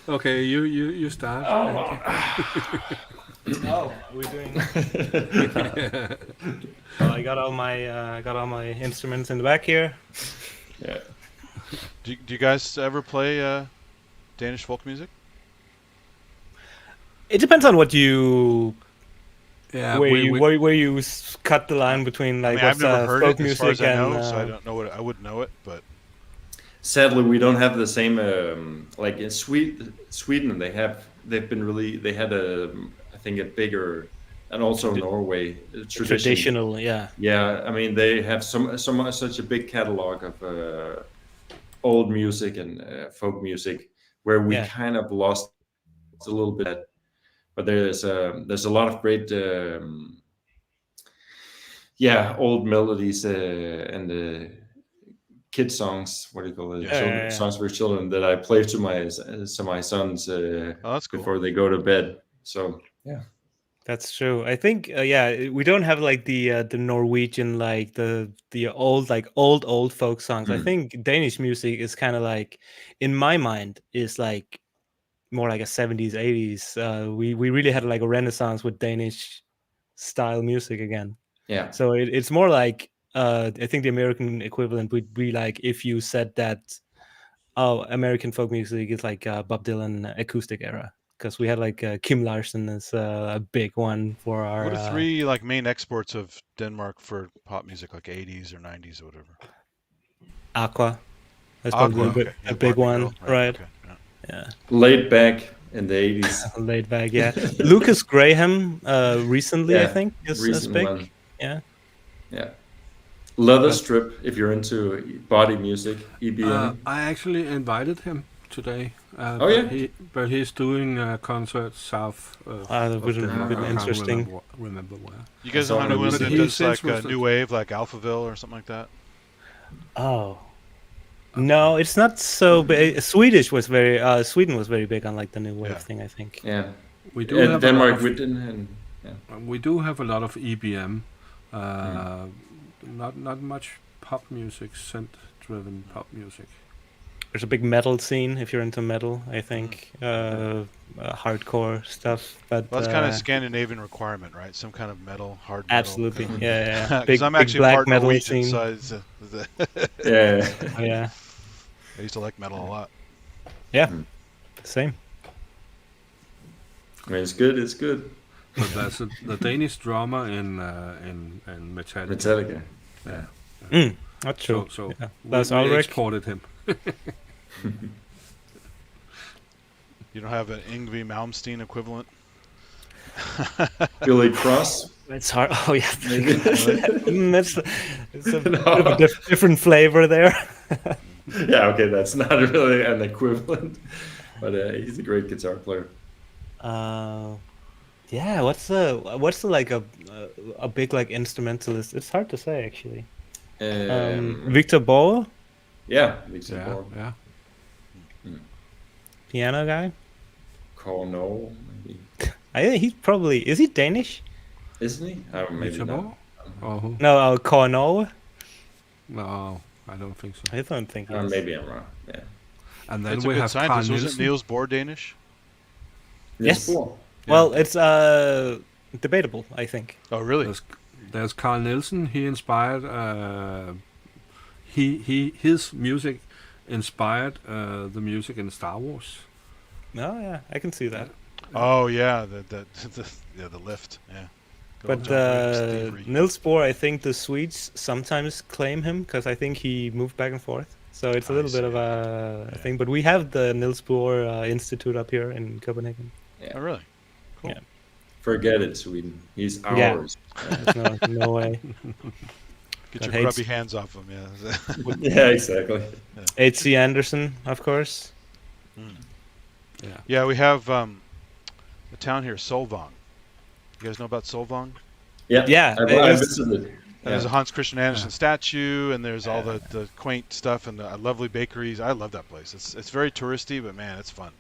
A: Okay, you start.
E: Oh, are we doing? Well, I got all my instruments in the back here.
B: Yeah.
C: Do you guys ever play Danish folk music?
E: It depends on what you.
A: Yeah,
E: where you cut the line between like
C: I've never heard
E: folk
C: it as far
E: music
C: as I know,
E: and.
C: So I don't know I wouldn't know it, but.
B: Sadly, we don't have the same. Like in Sweden, they had I think a bigger, and also Norway
E: traditional, yeah.
B: Yeah, I mean they have such a big catalog of old music and folk music, where we
E: Yeah.
B: kind of lost a little bit. But there's a lot of great old melodies and kid songs. What do you call it?
C: Yeah.
B: Songs for children that I play to my sons
C: Oh, that's cool.
B: before they go to bed. So yeah.
E: That's true. I think we don't have like the Norwegian like the old like old folk songs. I think Danish music is kind of like, in my mind, is like more like a 70s 80s. We really had like a renaissance with Danish style music again.
B: Yeah.
E: So it's more like I think the American equivalent would be like if you said that American folk music is like Bob Dylan acoustic era, because we had like Kim Larsen as a big one for our.
C: What are three like main exports of Denmark for pop music, like 80s or 90s or whatever?
E: Aqua. That's probably
C: Aqua, okay.
E: a
C: Yeah,
E: big
C: Barbie
E: one,
C: Girl,
E: right?
C: Okay, yeah.
E: Yeah.
B: Laid back in the 80s.
E: Laid back, yeah. Lucas Graham recently, I think, is
B: recent
E: big.
B: one.
E: Yeah.
B: Yeah. Leather Strip, if you're into body music, EBM.
A: I actually invited him today.
B: Oh, yeah?
A: But he's doing concerts south of.
E: That would have
A: Denmark.
E: been
A: I can't
E: interesting.
A: remember where.
C: You guys
B: saw
C: know anyone
B: him
C: that
A: recently.
C: does
A: He
C: like
A: sings with
C: new wave, like Alphaville or something like that?
E: Oh. No, it's not so big. Sweden was very big on like the new wave thing, I think.
B: Yeah.
A: We do
B: And
A: have
B: Denmark,
A: a
B: we
A: lot
B: didn't. And,
A: we do have a lot of EBM. Not much pop music, synth-driven pop music.
E: There's a big metal scene if you're into metal, I think. Hardcore stuff. But
C: Well, that's kind of a Scandinavian requirement, right? Some kind of metal, hard metal.
E: absolutely. Yeah.
C: Because I'm actually
E: black
C: part
E: metal
C: Norwegian,
E: scene.
C: so
B: yeah.
E: Oh, yeah.
C: I used to like metal a lot.
E: Yeah. Same.
B: I mean, it's good. It's good.
A: But there's the Danish drummer in Metallica.
B: Metallica. Yeah.
E: Not true.
A: So
E: yeah.
A: we
E: That's Ulrich.
A: exported him.
C: You don't have an Yngwie Malmsteen equivalent?
B: Billy Cross.
E: It's hard. Oh yeah,
B: Maybe.
E: it's a bit of a different flavor there.
B: Yeah, okay, that's not really an equivalent, but he's a great guitar player.
E: Yeah, what's the like a big like instrumentalist? It's hard to say actually. Victor Boe,
B: Yeah, Victor Boe.
A: Yeah.
E: piano guy.
B: Cornell, maybe.
E: I think he's probably, is he Danish?
B: Isn't he? Maybe
A: Victor
B: not.
A: Boe? Oh, who?
E: No, Cornell.
A: No, I don't think so.
E: I don't think he is.
B: Maybe I'm wrong. Yeah.
A: And then
C: It's a
A: we
C: good
A: have Carl
C: scientist. Wasn't
A: Nielsen.
C: Niels Bohr Danish?
E: Yes.
B: Boe.
E: Well, it's debatable, I think.
C: Oh, really?
A: There's Carl Nielsen. He inspired. His music inspired the music in Star Wars.
E: Oh yeah, I can see that.
C: Oh, yeah, the lift, yeah.
E: But Niels Bohr, I think the Swedes sometimes claim him because I think he moved back and forth. So it's a little bit of a thing. But we have the Niels Bohr Institute up here in Copenhagen.
C: Oh, really? Cool.
E: Yeah.
B: Forget it, Sweden. He's ours.
E: There's no way.
C: Get
E: That
C: your
E: hates-
C: grubby hands off him, yeah.
B: Yeah, exactly.
E: H.C. Anderson, of course.
C: Yeah, we have a town here, Solvang. You guys know about Solvang?
B: Yeah.
E: Yeah,
B: I visited.
C: There's a Hans Christian Andersen statue, and there's all the quaint stuff and the lovely bakeries. I love that place. It's very touristy, but man, it's fun.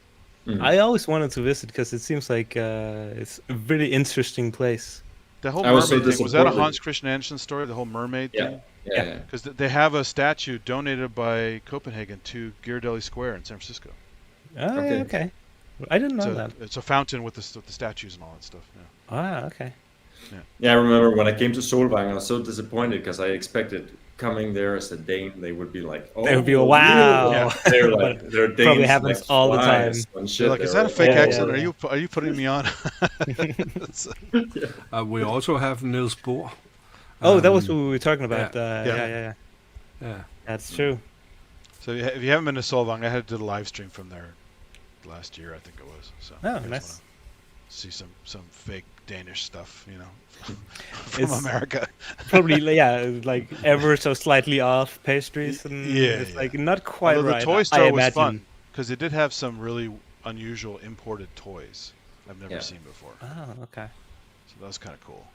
E: I always wanted to visit because it seems like it's a really interesting place.
C: The whole
B: I was so
C: mermaid thing, was that a
B: disappointed.
C: Hans Christian Andersen story? The whole mermaid thing?
B: Yeah.
C: Because they have a statue donated by Copenhagen to Ghirardelli Square in San Francisco.
E: Oh,
B: Okay.
E: okay. I didn't know that.
C: It's a fountain with the statues and all that stuff. Yeah.
E: Ah, okay.
B: Yeah, I remember when I came to Solvang, I was so disappointed because I expected coming there as a Dane, they would be like, "Oh,
E: They would be, wow."
B: Yeah. They're like, they're Danes.
E: Probably happens
B: like
E: all the
B: flies
E: time.
B: and shit.
C: You're like, is
B: They're
C: that a fake
E: Yeah,
C: accent?
E: yeah.
C: Are you putting me on?
A: We also have Niels Bohr.
E: Oh, that was what we were talking about.
C: Yeah.
A: Yeah.
E: That's true.
C: So if you haven't been to Solvang, I had to do a live stream from there last year, I think it was. So
E: Oh,
C: you guys
E: nice.
C: wanna see some fake Danish stuff, from
E: It's-
C: America.
E: Probably, like ever so slightly off pastries, and it's like not quite
C: Although
E: right.
C: the toy
E: I
C: store was
E: imagine.
C: fun because it did have some really unusual imported toys I've never
B: Yeah.
C: seen before.
E: Oh, okay.
C: So that was kind of cool.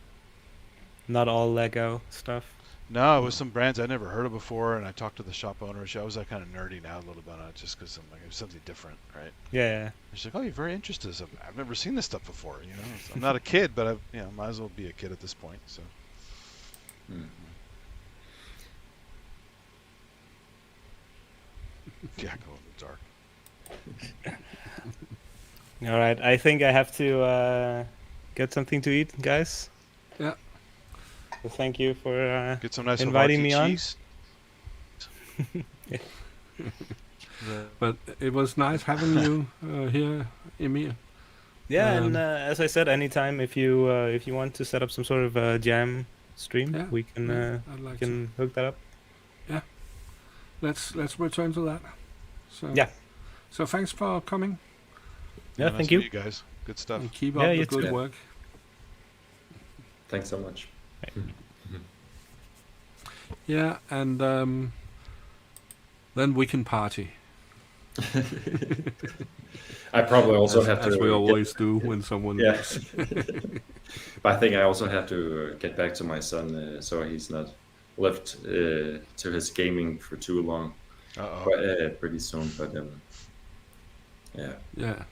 E: Not all Lego stuff.
C: No, it was some brands I never heard of before, and I talked to the shop owner. I was like kind of nerding out a little bit on it just because I'm like, it was something different, right?
E: Yeah.
C: She's like, "Oh, you're very interested in this. I've never seen this stuff before. You know, So I'm not a kid, but might as well be a kid at this point." So yeah, go in the dark.
E: All right. I think I have to get something to eat, guys.
A: Yeah.
E: So thank you for
C: Get some nice
E: inviting me on.
C: cheese.
A: But it was nice having you here, Emil.
E: Yeah, and as I said, anytime if you want to set up some sort of jam stream,
A: Yeah,
E: we can
A: I'd like to.
E: hook that up.
A: Let's return to that. So
E: Yeah.
A: So thanks for coming
E: Yeah,
C: Nice
E: thank
C: to
E: you.
C: meet you guys. Good stuff.
A: and keep
E: Yeah,
A: up the
E: you
A: good
B: too.
A: work.
B: Thanks so much.
A: Yeah, and then we can party.
B: I probably also have to.
A: as we
B: get-
A: always do when someone
B: Yeah.
A: leaves.
B: But I think I also have to get back to my son, so he's not left to his gaming for too long. Pretty soon, but yeah.
A: Yeah.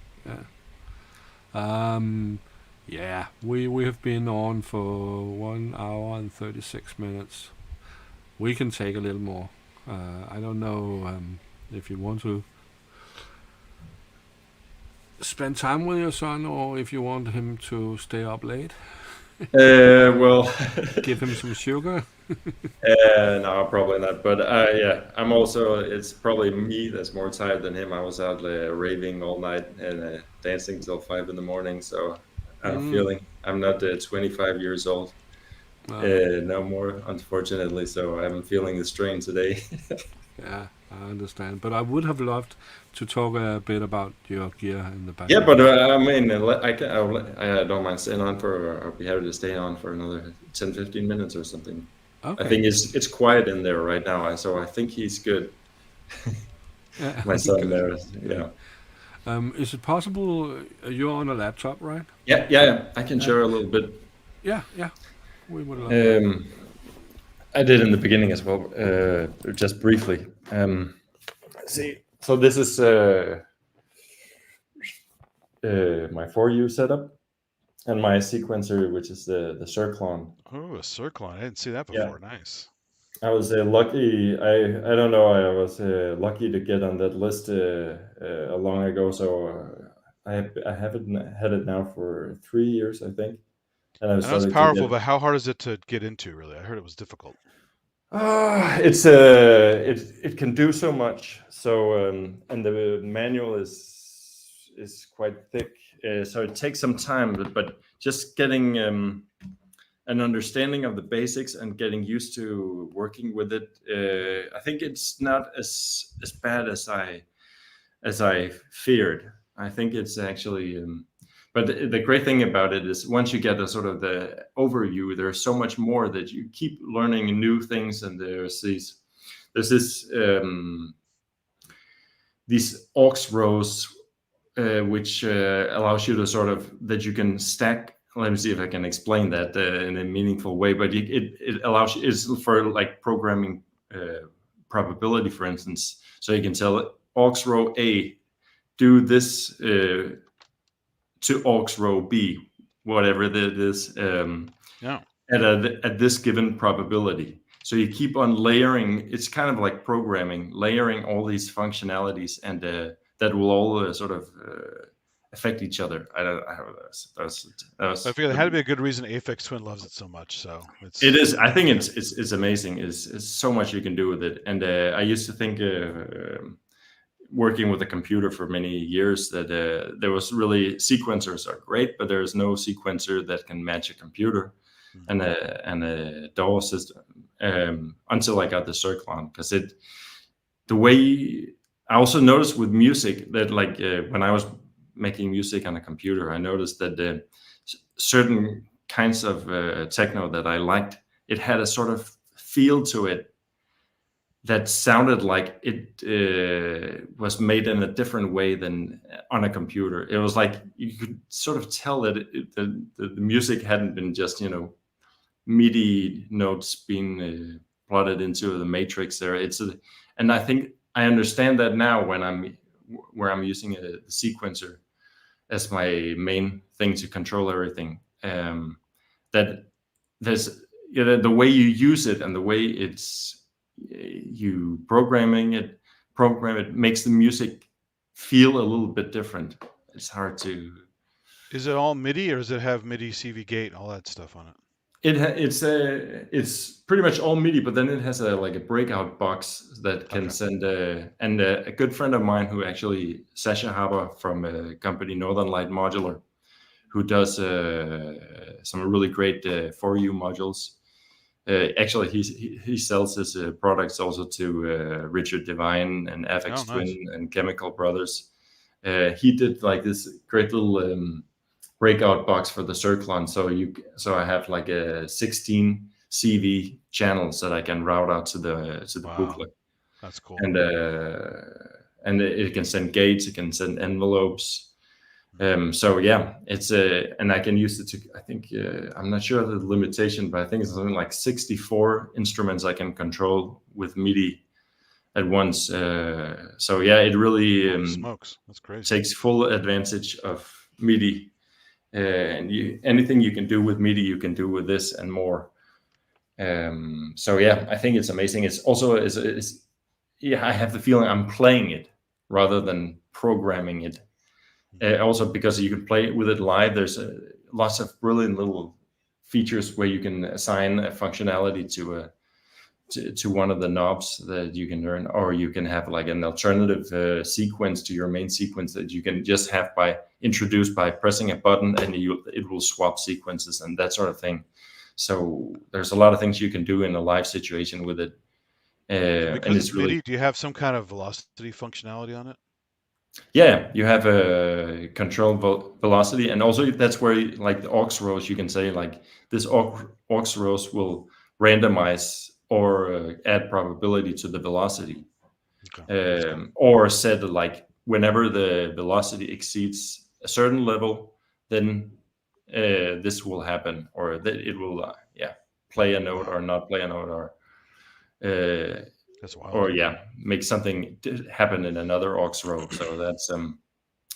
A: We have been on for 1 hour and 36 minutes. We can take a little more. I don't know if you want to spend time with your son or if you want him to stay up late.
B: Well,
A: Give him some sugar.
B: no, probably not. But yeah, I'm also. It's probably me that's more tired than him. I was out raving all night and dancing till 5 in the morning. So I'm feeling. I'm not 25 years old no more, unfortunately. So I'm feeling the strain today.
A: Yeah, I understand. But I would have loved to talk a bit about your gear in the back.
B: Yeah, but I mean, I don't mind staying on for. I'll be happy to stay on for another 10, 15 minutes or something.
A: Okay.
B: I think it's quiet in there right now, so I think he's good.
A: Yeah,
B: My son
A: good.
B: there, yeah.
A: Is it possible you're on a laptop, right?
B: Yeah. I can share a little bit.
A: Yeah. We would love that.
B: I did in the beginning as well, just briefly. See, so this is my 4U setup and my sequencer, which is the Cirklon.
C: Oh, a Cirklon. I didn't see that before. Nice.
B: I was lucky. I don't know. I was lucky to get on that list long ago. So I haven't had it now for 3 years, I think. And
C: I know it's powerful, but how hard is it to get into? Really, I heard it was difficult.
B: It can do so much. So and the manual is quite thick. So it takes some time, but just getting an understanding of the basics and getting used to working with it. I think it's not as bad as I feared. I think it's actually. But the great thing about it is once you get a sort of the overview, there's so much more that you keep learning new things, and there's these aux rows which allows you to sort of that you can stack. Let me see if I can explain that in a meaningful way. But it allows you, it's for like programming probability, for instance. So you can tell aux row A, do this to aux row B, whatever that is, at this given probability. So you keep on layering. It's kind of like programming, layering all these functionalities, and that will all sort of affect each other.
C: I figured there had to be a good reason Aphex Twin loves it so much. So
B: it is. I think it's amazing. It's so much you can do with it. And I used to think, working with a computer for many years, that there was really sequencers are great, but there is no sequencer that can match a computer and a DAW system until I got the Cirklon, because the way I also noticed with music that like when I was making music on a computer, I noticed that certain kinds of techno that I liked, it had a sort of feel to it that sounded like it was made in a different way than on a computer. It was like you could sort of tell that the music hadn't been just MIDI notes being plotted into the matrix there. And I think I understand that now when I'm using the sequencer as my main thing to control everything. That there's the way you use it and the way you program it makes the music feel a little bit different. It's hard to.
C: Is it all MIDI, or does it have MIDI CV gate, all that stuff on it?
B: It's pretty much all MIDI, but then it has a breakout box that can send and a good friend of mine who actually Sasha Haber from a company Northern Light Modular, who does some really great 4U modules. Actually, he sells his products also to Richard Devine and FX Twin and Chemical Brothers. He did like this great little breakout box for the Cirklon, so I have like a 16 CV channels that I can route out to the booklet.
C: That's cool.
B: And it can send gates, it can send envelopes. So yeah, it's and I can use it to. I think I'm not sure of the limitation, but I think it's something like 64 instruments I can control with MIDI at once. So yeah, it really
C: smokes. That's crazy.
B: Takes full advantage of MIDI. And anything you can do with MIDI, you can do with this and more. So yeah, I think it's amazing. It's also I have the feeling I'm playing it rather than programming it. Also because you can play with it live. There's lots of brilliant little features where you can assign a functionality to one of the knobs that you can learn, or you can have like an alternative sequence to your main sequence that you can just have introduced by pressing a button, and it will swap sequences and that sort of thing. So there's a lot of things you can do in a live situation with it.
C: Because it's MIDI, do you have some kind of velocity functionality on it?
B: Yeah, you have a control velocity, and also that's where like the aux rows, you can say like this aux rows will randomize or add probability to the velocity. Or said like whenever the velocity exceeds a certain level, then this will happen, or that it will play a note or not play a note, or
C: that's wild.
B: Or make something happen in another aux row. So that's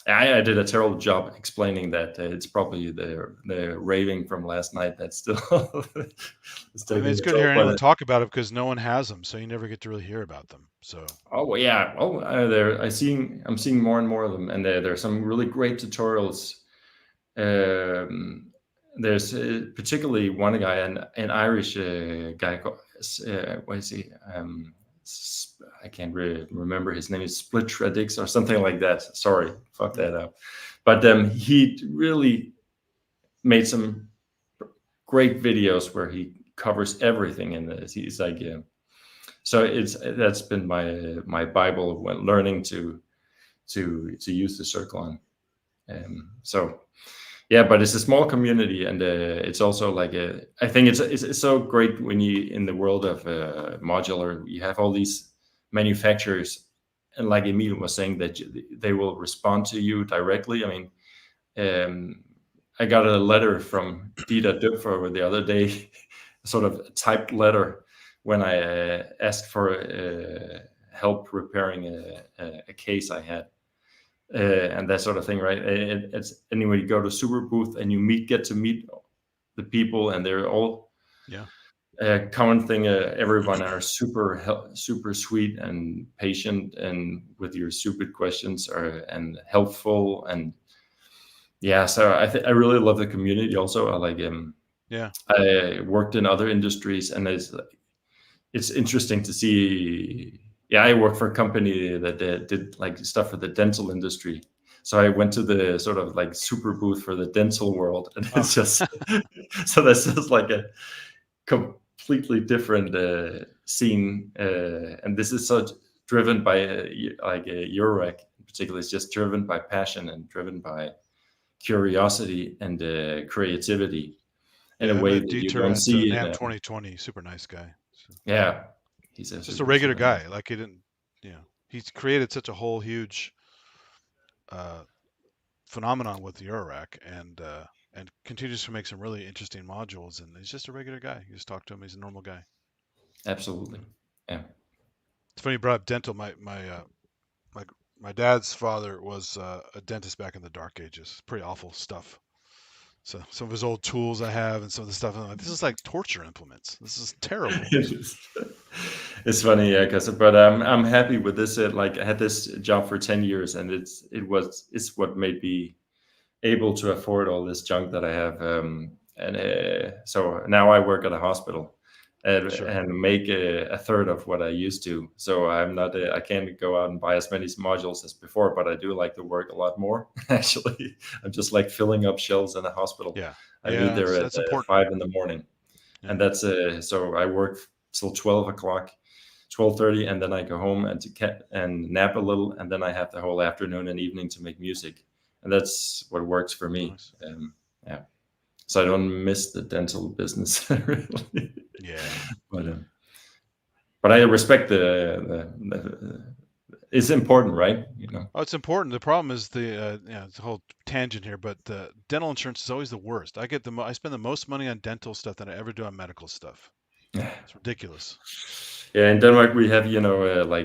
B: I did a terrible job explaining that. It's probably the raving from last night that's still.
C: I mean, it's good to hear anyone talk about it because no one has them, so you never get to really hear about them. So.
B: Oh well, yeah. Oh, I'm seeing more and more of them, and there are some really great tutorials. There's particularly one guy, an Irish guy. What is he? I can't really remember his name. Is Split Tradix or something like that. Sorry, fuck that up. But he really made some great videos where he covers everything in this. He's like, so that's been my Bible when learning to use the Cirklon. So yeah, but it's a small community, and it's also like I think it's so great when you in the world of modular, you have all these manufacturers, and like Emil was saying, that they will respond to you directly. I mean, I got a letter from Dieter Dupfer the other day, sort of typed letter, when I asked for help repairing a case I had. And that sort of thing, right? It's anyway, you go to Super Booth and you get to meet the people, and they're all common thing. Everyone are super sweet and patient, and with your stupid questions and helpful, and so I really love the community. Also, I like I worked in other industries, and it's interesting to see. Yeah, I work for a company that did like stuff for the dental industry. So I went to the sort of like super booth for the dental world, and it's just so that's just like a completely different scene. And this is so driven by like Eurorec in particular. It's just driven by passion and driven by curiosity and creativity in a way that you don't see in
C: 2020. Super nice guy.
B: Yeah. he's
C: Just a
B: super,
C: regular
B: super nice.
C: guy. Like he didn't, he's created such a whole huge phenomenon with the Eurorack, and continues to make some really interesting modules. And he's just a regular guy. You just talk to him; he's a normal guy.
B: Absolutely, yeah.
C: It's funny you brought up dental. My dad's father was a dentist back in the dark ages. Pretty awful stuff. So some of his old tools I have, and some of the stuff I'm like, this is like torture implements. This is terrible.
B: It's funny, yeah, but I'm happy with this. Like I had this job for 10 years, and it's what made me able to afford all this junk that I have. And so now I work at a hospital and make a third of what I used to. So I'm not, I can't go out and buy as many modules as before, but I do like to work a lot more. Actually, I'm just like filling up shelves in a hospital.
C: Yeah,
B: I leave there
C: that's
B: at
C: important.
B: 5 a.m, and that's so I work till 12 o'clock. 12:30, and then I go home and nap a little, and then I have the whole afternoon and evening to make music, and that's what works for me.
C: Nice.
B: Yeah, so I don't miss the dental business really.
C: Yeah,
B: but I respect the it's important, right?
C: Oh, it's important. The problem is it's a whole tangent here, but the dental insurance is always the worst. I spend the most money on dental stuff than I ever do on medical stuff. It's ridiculous.
B: Yeah, in Denmark we have, like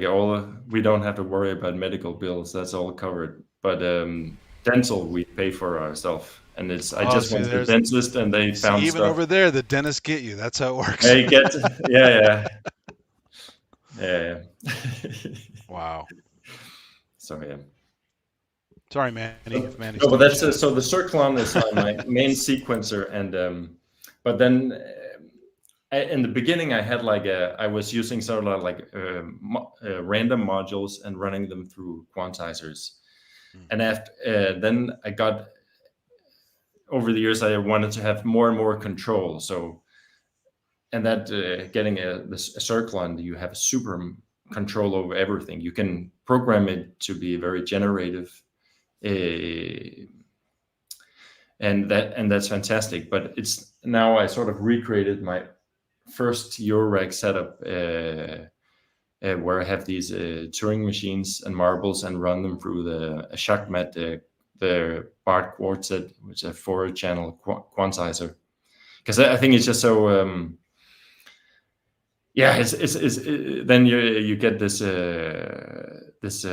B: we don't have to worry about medical bills. That's all covered. But dental we pay for ourselves, and I just went to the dentist, and they found
C: even
B: stuff.
C: over there, the dentists get you. That's how it works.
B: They get, yeah.
C: Wow.
B: So yeah.
C: Sorry, Manny.
B: No, but that's so the Cirklon is my main sequencer, and but then. In the beginning, I had I was using sort of like random modules and running them through quantizers. And after then I got, over the years, I wanted to have more and more control. So, and that getting a Cirklon, you have super control over everything. You can program it to be very generative, and that's fantastic. But it's now I sort of recreated my first Eurorack setup where I have these Turing machines and marbles and run them through the Shachmat, the BART Quartet, which is a 4-channel quantizer. Because I think it's just so, then you get this this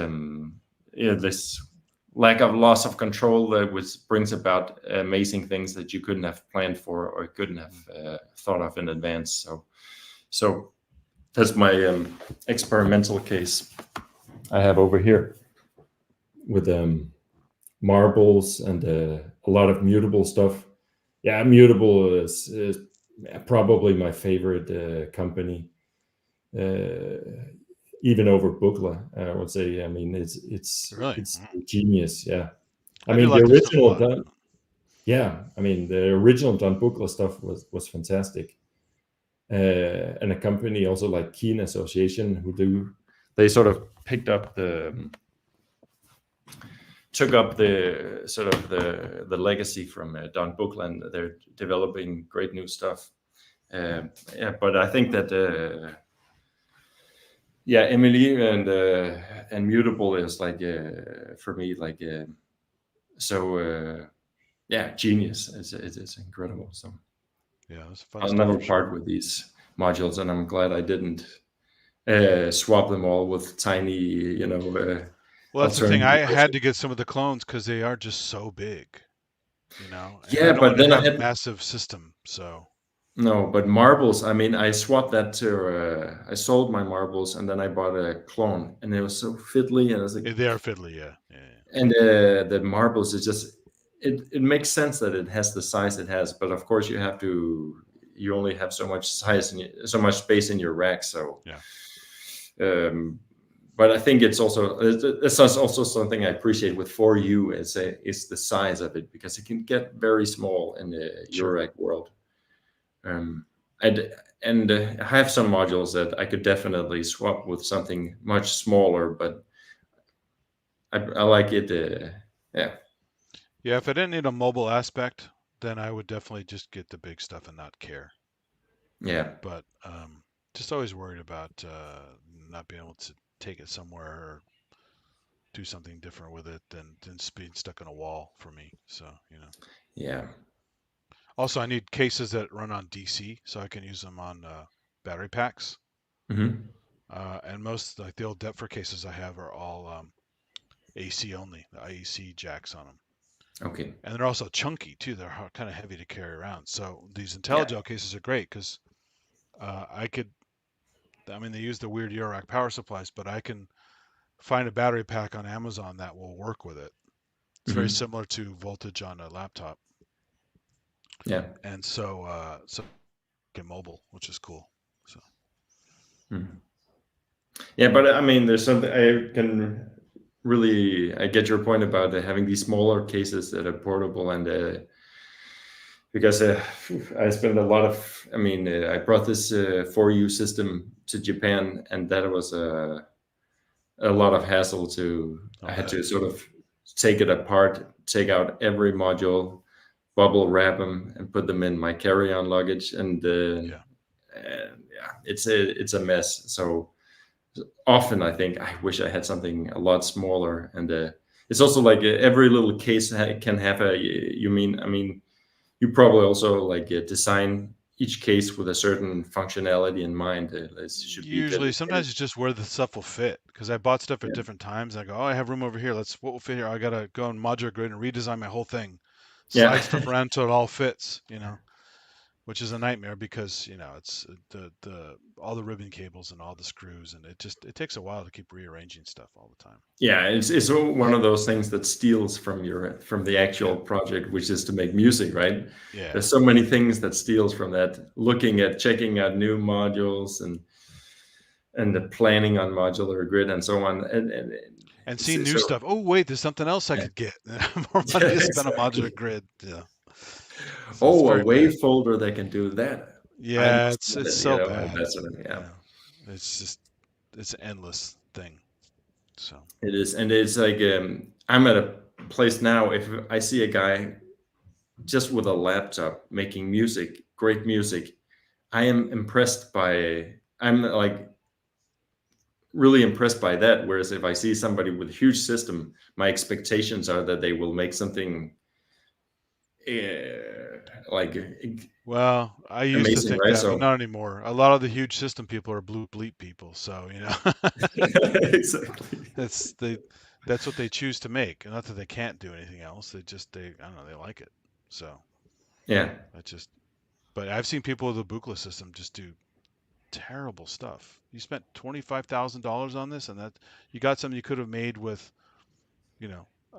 B: lack of loss of control which brings about amazing things that you couldn't have planned for or couldn't have thought of in advance. So that's my experimental case I have over here with marbles and a lot of mutable stuff. Yeah, Mutable is probably my favorite company. Even over Buchla, I would say. I mean, it's genius. Yeah, I mean the original I mean the original Don Buchla stuff was fantastic. And a company also like Keen Association they sort of took up the sort of the legacy from Don Buchla, and they're developing great new stuff. But I think that. Emily and Mutable is like for me like genius. It's incredible. So
C: it's fun.
B: I'll never part with these modules, and I'm glad I didn't swap them all with tiny,
C: well, that's the thing. I had to get some of the clones because they are just so big, And
B: but then I had
C: a massive system, so.
B: No, but marbles, I mean, I swapped that to, I sold my marbles, and then I bought a clone, and it was so fiddly, and I was like...
C: They are fiddly, yeah.
B: And the marbles is just, it makes sense that it has the size it has, but of course you only have so much size and so much space in your rack, so... Yeah. But I think it's also something I appreciate with 4U is the size of it, because it can get very small in the Eurorack world. And I have some modules that I could definitely swap with something much smaller, but I like it. Yeah,
C: if I didn't need a mobile aspect, then I would definitely just get the big stuff and not care.
B: Yeah,
C: but just always worried about not being able to take it somewhere or do something different with it than being stuck on a wall for me. So,
B: Yeah.
C: Also, I need cases that run on DC so I can use them on battery packs.
B: Hmm.
C: And most, like the old Deptford cases I have, are all AC only, the IEC jacks on them.
B: Okay.
C: And they're also chunky too. They're kind of heavy to carry around. So these
B: Yeah.
C: IntelliGel cases are great because they use the weird Eurorack power supplies, but I can find a battery pack on Amazon that will work with it. It's very
B: Hmm.
C: similar to voltage on a laptop.
B: Yeah.
C: And so get mobile, which is cool. So.
B: Yeah, but I mean, there's something I can really. I get your point about having these smaller cases that are portable, and because I spent a lot of. I mean, I brought this 4U system to Japan, and that was a lot of hassle to. I had to sort of take it apart, take out every module, bubble wrap them, and put them in my carry-on luggage, and yeah, it's a mess. So often I think I wish I had something a lot smaller, and it's also like every little case can have a. I mean, you probably also like design each case with a certain functionality in mind. It should be
C: Usually, sometimes it's just where the stuff will fit. Because I bought stuff at different times. I go, oh, I have room over here. What will fit here? I gotta go in modular grid and redesign my whole thing, slide stuff around until it all fits. Which is a nightmare because it's the all the ribbon cables and all the screws, and it takes a while to keep rearranging stuff all the time.
B: Yeah, it's one of those things that steals from the actual project, which is to make music, right?
C: Yeah.
B: There's so many things that steals from that. Checking out new modules and the planning on modular grid and so on,
C: and seeing new stuff. Oh wait, there's something else I could get. More money to spend on modular grid. Yeah.
B: So a wave folder that can do that.
C: Yeah, it's so bad.
B: That's what
C: It's an endless thing. So
B: it is, and it's like I'm at a place now. If I see a guy just with a laptop making music, great music, I am impressed by. I'm like really impressed by that. Whereas if I see somebody with a huge system, my expectations are that they will make something.
C: Well, I used to think
B: right?
C: that, but not anymore. A lot of the huge system people are blue bleep people, so
B: Exactly.
C: That's what they choose to make. Not that they can't do anything else. I don't know, they like it. So
B: yeah,
C: but I've seen people with a Buchla system just do terrible stuff. You spent $25,000 on this, and that you got something you could have made with,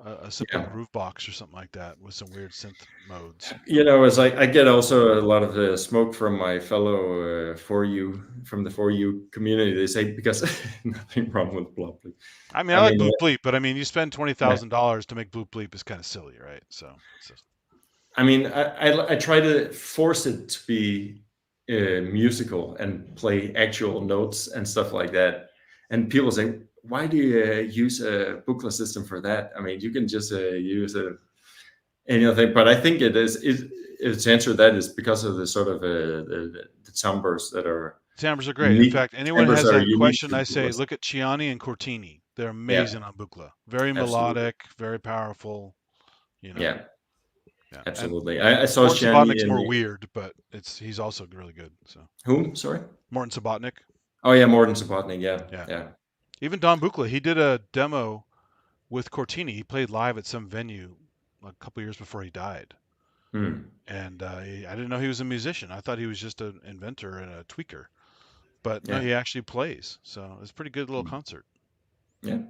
C: a simple groove box or something like that with some weird synth modes.
B: It's like I get also a lot of the smoke from my fellow 4U from the 4U community. They say because nothing wrong with Blue Bleep.
C: I mean, I like Blue Bleep, but I mean, you spend $20,000 to make Blue Bleep is kind of silly, right? So.
B: I mean, I try to force it to be musical and play actual notes and stuff like that, and people say, why do you use a Buchla system for that? I mean, you can just use anything. But I think to answer that is because of the sort of the timbres that are.
C: Timbres are great. In fact, anyone has a question, I say, look at Ciani and Cortini. They're amazing on Buchla. Very melodic, very powerful.
B: Yeah. Absolutely. I saw
C: Morten Subotnik's more weird, but he's also really good. So.
B: Who? Sorry.
C: Morten Subotnik.
B: Oh yeah, Morten Subotnik. Yeah.
C: Even Don Buchla, he did a demo with Cortini. He played live at some venue a couple years before he died. And I didn't know he was a musician. I thought he was just an inventor and a tweaker. But no, he actually plays. So it's a pretty good little concert.
B: Yeah.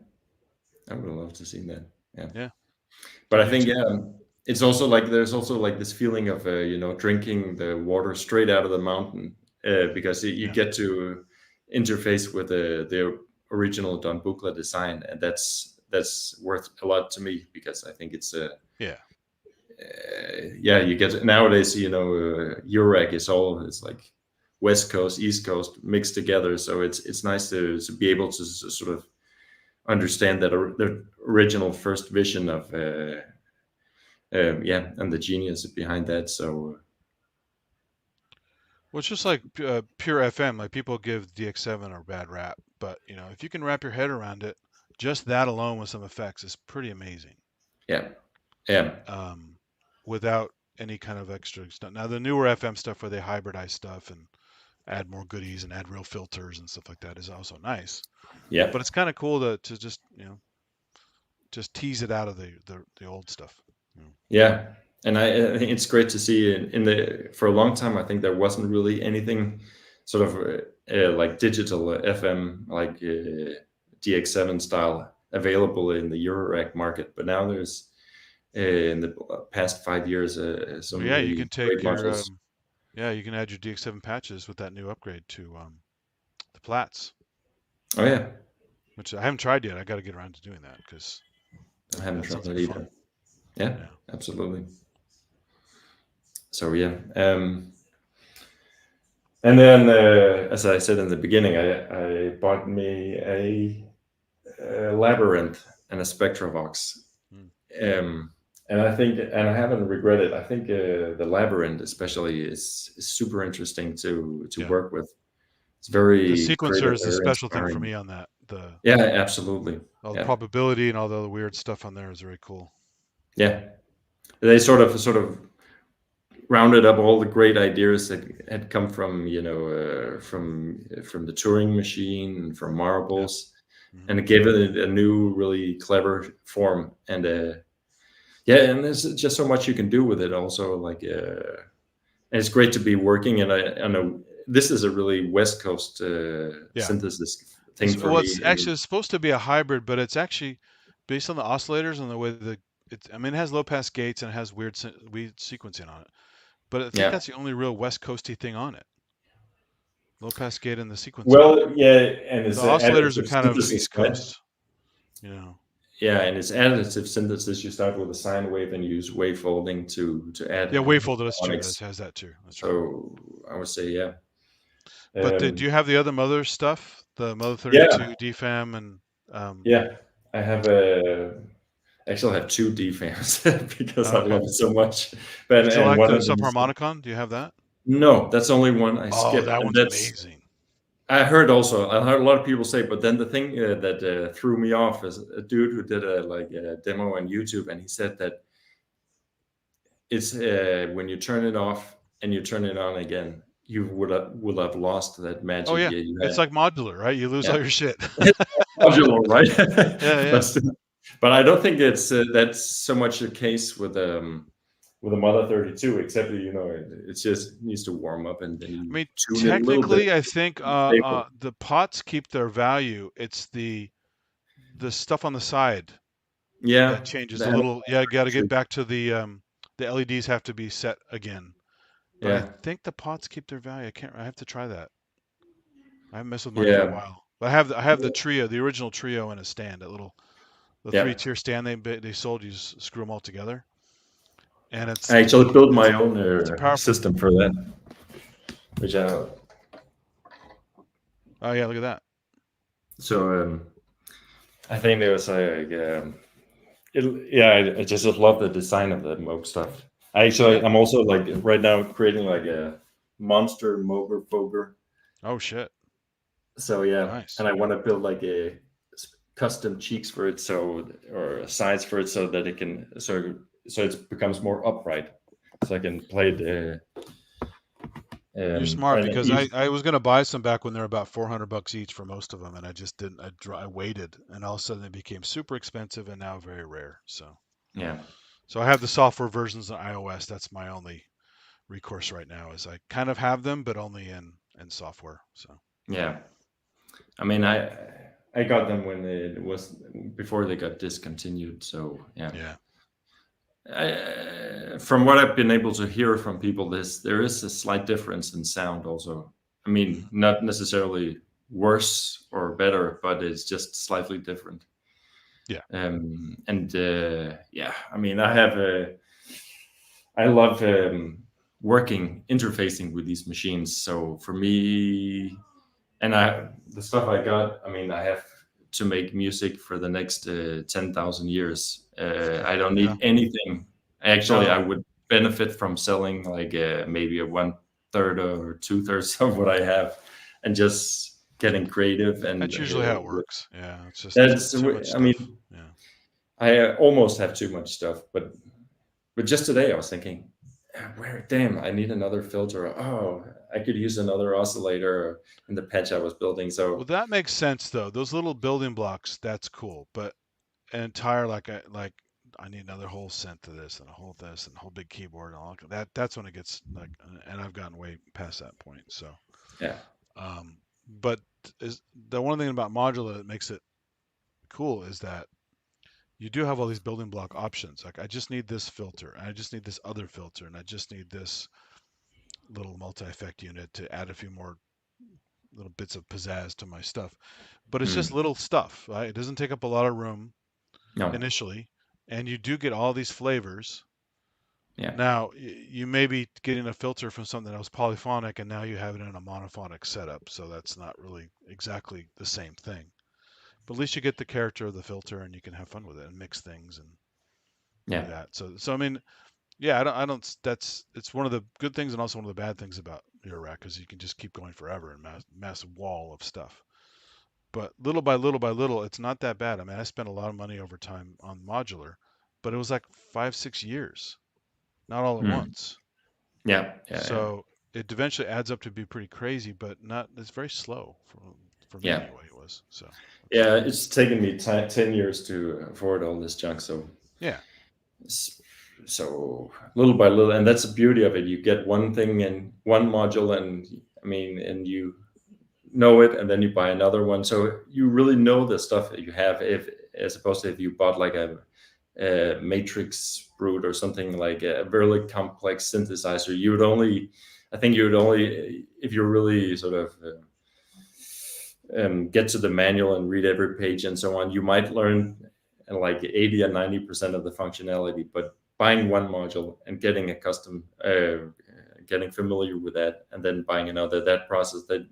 B: I would love to see that.
C: Yeah.
B: But I think, it's also like there's also like this feeling of drinking the water straight out of the mountain because you get to interface with the original Don Buchla design, and that's worth a lot to me because I think it's you get nowadays Eurorack it's like West Coast, East Coast mixed together, so it's nice to be able to sort of understand that the original first vision of and the genius behind that. So
C: Well, it's just like pure FM. Like people give DX7 a bad rap, but if you can wrap your head around it, just that alone with some effects is pretty amazing.
B: Yeah.
C: Without any kind of extra stuff. Now the newer FM stuff where they hybridize stuff and add more goodies and add real filters and stuff like that is also nice.
B: Yeah.
C: But it's kind of cool to just just tease it out of the old stuff.
B: Yeah, and I think it's great to see for a long time. I think there wasn't really anything sort of like digital FM like DX7 style available in the Eurorack market, but now there's in the past 5 years some
C: Well, yeah,
B: really
C: you can take
B: great
C: your
B: modules.
C: you can add your DX7 patches with that new upgrade to the Platts,
B: Oh yeah,
C: which I haven't tried yet. I got to get around to doing that because
B: I haven't
C: that
B: tried
C: sounds
B: that
C: like
B: either.
C: fun.
B: Yeah,
C: Yeah.
B: absolutely. So yeah, and then as I said in the beginning, I bought me a Labyrinth and a Spectravox. And I think, and I haven't regretted. I think the Labyrinth especially is super interesting to
C: Yeah.
B: work with. It's very
C: The sequencer
B: creative,
C: is a
B: very
C: special thing for
B: inspiring.
C: me on that.
B: Yeah, absolutely.
C: All the
B: Yeah.
C: probability and all the other weird stuff on there is very cool.
B: Yeah, they sort of rounded up all the great ideas that had come from from the Turing machine and from marbles,
C: Mhm.
B: and it gave it a new, really clever form. And yeah, and there's just so much you can do with it. Also, like, and it's great to be working. And I know this is a really West Coast synthesis thing for
C: Well,
B: me.
C: it's actually supposed to be a hybrid, but it's actually based on the oscillators and the way it has low pass gates and it has weird sequencing on it. But I think that's the only real West Coasty thing on it. Low pass gate and the sequencing.
B: Well, yeah, and it's
C: the oscillators are
B: additive
C: kind of
B: synthesis,
C: East
B: right?
C: Coast.
B: Yeah, and it's additive synthesis. You start with a sine wave and use wave folding to add.
C: Yeah, wave folder. That's true.
B: harmonics.
C: That has that too. That's
B: So
C: true.
B: I would say, yeah.
C: But do you have the other Mother stuff? The Mother 32 DFAM and
B: yeah, I have actually have two DFAMs because I love it so much. But
C: Did you
B: and
C: like
B: one
C: the
B: of them is-
C: Subharmonicon? Do you have that?
B: No, that's only one I
C: Oh,
B: skipped.
C: that
B: and
C: one's
B: that's-
C: amazing.
B: I heard a lot of people say, but then the thing that threw me off is a dude who did a demo on YouTube, and he said that it's when you turn it off and you turn it on again, you will have lost that magic.
C: Oh yeah,
B: you had.
C: it's like modular, right? You lose all your shit.
B: Modular, right?
C: Yeah.
B: But I don't think it's that's so much the case with a Mother 32, except it just needs to warm up and then you
C: I mean,
B: tune it a little
C: technically,
B: bit.
C: I think the pots keep their value. It's the stuff on the side that changes a little. Yeah, got to get back to the LEDs have to be set again. But I think the pots keep their value. I have to try that. I haven't messed with mine for a while. But I have the trio, the original trio in a stand. The 3-tier stand they sold. You just screw them all together. And
B: I actually built my own system for that. Which
C: oh yeah, look at that.
B: So I think there was like I just love the design of the Moog stuff. I'm also like right now creating like a monster Moog Foger.
C: Oh shit.
B: So yeah,
C: nice.
B: And I want to build like a custom cheeks for it, or sides for it, so that it can so it becomes more upright, so I can play it.
C: You're smart, because I was gonna buy some back when they're about $400 each for most of them, and I just didn't. I waited, and all of a sudden they became super expensive and now very rare. So
B: yeah.
C: So I have the software versions on iOS. That's my only recourse right now. Is I kind of have them, but only in software. So
B: yeah, I mean I got them when it was before they got discontinued. So yeah. From what I've been able to hear from people, there is a slight difference in sound also. I mean, not necessarily worse or better, but it's just slightly different.
C: Yeah.
B: I mean, I love interfacing with these machines. So for me, and the stuff I got, I mean, I have to make music for the next 10,000 years. I don't need anything. Actually, I would benefit from selling like maybe a $1,000 third or 2/3 of what I have, and just getting creative. And
C: That's usually how it works. Yeah, it's just
B: that's,
C: too much
B: I
C: stuff.
B: mean,
C: Yeah.
B: I almost have too much stuff, but just today I was thinking, damn, I need another filter. Oh, I could use another oscillator in the patch I was building. So
C: Well, that makes sense though. Those little building blocks, that's cool. But an entire like I need another whole synth to this and a whole this and a whole big keyboard and all that. That's when it gets like, and I've gotten way past that point. So
B: yeah,
C: but is the one thing about modular that makes it cool is that you do have all these building block options. Like I just need this filter, and I just need this other filter, and I just need this little multi-effect unit to add a few more little bits of pizzazz to my stuff. But it's just little stuff, right? It doesn't take up a lot of room
B: no,
C: initially, and you do get all these flavors.
B: yeah,
C: Now, you may be getting a filter from something that was polyphonic, and now you have it in a monophonic setup, so that's not really exactly the same thing. But at least you get the character of the filter, and you can have fun with it and mix things and do
B: yeah,
C: that. So I mean, yeah, it's one of the good things and also one of the bad things about your rack is you can just keep going forever and massive wall of stuff. But little by little by little, it's not that bad. I mean, I spent a lot of money over time on modular, but it was like 5-6 years, not all at once.
B: yeah.
C: So it eventually adds up to be pretty crazy, but not. It's very slow for me anyway. It was so.
B: Yeah, it's taken me 10 years to afford all this junk. So
C: Yeah.
B: So little by little, and that's the beauty of it. You get one thing in one module, and I mean, and you know it, and then you buy another one. So you really know the stuff that you have, if as opposed to if you bought like a matrix brute or something like a very complex synthesizer. I think you would only, if you really sort of get to the manual and read every page and so on, you might learn like 80 and 90% of the functionality. But buying one module and getting accustomed, getting familiar with that, and then buying another, that process, that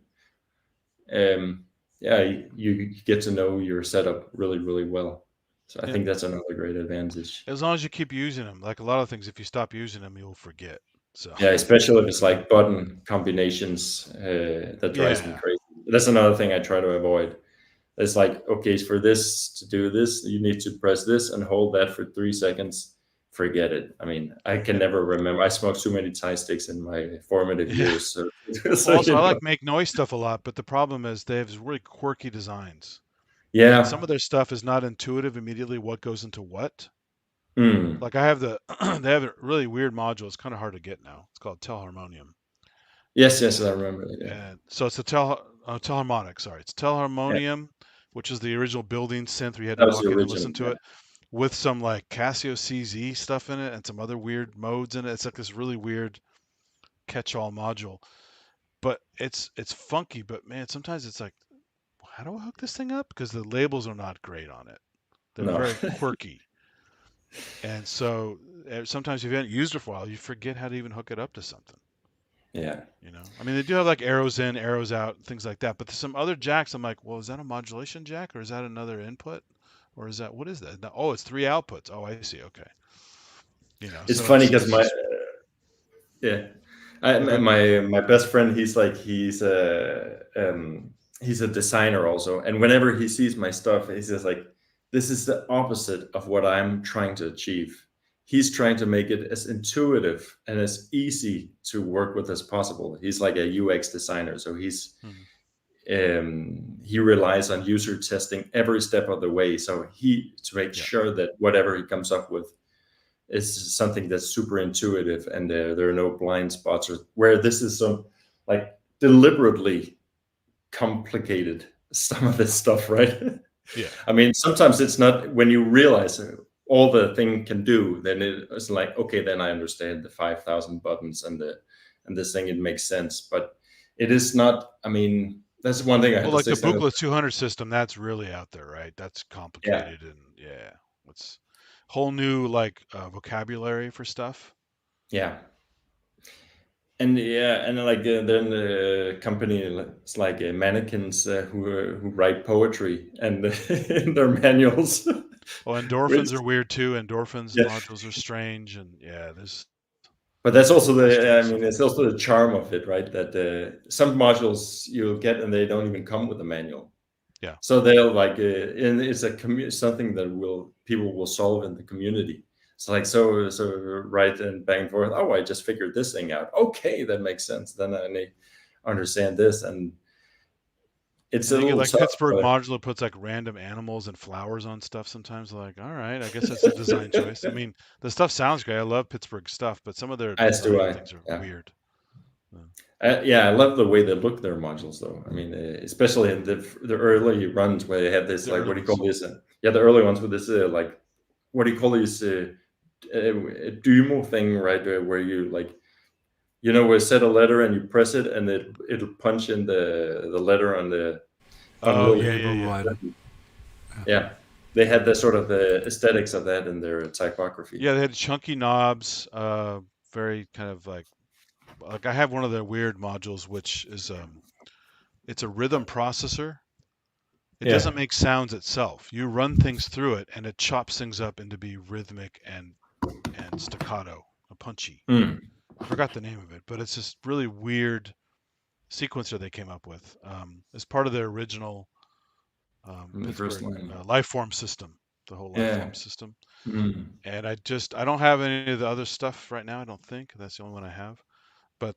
B: you get to know your setup really, really well. So I think that's another great advantage.
C: As long as you keep using them, like a lot of things, if you stop using them, you'll forget. So
B: yeah, especially if it's like button combinations, that drives me crazy. That's another thing I try to avoid. It's like, okay, for this to do this, you need to press this and hold that for 3 seconds. Forget it. I mean, I can never remember. I smoked too many Thai sticks in my formative years. So,
C: also, I like make noise stuff a lot, but the problem is they have really quirky designs.
B: Yeah.
C: And some of their stuff is not intuitive immediately what goes into what.
B: Mm.
C: Like I have they have a really weird module. It's kind of hard to get now. It's called Telharmonium.
B: Yes, I remember it. Yeah.
C: And so it's a Telharmonic. Sorry, it's Telharmonium, which is the original building synth. We had to walk in and listen to it with some like Casio CZ stuff in it and some other weird modes in it. It's like this really weird catch-all module. But it's funky. But man, sometimes it's like, how do I hook this thing up? Because the labels are not great on it. They're very quirky. And so sometimes if you haven't used it for a while, you forget how to even hook it up to something.
B: Yeah.
C: You know, I mean, they do have like arrows in, arrows out, things like that. But there's some other jacks. I'm like, well, is that a modulation jack or is that another input? Or is that, what is that? Oh, it's 3 outputs. Oh, I see. Okay. You know,
B: it's funny because my best friend, he's a designer also. And whenever he sees my stuff, he says like, this is the opposite of what I'm trying to achieve. He's trying to make it as intuitive and as easy to work with as possible. He's like a UX designer. So he relies on user testing every step of the way. So to make sure that whatever he comes up with is something that's super intuitive and there are no blind spots, or where this is some like deliberately complicated, some of this stuff, right?
C: Yeah.
B: I mean, sometimes it's not, when you realize all the thing can do, then it's like, okay, then I understand the 5,000 buttons and this thing, it makes sense. But it is not, I mean, that's one thing I have to say.
C: Like the Booklet 200 system, that's really out there, right? That's complicated and it's whole new like vocabulary for stuff.
B: Yeah. And like then the company, it's like mannequins who write poetry and in their manuals.
C: Well, endorphins are weird too. Endorphins modules are strange, and there's
B: But that's also it's also the charm of it, right? That some modules you'll get and they don't even come with a manual.
C: Yeah.
B: So they'll like, and it's something that people will solve in the community. It's like so right and back and forth. Oh, I just figured this thing out. Okay, that makes sense. Then I understand this, and it's a little
C: like
B: tough,
C: Pittsburgh
B: but
C: Modular puts like random animals and flowers on stuff sometimes. Like, all right, I guess that's a design choice. I mean, the stuff sounds great. I love Pittsburgh stuff, but some of their
B: as do
C: design
B: I.
C: things are
B: Yeah.
C: weird.
B: I love the way they look their modules, though. I mean, especially in the early runs where they have this,
C: The
B: like,
C: early
B: what do you call
C: ones.
B: this? The early ones with this, like, what do you call these? Dymo thing, right? Where you like, where you set a letter and you press it, and it'll punch in the letter on the
C: Oh,
B: little
C: yeah.
B: Yeah, they had the sort of the aesthetics of that in their typography.
C: Yeah, they had chunky knobs, very kind of like I have one of their weird modules, which is it's a rhythm processor. It doesn't make sounds itself. You run things through it, and it chops things up into be rhythmic and staccato, punchy.
B: Mm.
C: I forgot the name of it, but it's this really weird sequencer they came up with as part of their original Pittsburgh Lifeform system, the whole Lifeform system.
B: Mm.
C: And I don't have any of the other stuff right now. I don't think that's the only one I have, but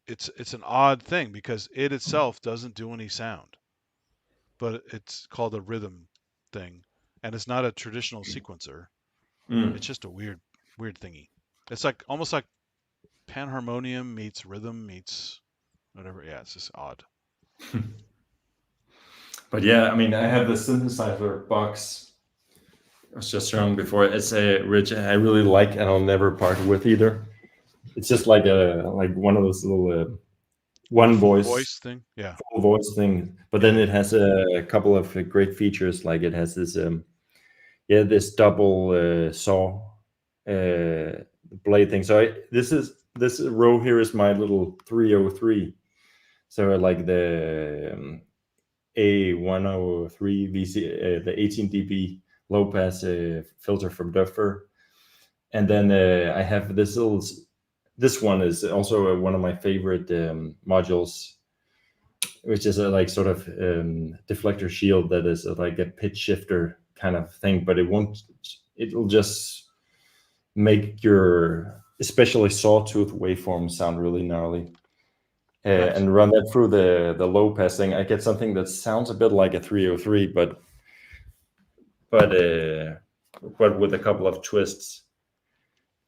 C: it's an odd thing because it itself doesn't do any sound, but it's called a rhythm thing, and it's not a traditional sequencer. It's just a weird thingy. It's like almost like panharmonium meets rhythm meets whatever. Yeah, it's just odd.
B: But yeah, I mean, I have the synthesizer box. I was just showing before. It's which I really like, and I'll never part with either. It's just like one of those little one voice
C: thing. Yeah,
B: full voice thing. But then it has a couple of great features, like it has this this double saw blade thing. So this row here is my little 303. So like the A103 VC, the 18 dB low pass filter from Duffer, and then I have this little. This one is also one of my favorite modules, which is a like sort of deflector shield that is like a pitch shifter kind of thing, but it'll just make your especially sawtooth waveforms sound really gnarly.
C: Nice.
B: And run that through the low pass thing. I get something that sounds a bit like a 303, but with a couple of twists.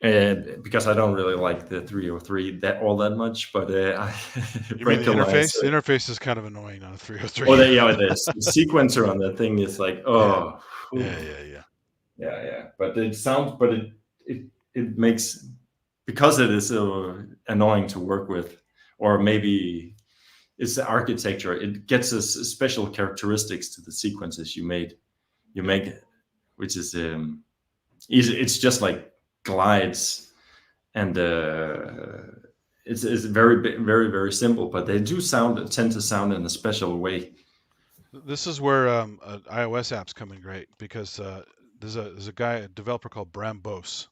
B: Because I don't really like the 303 all that much, but
C: you mean the interface? The interface is kind of annoying on a 303.
B: Oh, the sequencer on that thing is like, oh,
C: yeah.
B: But it sounds, but it makes, because it is so annoying to work with, or maybe it's the architecture. It gets us special characteristics to the sequences you make, which is easy. It's just like glides, and it's very, very, very simple, but they do tend to sound in a special way.
C: This is where iOS apps come in great, because there's a guy, a developer called Bram Bos.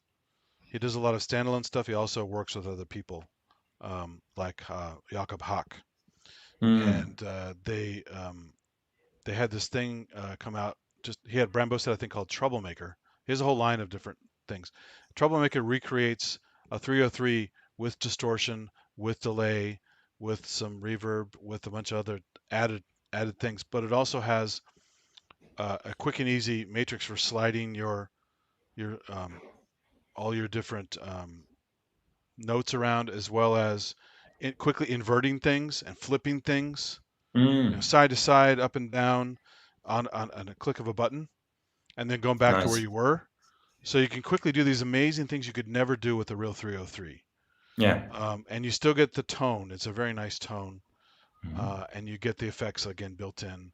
C: He does a lot of standalone stuff. He also works with other people, like Jakob Hack, and they had this thing come out. He had Bram Bos had a thing called Troublemaker. He has a whole line of different things. Troublemaker recreates a 303 with distortion, with delay, with some reverb, with a bunch of other added things, but it also has a quick and easy matrix for sliding your all your different notes around, as well as quickly inverting things and flipping things, side to side, up and down on a click of a button, and then going back to where you were. So you can quickly do these amazing things you could never do with a real 303.
B: Yeah.
C: And you still get the tone. It's a very nice tone. And you get the effects again built in,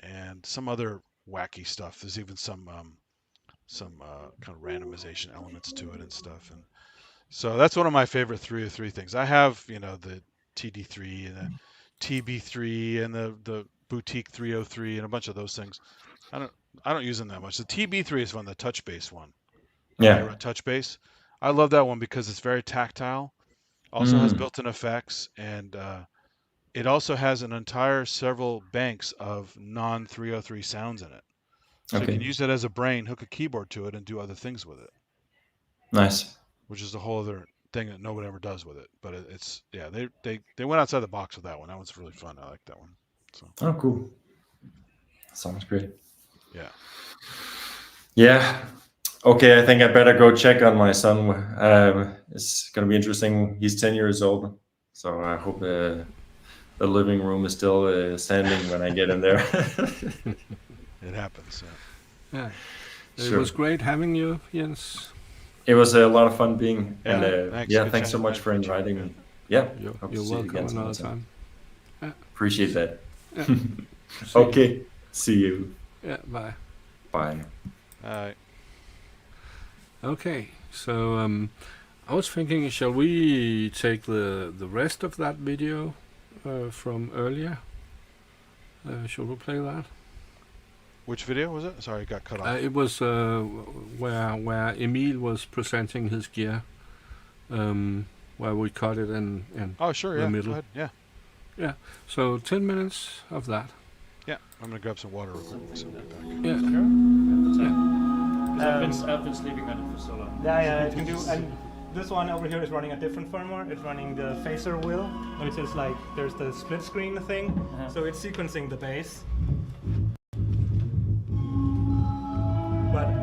C: and some other wacky stuff. There's even some kind of randomization elements to it and stuff. And so that's one of my favorite 303 things. I have, the TD3 and the TB3 and the boutique 303 and a bunch of those things. I don't use them that much. The TB3 is fun, the touch bass one.
B: Yeah.
C: Touch bass. I love that one because it's very tactile. Also has
B: Mm.
C: built-in effects, and it also has an entire several banks of non-303 sounds in it. So you can
B: Okay.
C: use it as a brain, hook a keyboard to it, and do other things with it,
B: Nice.
C: which is a whole other thing that nobody ever does with it. But it's yeah, they went outside the box with that one. That one's really fun. I like that one. So
B: Oh, cool. Sounds great.
C: yeah.
B: Yeah. Okay, I think I better go check on my son. It's gonna be interesting. He's 10 years old, so I hope the living room is still standing when I get in there.
C: It happens. Yeah.
A: Yeah. It
B: Sure.
A: was great having you, Jens.
B: It was a lot of fun being, and
C: thanks.
B: yeah,
C: Good
B: thanks so
C: chatting.
B: much for
C: Appreciate it.
B: inviting me. Yeah,
A: You're,
B: hope to
A: you're
B: see you
A: welcome
B: again
A: another
B: sometime.
A: time.
B: Appreciate that.
A: Yeah. See you.
B: Okay, see you.
A: Yeah, bye.
B: Bye.
C: All right.
A: Okay, so I was thinking, shall we take the rest of that video from earlier? Shall we play that?
C: Which video was it? Sorry, it got cut off.
A: It was where Emil was presenting his gear, where we cut it in
C: Oh, sure.
A: the
C: Yeah.
A: middle.
C: Go ahead. Yeah.
A: So 10 minutes of that.
C: Yeah. I'm gonna grab some water real quick. So I'll be back.
A: Yeah.
F: I've been sleeping on it for so long.
E: Yeah, it can do. And this one over here is running a different firmware. It's running the phaser wheel, which is like there's the split screen thing. So it's sequencing the bass.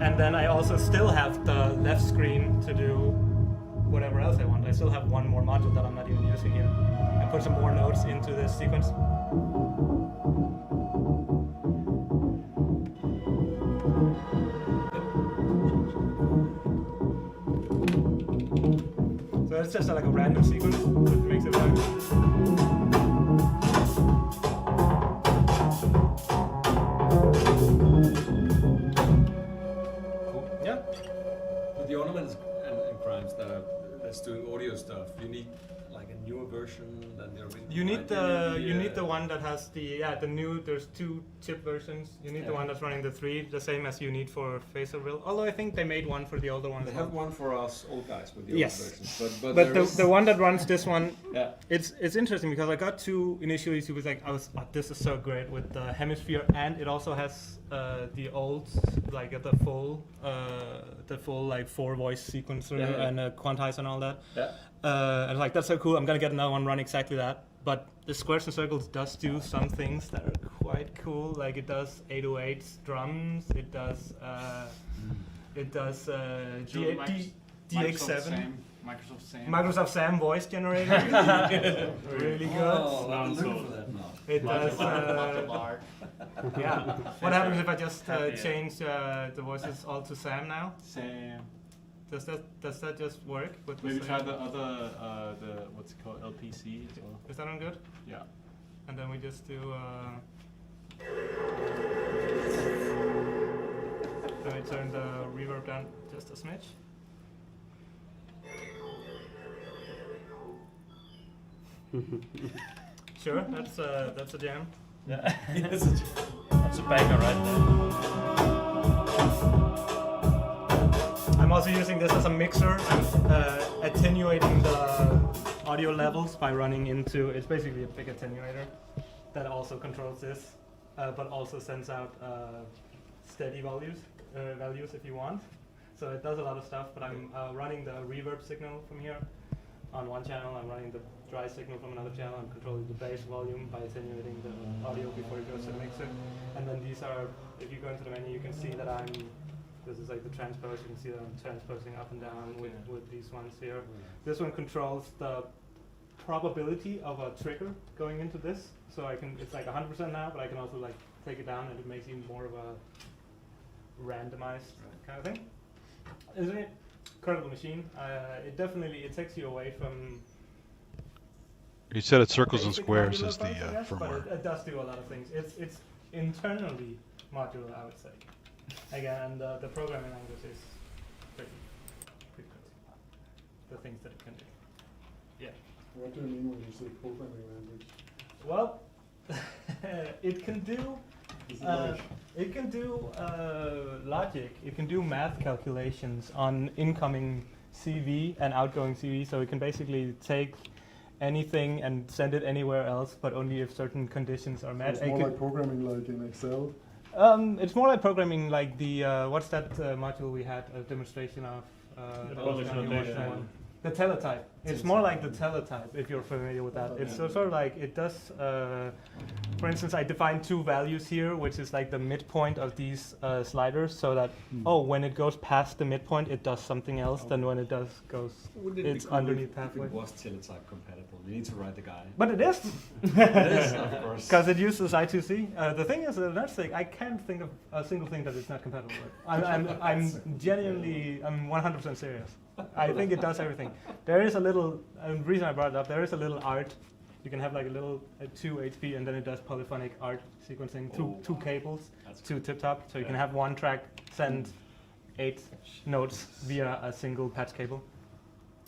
E: And then I also still have the left screen to do whatever else I want. I still have one more module that I'm not even using here. I put some more notes into this sequence. So it's just like a random sequence, which makes it
D: Cool.
E: Yeah.
D: With the ornaments and crimes that's doing audio stuff, you need like a newer version than the original.
E: You need
D: right?
E: you need the one that has the new. There's 2 chip versions. You need the one that's running the 3, the same as you need for phaser wheel. Although I think they made one for the older one.
D: They have one for us old guys with the
E: Yes.
D: old versions, but
E: But the one that runs this one,
D: yeah.
E: it's interesting because I got 2 initially. It was like this is so great with the hemisphere, and it also has the old like the full like 4 voice sequencer and quantizer and all that.
D: Yeah.
E: And like that's so cool. I'm gonna get another one run exactly that. But the Squares and Circles does do some things that are quite cool. Like it does 808s drums. It does DX7. Microsoft Sam voice generator. Really good.
D: Oh, I'm looking for that now.
E: It does. Yeah. What happens if I just change the voices all to Sam now?
G: Sam.
E: Does that just work? With
G: Maybe
E: the
G: try
E: same?
G: the other, the what's it called, LPC as well.
E: Is that on good?
G: Yeah.
E: And then we just do. Then I turn the reverb down just a smidge. Sure, that's a jam.
F: Yeah. That's a banger right there.
E: I'm also using this as a mixer. I'm attenuating the audio levels by running into. It's basically a big attenuator that also controls this, but also sends out steady values if you want. So it does a lot of stuff. But I'm running the reverb signal from here on one channel. I'm running the dry signal from another channel. I'm controlling the bass volume by attenuating the audio before it goes to the mixer. And then these are, if you go into the menu, you can see that this is like the transpose. You can see that I'm transposing up and down with these ones here. This one controls the probability of a trigger going into this. So it's like 100% now, but I can also like take it down and it makes even more of a randomized kind of thing. Isn't it? Incredible machine. It takes you away from.
C: You said it circles and
E: basic
C: squares
E: modular
C: is the
E: parts, I guess,
C: firmware.
E: But it does do a lot of things. It's internally modular, I would say. Again, and the programming language is pretty good. The things that it can do. Yeah.
I: What do you mean when you say programming language?
E: Well, it can do. It can do logic. It can do math calculations on incoming CV and outgoing CV, so it can basically take anything and send it anywhere else, but only if certain conditions are met.
I: It's more like programming like in Excel.
E: It's more like programming like the what's that module we had a demonstration of? The teletype. It's more like the teletype, if you're familiar with that. It's sort of like it does. For instance, I defined two values here, which is like the midpoint of these sliders, so that when it goes past the midpoint, it does something else than when it goes. It's underneath halfway.
D: It was teletype compatible. You need to write the guide.
E: But it is.
D: It is, of course.
E: Because it uses I2C. The thing is, NerdSEQ, I can't think of a single thing that it's not compatible with. I'm genuinely, I'm 100% serious. I think it does everything. There is a little, and the reason I brought it up, there is a little art. You can have like a little 2 HP, and then it does polyphonic art sequencing, two cables to tip-top. So you can have one track send 8 notes via a single patch cable.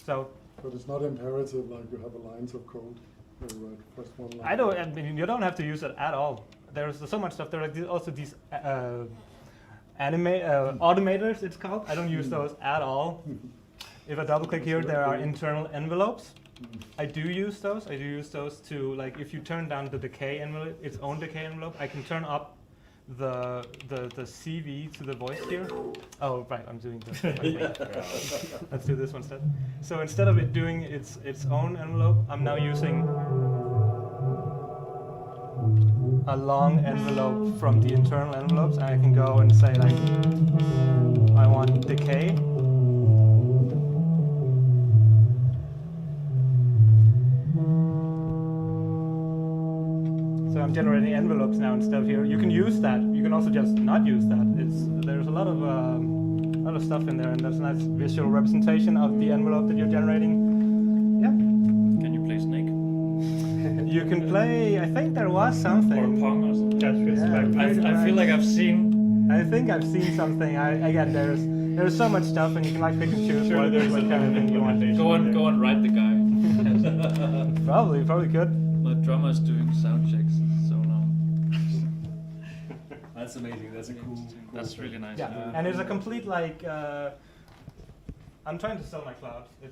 E: So.
I: But it's not imperative like you have a lines of code. You write first one line.
E: I mean, you don't have to use it at all. There's so much stuff. There are also these automators, it's called. I don't use those at all. If I double click here, there are internal envelopes. I do use those. I do use those to, like, if you turn down the decay envelope, its own decay envelope, I can turn up the CV to the voice here. Oh, right, I'm doing this. Let's do this one instead. So instead of it doing its own envelope, I'm now using a long envelope from the internal envelopes, and I can go and say, like, I want decay. So I'm generating envelopes now instead of here. You can use that. You can also just not use that. There's a lot of stuff in there, and there's a nice visual representation of the envelope that you're generating. Yeah.
F: Can you play Snake?
E: You can play. I think there was something.
F: Or Pong or something.
E: Yeah,
F: I feel like I've seen.
E: I think I've seen something. Again, there's so much stuff, and you can like pick and choose what kind of thing you want.
F: Go on, write the guy.
E: Probably could.
F: My drummer's doing sound checks, so now.
D: That's amazing. That's a cool.
F: That's really nice.
E: Yeah, and it's a complete like. I'm trying to sell my cloud. You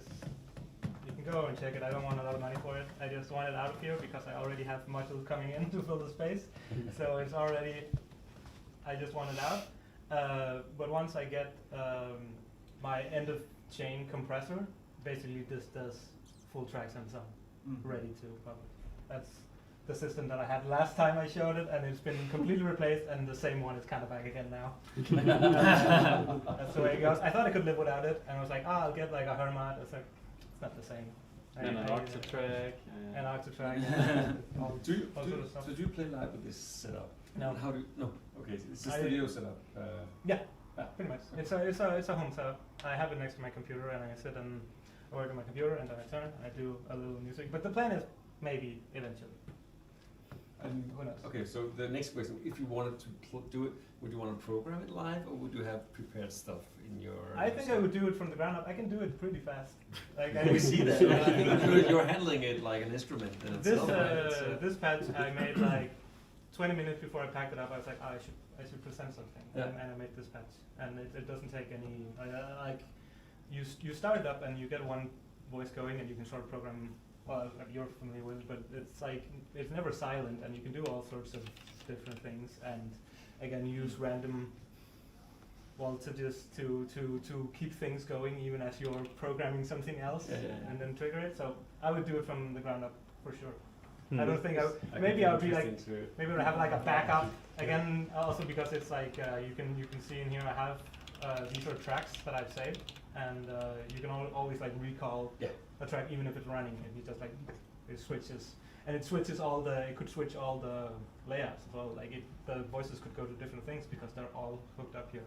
E: can go and check it. I don't want a lot of money for it. I just want it out of here because I already have modules coming in to fill the space. So it's already. I just want it out. But once I get my end of chain compressor, basically this does full tracks and some ready to publish. That's the system that I had last time I showed it, and it's been completely replaced, and the same one is kind of back again now. That's the way it goes. I thought I could live without it, and I was like, I'll get like a Hermat. It's like, it's not the same.
G: And an Octatrack.
E: An Octatrack.
D: So do you play live with this setup?
E: No.
D: How do you, no? Okay, it's a studio setup.
E: Yeah, pretty much. It's a home setup. I have it next to my computer, and I sit and work on my computer, and then I turn. I do a little music, but the plan is maybe eventually.
D: And
E: who knows?
D: Okay, so the next question: if you wanted to do it, would you want to program it live, or would you have prepared stuff in your?
E: I think I would do it from the ground up. I can do it pretty fast. Like
D: we see that. I think you're handling it like an instrument in itself.
E: This patch I made like 20 minutes before I packed it up. I was like, I should present something, and I made this patch, and it doesn't take any like you start it up and you get one voice going, and you can start program. Well, you're familiar with it, but it's like it's never silent, and you can do all sorts of different things, and again use random voltages to keep things going even as you're programming something else, and then trigger it. So I would do it from the ground up for sure. I don't think maybe I would be like maybe I would have like a backup again, also because it's like you can see in here I have these are tracks that I've saved, and you can always like recall a track even if it's running. If you just like it switches, and it switches it could switch all the layouts as well. Like the voices could go to different things because they're all hooked up here,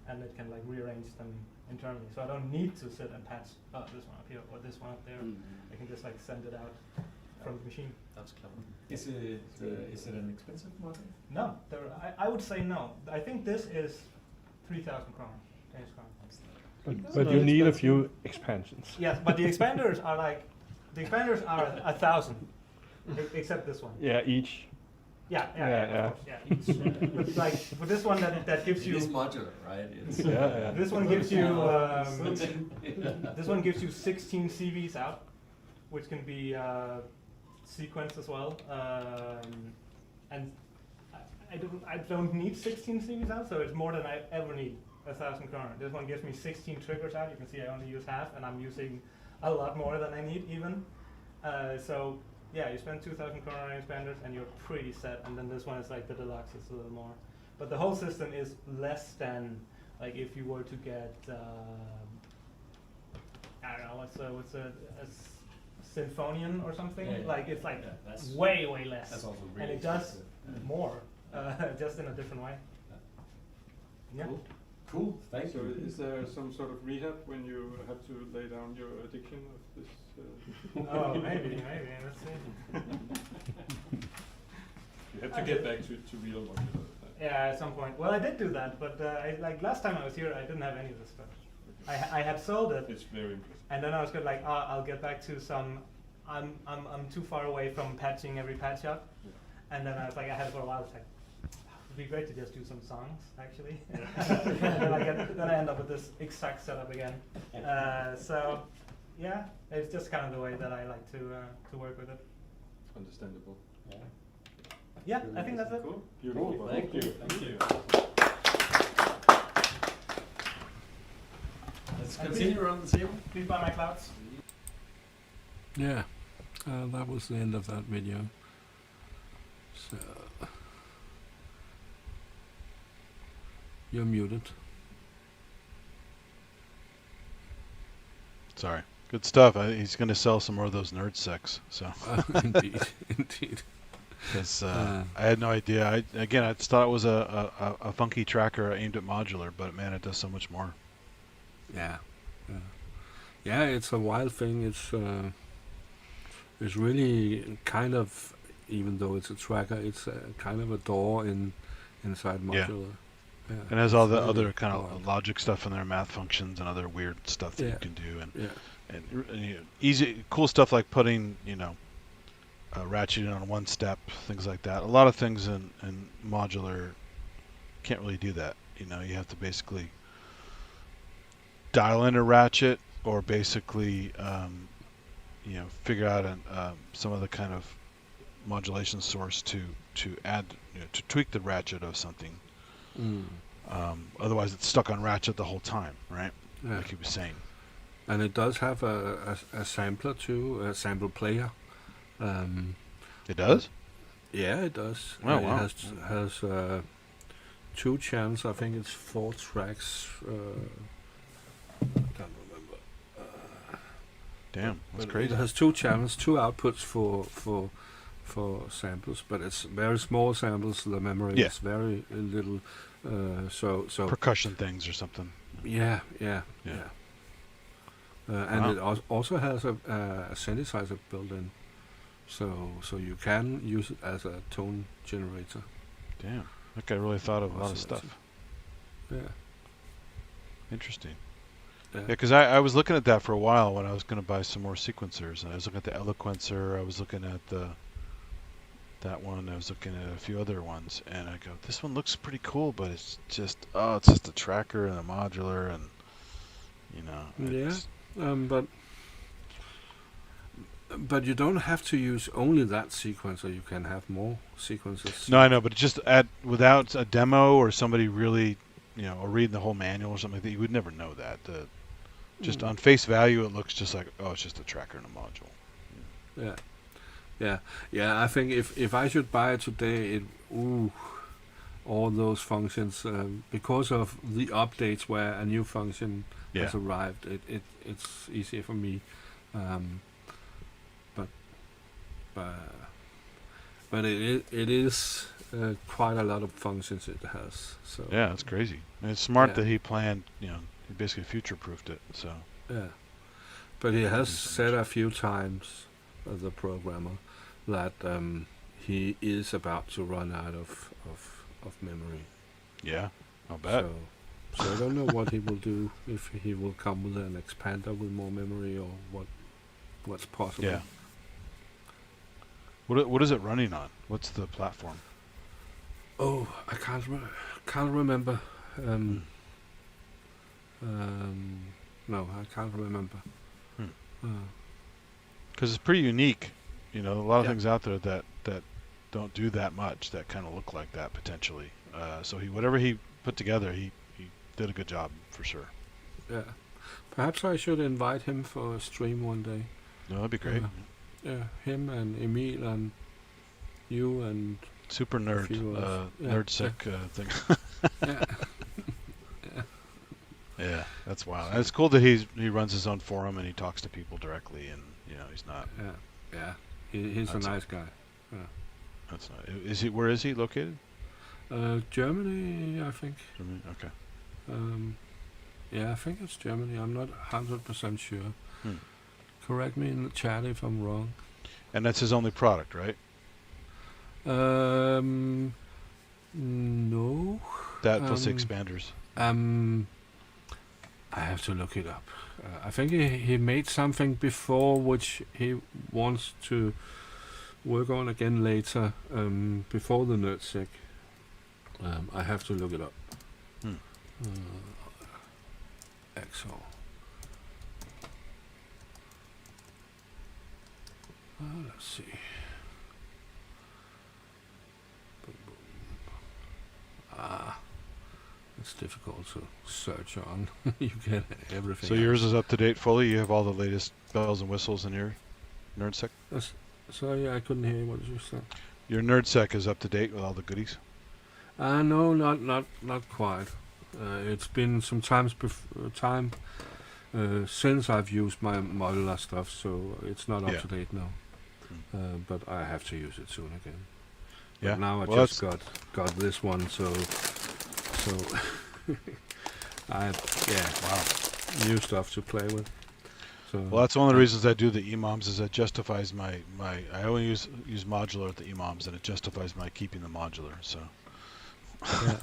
E: and it can like rearrange them internally. So I don't need to sit and patch this one up here or this one up there. I can just like send it out from the machine.
D: That's clever. Is it an expensive model?
E: No, I would say no. I think this is 3,000 kroner, Danish kroner.
A: But you need a few expansions.
E: Yes, but the expanders are 1,000, except this one.
A: Yeah, each.
E: Of course, yeah. But like for this one, that gives you.
D: It is modular, right? It's,
E: This one gives you. This one gives you 16 CVs out, which can be sequenced as well. And I don't need 16 CVs out, so it's more than I ever need. 1,000 kroner. This one gives me 16 triggers out. You can see I only use half, and I'm using a lot more than I need even. So yeah, you spend 2,000 kroner on expanders, and you're pretty set. And then this one is like the deluxe, it's a little more. But the whole system is less than like if you were to get I don't know what's a Symphonian or something.
D: Yeah, yeah.
E: Like it's like
D: that's
E: way less,
D: That's also really
E: and it does
D: expensive.
E: more, just in a different way. Yeah.
D: Cool. Thank
G: So
D: you.
G: is there some sort of rehab when you have to lay down your addiction of this?
E: Oh, maybe. Let's see.
G: You have to get back to real modular.
E: Yeah, at some point. Well, I did do that, but like last time I was here, I didn't have any of this stuff. I had sold it,
G: It's very impressive.
E: and then I was good, like, I'll get back to some. I'm too far away from patching every patch up, and then I was like, I had it for a while. It's like, it'd be great to just do some songs, actually. Then I end up with this exact setup again. So, yeah, it's just kind of the way that I like to work with it.
G: Understandable.
E: Yeah, I think that's it.
G: Cool. Beautiful.
D: Cool. Thank you. Thank you. Let's continue around the table.
E: Please buy my clouds.
A: Yeah, that was the end of that video. So you're muted.
C: Sorry. Good stuff. He's going to sell some more of those NerdSEQs. So.
A: Indeed.
C: Because I had no idea. I just thought it was a funky tracker aimed at modular, but man, it does so much more.
A: Yeah, it's a wild thing. It's really kind of, even though it's a tracker, it's kind of a door inside modular. Yeah,
C: and it has all the
A: really
C: other kind
A: wild.
C: of logic stuff in there, math functions and other weird stuff that you can do, and
A: Yeah.
C: easy, cool stuff like putting, ratcheting on one step, things like that. A lot of things in modular can't really do that. You have to basically dial in a ratchet, or basically, figure out some of the kind of modulation source to add, to tweak the ratchet of something. Otherwise, it's stuck on ratchet the whole time, right?
A: Yeah.
C: Like he was saying.
A: And it does have a sampler too, a sample player.
C: It does?
A: Yeah, it does.
C: Oh,
A: It
C: wow.
A: has 2 channels. I think it's 4 tracks. I can't remember.
C: Damn, that's
A: But
C: crazy.
A: It has 2 channels, 2 outputs for samples, but it's very small samples. The memory
C: Yeah.
A: is very little. So
C: Percussion things or something.
A: yeah. And
C: Wow.
A: it also has a synthesizer built in, so you can use it as a tone generator.
C: Damn, that guy really thought of a lot of
A: Also,
C: stuff.
A: Yeah.
C: Interesting.
A: Yeah.
C: Yeah, because I was looking at that for a while when I was going to buy some more sequencers, and I was looking at the Eloquencer, I was looking at that one, I was looking at a few other ones, and I go, this one looks pretty cool, but it's just a tracker and a modular, and it's-
A: But you don't have to use only that sequencer. You can have more sequences.
C: No, I know, but just without a demo or somebody really, or reading the whole manual or something like that, you would never know that. Just on face value, it looks just like, it's just a tracker and a module.
A: Yeah. I think if I should buy it today, all those functions, because of the updates where a new function has arrived, it's easier for me. But it is quite a lot of functions it has. So
C: Yeah, it's crazy. And it's smart
A: Yeah.
C: that he planned, he basically future-proofed it. So
A: yeah. But he has
C: do so
A: said
C: much.
A: a few times, the programmer, that he is about to run out of memory.
C: yeah, I'll bet.
A: So I don't know what he will do, if he will come with an expander with more memory, or what's possible.
C: Yeah. What is it running on? What's the platform?
A: Oh, I can't remember. No, I can't remember.
C: Because it's pretty unique. You know, a lot of
A: Yeah.
C: things out there that don't do that much that kind of look like that potentially. So whatever he put together, he did a good job for sure.
A: Yeah. Perhaps I should invite him for a stream one day.
C: No, that'd be great.
A: Yeah, him and Emil and you and
C: Super nerd,
A: few of us. Yeah,
C: NerdSEQ thing.
A: yeah.
C: Yeah, that's wild. And it's cool that he runs his own forum and he talks to people directly, and you know he's not.
A: Yeah. He's a
C: That's
A: nice guy. Yeah.
C: That's not. Is he? Where is he located?
A: Germany, I think.
C: Germany. Okay.
A: Yeah, I think it's Germany. I'm not 100% sure.
C: Hmm.
A: Correct me in the chat if I'm wrong.
C: And that's his only product, right?
A: No.
C: That plus the expanders.
A: I have to look it up. I think he made something before which he wants to work on again later, before the NerdSEQ. I have to look it up. Excel. Let's see. Boom, boom. It's difficult to search on. You get everything.
C: So yours is up to date fully. You have all the latest bells and whistles in your NerdSEQ.
A: Sorry, I couldn't hear what you said.
C: Your NerdSEQ is up to date with all the goodies.
A: No, not quite. It's been some time since I've used my modular stuff, so it's not up to date now. But I have to use it soon again. But
C: Yeah.
A: now I
C: Well,
A: just got this one, so new stuff to play with. So
C: Well, that's one of the reasons I do the EMOMs is it justifies my I only use modular at the EMOMs, and it justifies my keeping the modular. So.
A: yeah.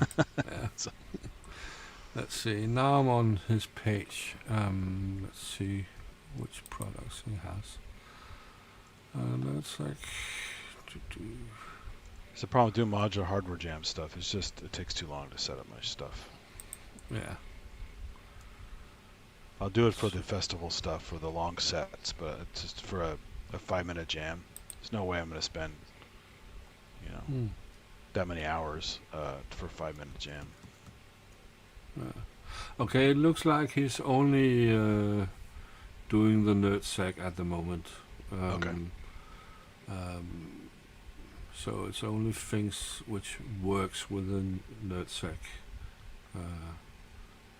A: Let's see. Now I'm on his page. Let's see which products he has. That's like.
C: It's the problem with doing modular hardware jam stuff. It's just it takes too long to set up my stuff.
A: Yeah.
C: I'll do it for the festival stuff, for the long sets, but it's just for a 5-minute jam. There's no way I'm going to spend, that many hours for a 5-minute jam.
A: Okay, it looks like he's only doing the NerdSEQ at the moment.
C: Okay.
A: So it's only things which works within NerdSEQ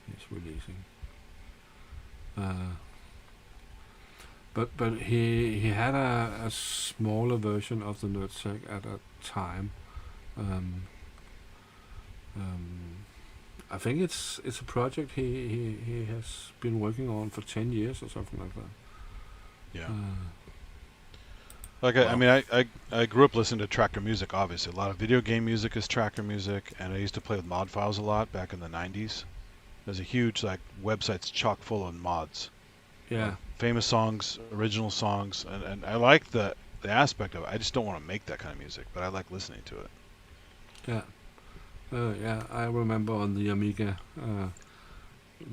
A: he's releasing. But he had a smaller version of the NerdSEQ at a time. I think it's a project he has been working on for 10 years or something like that.
C: Yeah. I mean, I grew up listening to tracker music, obviously. A lot of video game music is tracker music, and I used to play with mod files a lot back in the 90s. There's a huge, websites chock full of mods.
A: Yeah.
C: Famous songs, original songs, and I like the aspect of it. I just don't want to make that kind of music, but I like listening to it.
A: Yeah. Yeah, I remember on the Amiga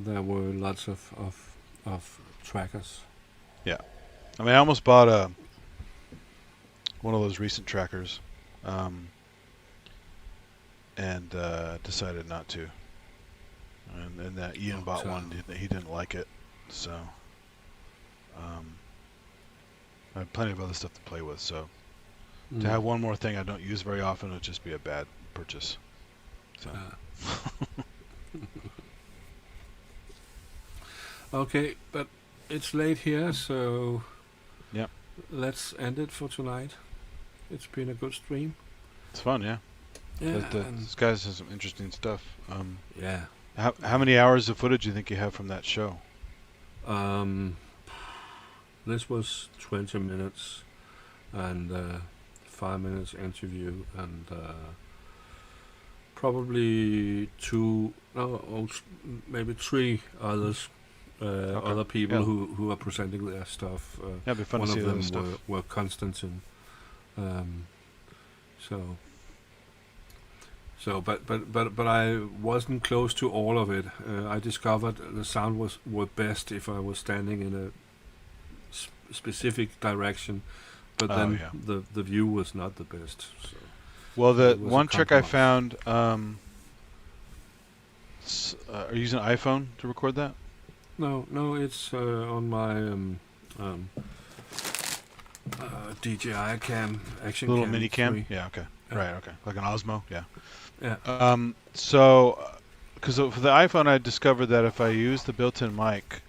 A: there were lots of trackers.
C: Yeah. I mean, I almost bought one of those recent trackers and decided not to. And that Ian bought one. He didn't like it, so I have plenty of other stuff to play with. So to have one more thing I don't use very often would just be a bad purchase. So.
A: Okay, but it's late here, so
C: yep.
A: Let's end it for tonight. It's been a good stream.
C: It's fun, yeah.
A: Yeah.
C: This guy's has some interesting stuff.
A: Yeah.
C: How many hours of footage do you think you have from that show?
A: This was 20 minutes and 5 minutes interview and probably maybe 3 others, other people who are presenting their stuff.
C: Yeah, it'd be fun
A: one
C: to see
A: of them
C: stuff.
A: were Konstantin. So So, but I wasn't close to all of it. I discovered the sound were best if I was standing in a specific direction, but then the view was not the best. So,
C: well,
A: so
C: the
A: it was
C: one
A: a
C: trick I
A: compromise.
C: found. Are you using an iPhone to record that?
A: No, it's on my DJI cam, action
C: Little
A: cam
C: mini cam?
A: 3.
C: Yeah, okay.
A: Yeah.
C: Right, okay. Like an Osmo, yeah.
A: Yeah.
C: So, because for the iPhone, I discovered that if I use the built-in mic,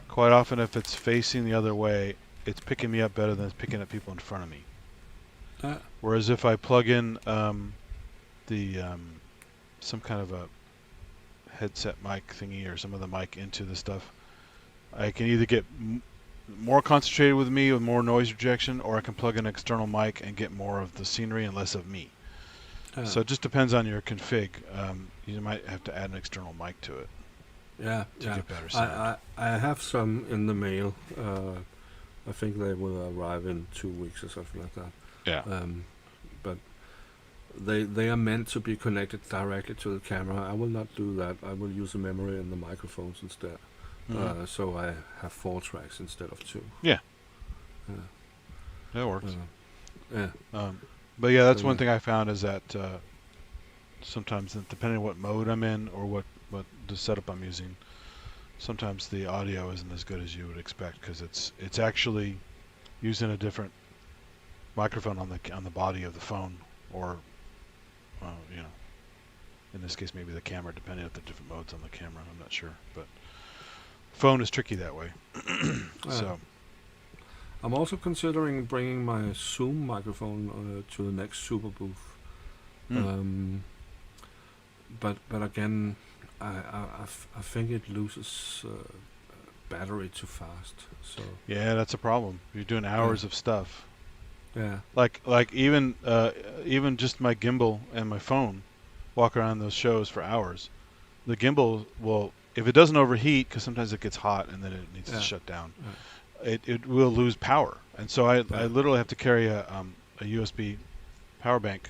C: quite often if it's facing the other way, it's picking me up better than it's picking up people in front of me. Whereas if I plug in some kind of a headset mic thingy or some of the mic into the stuff, I can either get more concentrated with me with more noise rejection, or I can plug in an external mic and get more of the scenery and less of me. So it just depends on your config. You might have to add an external mic to it.
A: Yeah,
C: to get better sound.
A: I have some in the mail. I think they will arrive in 2 weeks or something like that.
C: Yeah.
A: But they are meant to be connected directly to the camera. I will not do that. I will use the memory and the microphones instead.
C: Mhm.
A: So I have 4 tracks instead of 2.
C: Yeah. That works.
A: Yeah.
C: But yeah, that's
A: So,
C: one thing I found is that sometimes, depending on what mode I'm in or what the setup I'm using, sometimes the audio isn't as good as you would expect because it's actually using a different microphone on the body of the phone, or in this case maybe the camera, depending on the different modes on the camera. I'm not sure, but phone is tricky that way. So
A: I'm also considering bringing my Zoom microphone to the next Super Booth. But again, I think it loses battery too fast. So
C: yeah, that's a problem. You're doing hours of stuff.
A: Yeah.
C: Like even just my gimbal and my phone, walk around those shows for hours. The gimbal will, if it doesn't overheat, because sometimes it gets hot and then it needs to shut down, it will lose power. And so I literally have to carry a USB power bank,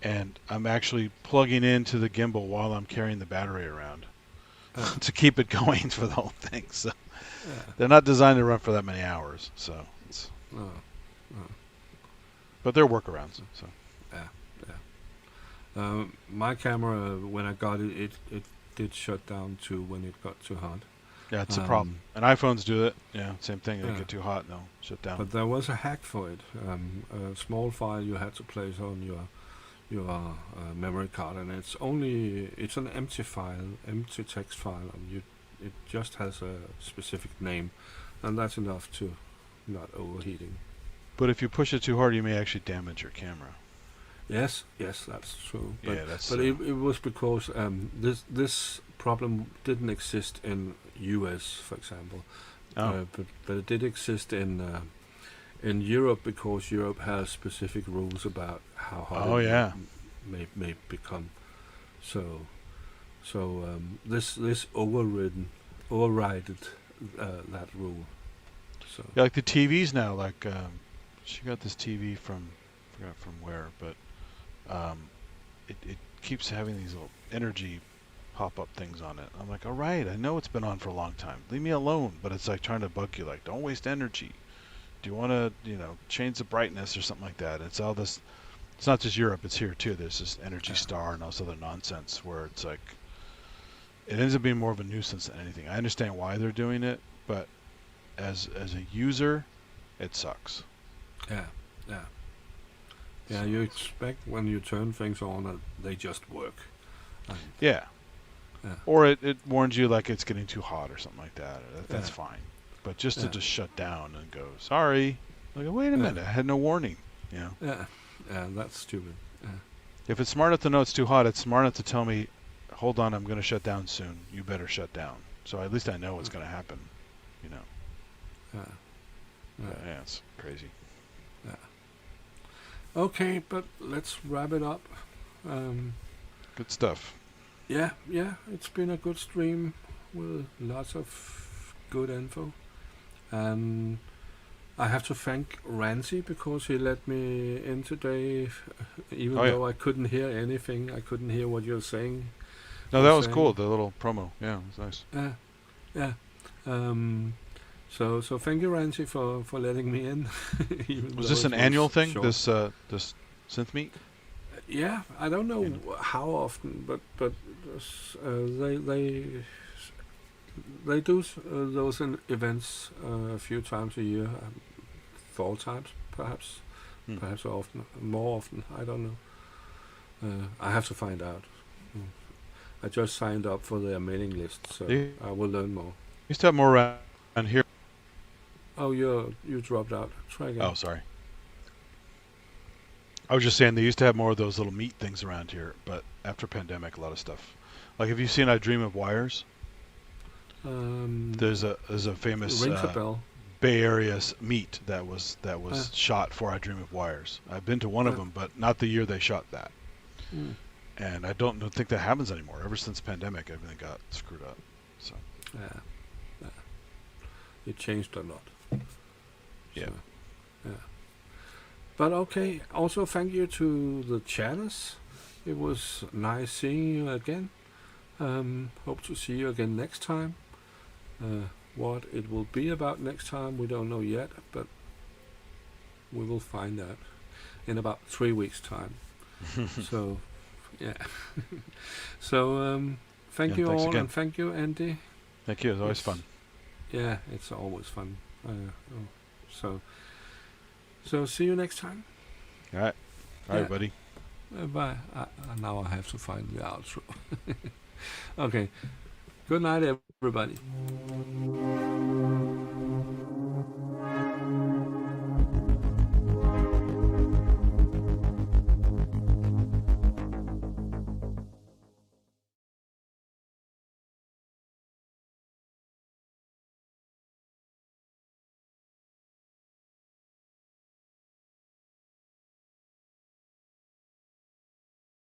C: and I'm actually plugging into the gimbal while I'm carrying the battery around to keep it going for the whole thing. So they're not designed to run for that many hours. So it's, but they're workarounds. So
A: my camera, when I got it did shut down too when it got too hot.
C: Yeah, it's a problem. And iPhones do it. Yeah, same thing. They get too hot and they'll shut down.
A: But there was a hack for it. A small file you had to place on your memory card, and it's an empty file, empty text file, and it just has a specific name, and that's enough to not overheating.
C: But if you push it too hard, you may actually damage your camera.
A: Yes, that's true. But,
C: yeah, that's.
A: But it was because this problem didn't exist in US, for example. But it did exist in Europe, because Europe has specific rules about how hot it may become. So this overrided that rule. So
C: yeah, like the TVs now. Like she got this TV from, I forgot from where, but it keeps having these little energy pop-up things on it. I'm like, all right, I know it's been on for a long time. Leave me alone. But it's like trying to bug you, like, don't waste energy. Do you want to, change the brightness or something like that? It's all this. It's not just Europe. It's here too. There's this Energy Star and all this other nonsense where it's like, it ends up being more of a nuisance than anything. I understand why they're doing it, but as a user, it sucks.
A: Yeah. You expect when you turn things on that they just work.
C: Yeah. Or it warns you like it's getting too hot or something like that. That's fine. But just to just shut down and go, sorry. Like, wait a minute, I had no warning.
A: Yeah, that's stupid.
C: If it's smart enough to know it's too hot, it's smart enough to tell me, hold on, I'm going to shut down soon. You better shut down. So at least I know what's going to happen. Yeah, it's crazy.
A: Yeah. Okay, but let's wrap it up.
C: Good stuff.
A: Yeah, it's been a good stream with lots of good info, and I have to thank Rancy because he let me in today, even
C: Oh, yeah.
A: though I couldn't hear anything. I couldn't hear what you're saying.
C: No,
A: were
C: that was
A: saying.
C: cool. The little promo. Yeah, it was nice.
A: Yeah. So thank you, Rancy, for letting me in. even
C: Was
A: though
C: this
A: it
C: an annual thing?
A: short.
C: This synth meet?
A: Yeah, I don't know
C: Annual.
A: how often, but they do those events a few times a year, 4 times perhaps, perhaps more often. I don't know. I have to find out. I just signed up for their mailing list, so
C: They
A: I will learn more.
C: used to have more around here.
A: Oh, you dropped out. Try again.
C: Oh, sorry. I was just saying they used to have more of those little meat things around here, but after pandemic, a lot of stuff. Like, have you seen I Dream of Wires? There's a famous
A: Rings a bell.
C: Bay Area meet that was shot for I Dream of Wires. I've been to one of them, but not the year they shot that. And I don't think that happens anymore. Ever since pandemic, everything got screwed up. So
A: Yeah. It changed a lot.
C: yeah.
A: So, yeah. But okay. Also, thank you to the chatters. It was nice seeing you again. Hope to see you again next time. What it will be about next time, we don't know yet, but we will find out in about 3 weeks' time. So, yeah. So, thank you
C: thanks
A: all,
C: again.
A: and thank you, Andy.
C: Thank you. It was always
A: It's-
C: fun.
A: Yeah, it's always fun. So see you next time.
C: All right. All right,
A: Yeah.
C: buddy.
A: Bye. Now I have to find the outro. Okay. Good night, everybody.